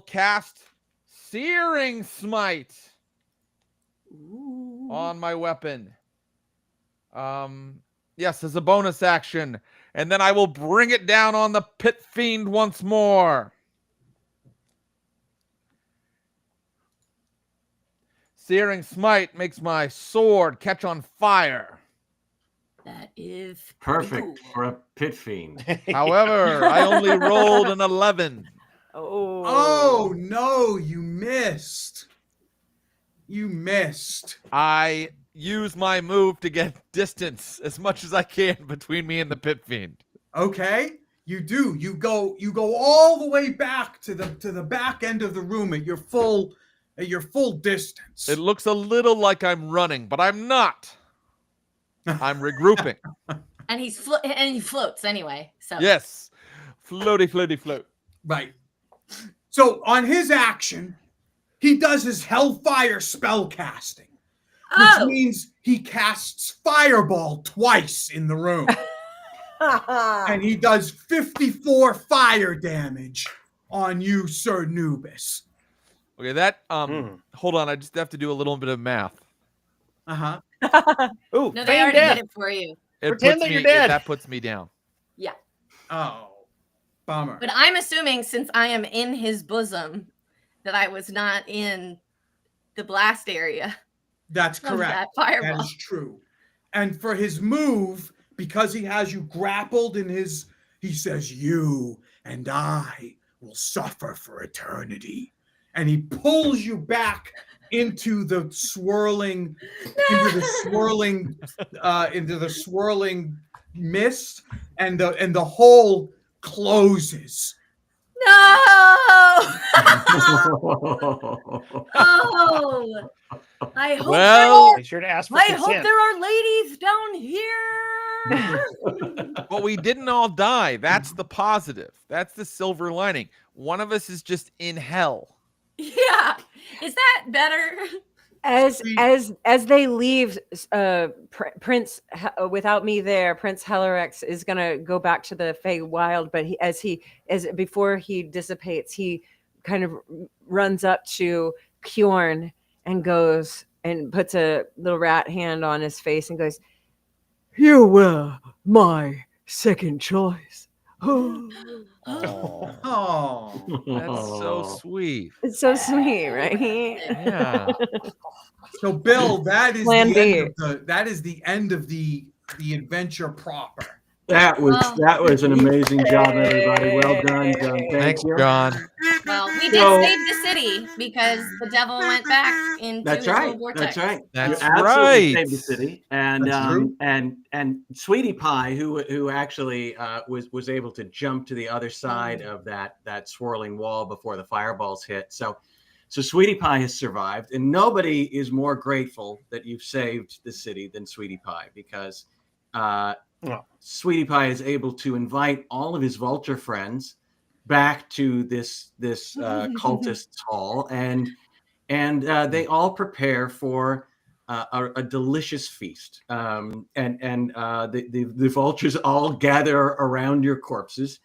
cast Searing Smite on my weapon. Yes, as a bonus action. And then I will bring it down on the Pit Fiend once more. Searing Smite makes my sword catch on fire. That is Perfect cool. for a pit fiend. However, I only rolled an 11. Oh no, you missed. You missed. I use my move to get distance as much as I can between me and the Pit Fiend. Okay, you do. You go all the way back to the back end of the room at your full distance. It looks a little like I'm running, but I'm not. I'm regrouping. And he floats anyway. So Yes. Floaty, floaty, float. Right. So on his action, he does his Hellfire spell casting, which means he casts Fireball twice in the room. And he does 54 fire damage on you, Sir Nubis. Okay, that hold on, I just have to do a little bit of math. Uh-huh. Ooh, No, they feign already death. did it for you. Pretend that you're dead. That puts me down. Yeah. Oh, bummer. But I'm assuming since I am in his bosom that I was not in the blast area. That's of correct. That fireball. That is true. And for his move, because he has you grappled in his, he says, "You and I will suffer for eternity." And he pulls you back into the swirling mist, and the hole closes. No! Oh, I hope Well, Make sure to ask for I hope consent. there are ladies down here. but we didn't all die. That's the positive. That's the silver lining. One of us is just in hell. Yeah, is that better? As they leave, Prince, without me there, Prince Helarex is gonna go back to the Feywild. But before he dissipates, he kind of runs up to Kjorn and goes and puts a little rat hand on his face and goes, "You were my second choice." Oh, Oh. that's so sweet. It's so sweet, right? Yeah. So, Bill, that is Plan the B. end of the end of the adventure proper. That was an amazing job, everybody. Well done, John. Thanks, Thank you. John. Well, we did So- save the city because the devil went back into That's his right. little vortex. That's right. That's you absolutely right. saved the city, and That's true. and Sweetie Pie, who actually was able to jump to the other side of that swirling wall before the fireballs hit. So Sweetie Pie has survived, and nobody is more grateful that you've saved the city than Sweetie Pie, because Sweetie Pie is able to invite all of his vulture friends back to this cultist's hall, and they all prepare for a delicious feast. The vultures all gather around your corpses.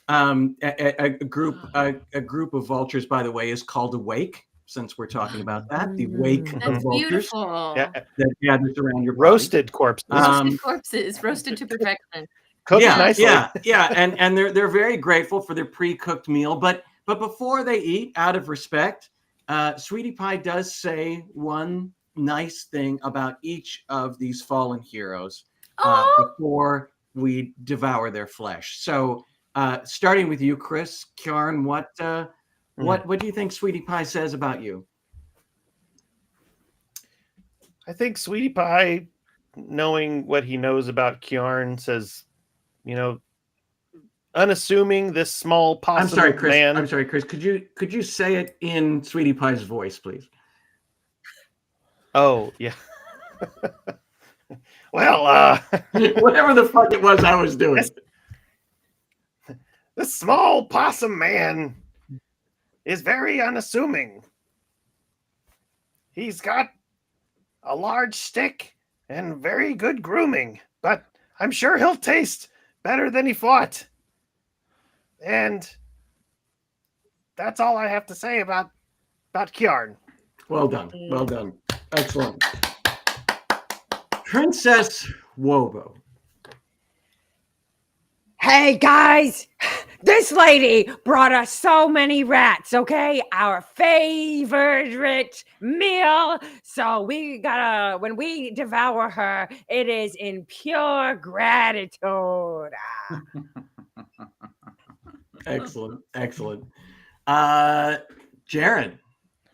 A group of vultures, by the way, is called a wake. Since we're talking about that, the wake of That's vultures beautiful. Yeah, that gathers around your body. roasted corpses. Roasted corpses, roasted to perfection. Cooked yeah, nicely. yeah, and they're very grateful for their pre-cooked meal. But before they eat, out of respect, Sweetie Pie does say one nice thing about each of these fallen heroes before we devour their flesh. So, starting with you, Chris, Kjorn, what do you think Sweetie Pie says about you? I think Sweetie Pie, knowing what he knows about Kjorn, says, unassuming, this small possum I'm sorry, Chris. man. I'm sorry, Chris. Could you say it in Sweetie Pie's voice, please? Oh, yeah. Well, Whatever the fuck it was I was doing. this small possum man is very unassuming. He's got a large stick and very good grooming, but I'm sure he'll taste better than he fought. And that's all I have to say about Kjorn. Well done. Well done. Excellent. Princess Wobo. Hey guys, this lady brought us so many rats, okay? Our favorite meal. So we gotta, when we devour her, it is in pure gratitude. Excellent. Excellent. Jared,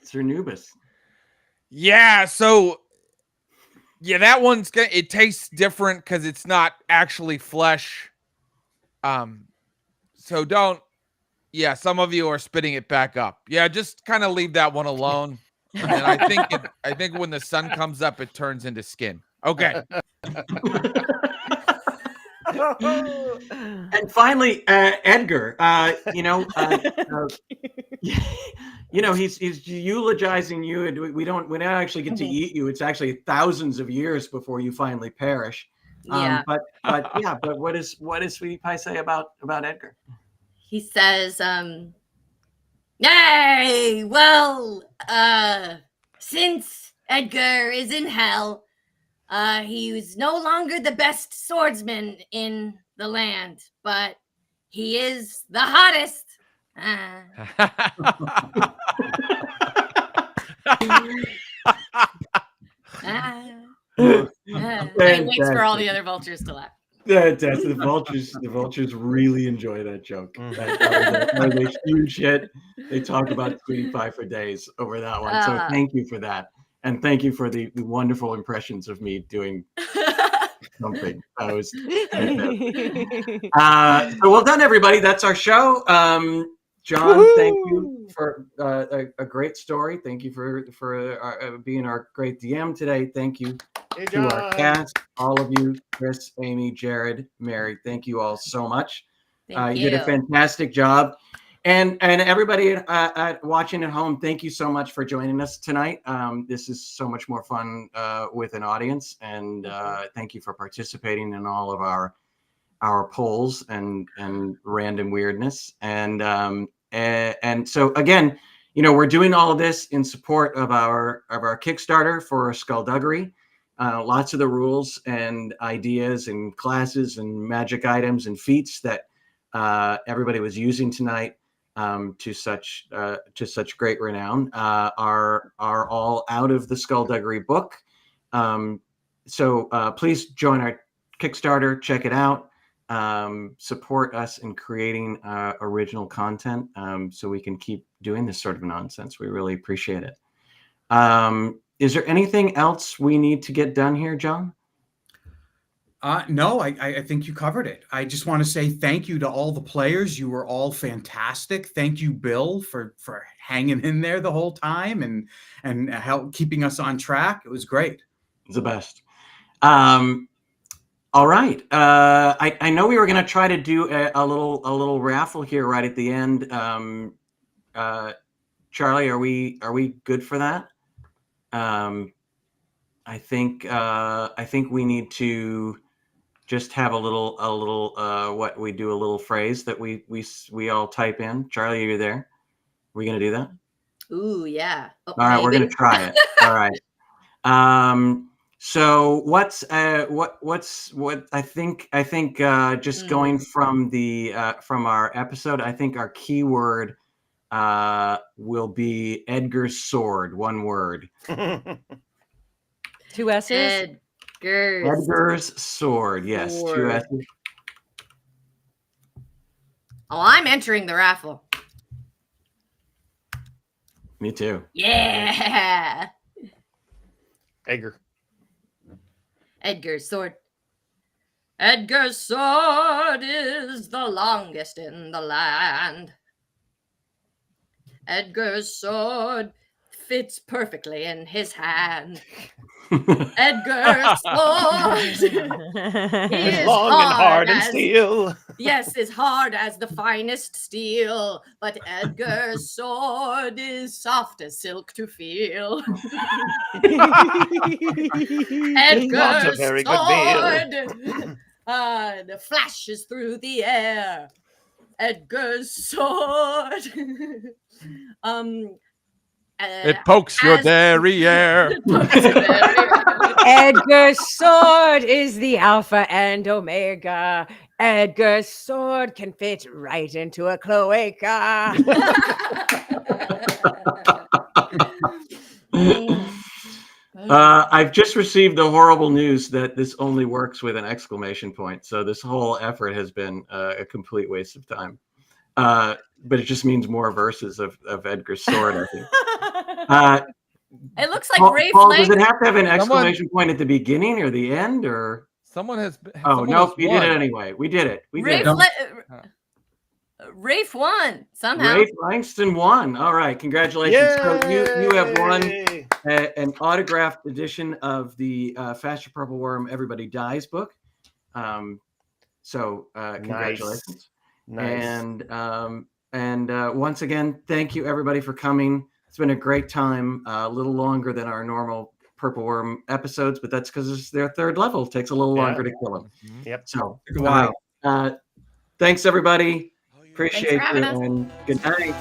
Sir Nubis. Yeah, so that one's it tastes different because it's not actually flesh. So some of you are spitting it back up. Yeah, just kind of leave that one alone. And I think when the sun comes up, it turns into skin. Okay. And finally, Edgar. He's eulogizing you, and we don't actually get to eat you. It's actually thousands of years before you finally perish. Yeah. But what does Sweetie Pie say about Edgar? He says, "Hey, well, since Edgar is in hell, he's no longer the best swordsman in the land, but he is the hottest." He waits for all the other vultures to laugh. The vultures really enjoy that joke. That was a huge hit. They talk about Sweetie Pie for days over that one. So thank you for that, and thank you for the wonderful impressions of me doing something. That was fantastic. So well done, everybody. That's our show. John, thank you for a great story. Thank you for being our great DM today. Thank you to our cast, all of you, Chris, Amy, Jared, Mary. Thank you all so much. Thank you did a fantastic job. And everybody watching at home, thank you so much for joining us tonight. This is so much more fun with an audience, and thank you for participating in all of our polls and random weirdness. And so again, we're doing all of this in support of our Kickstarter for Skullduggery. Lots of the rules and ideas and classes and magic items and feats that everybody was using tonight to such great renown are all out of the Skullduggery book. So please join our Kickstarter, check it out. Support us in creating original content so we can keep doing this sort of nonsense. We really appreciate it. Is there anything else we need to get done here, John? No, I think you covered it. I just want to say thank you to all the players. You were all fantastic. Thank you, Bill, for hanging in there the whole time and help keeping us on track. It was great. It's the best. All right. I know we were going to try to do a little raffle here right at the end. Charlie, are we good for that? I think we need to just have a little what we do, a little phrase that we all type in. Charlie, are you there? Are we going to do that? Ooh, yeah. All right, maybe. We're going to try it. All right. So what I think just going from our episode, I think our keyword will be Edgar's sword, one word. 2 S's. Edgar's sword, yes, 2 S's. Oh, I'm entering the raffle. Me too. Yeah. Edgar's sword. Edgar's sword is the longest in the land. Edgar's sword fits perfectly in his hand. Edgar's sword is long and hard and steel. Yes, as hard as the finest steel. But Edgar's sword is soft as silk to feel. Edgar's sword flashes through the air. Edgar's sword. It pokes your derriere. Edgar's sword is the alpha and omega. Edgar's sword can fit right into a cloaca. I've just received the horrible news that this only works with an exclamation point. So this whole effort has been a complete waste of time. But it just means more verses of Edgar's sword, I think. It looks like Paul, Ray Paul, does it have to have an exclamation point at the beginning or the end, or someone has? Oh no, we did it anyway. We did it. We did it. Rafe won somehow. Rafe Langston won. All right, congratulations. Yay! So you have won an autographed edition of the Faster Purple Worm Everybody Dies book. So congratulations. Nice. And once again, thank you everybody for coming. It's been a great time. A little longer than our normal Purple Worm episodes, but that's because it's their third level. It takes a little longer to kill them. Yep. So Wow. thanks everybody. Appreciate Thanks for having you, us. and good night.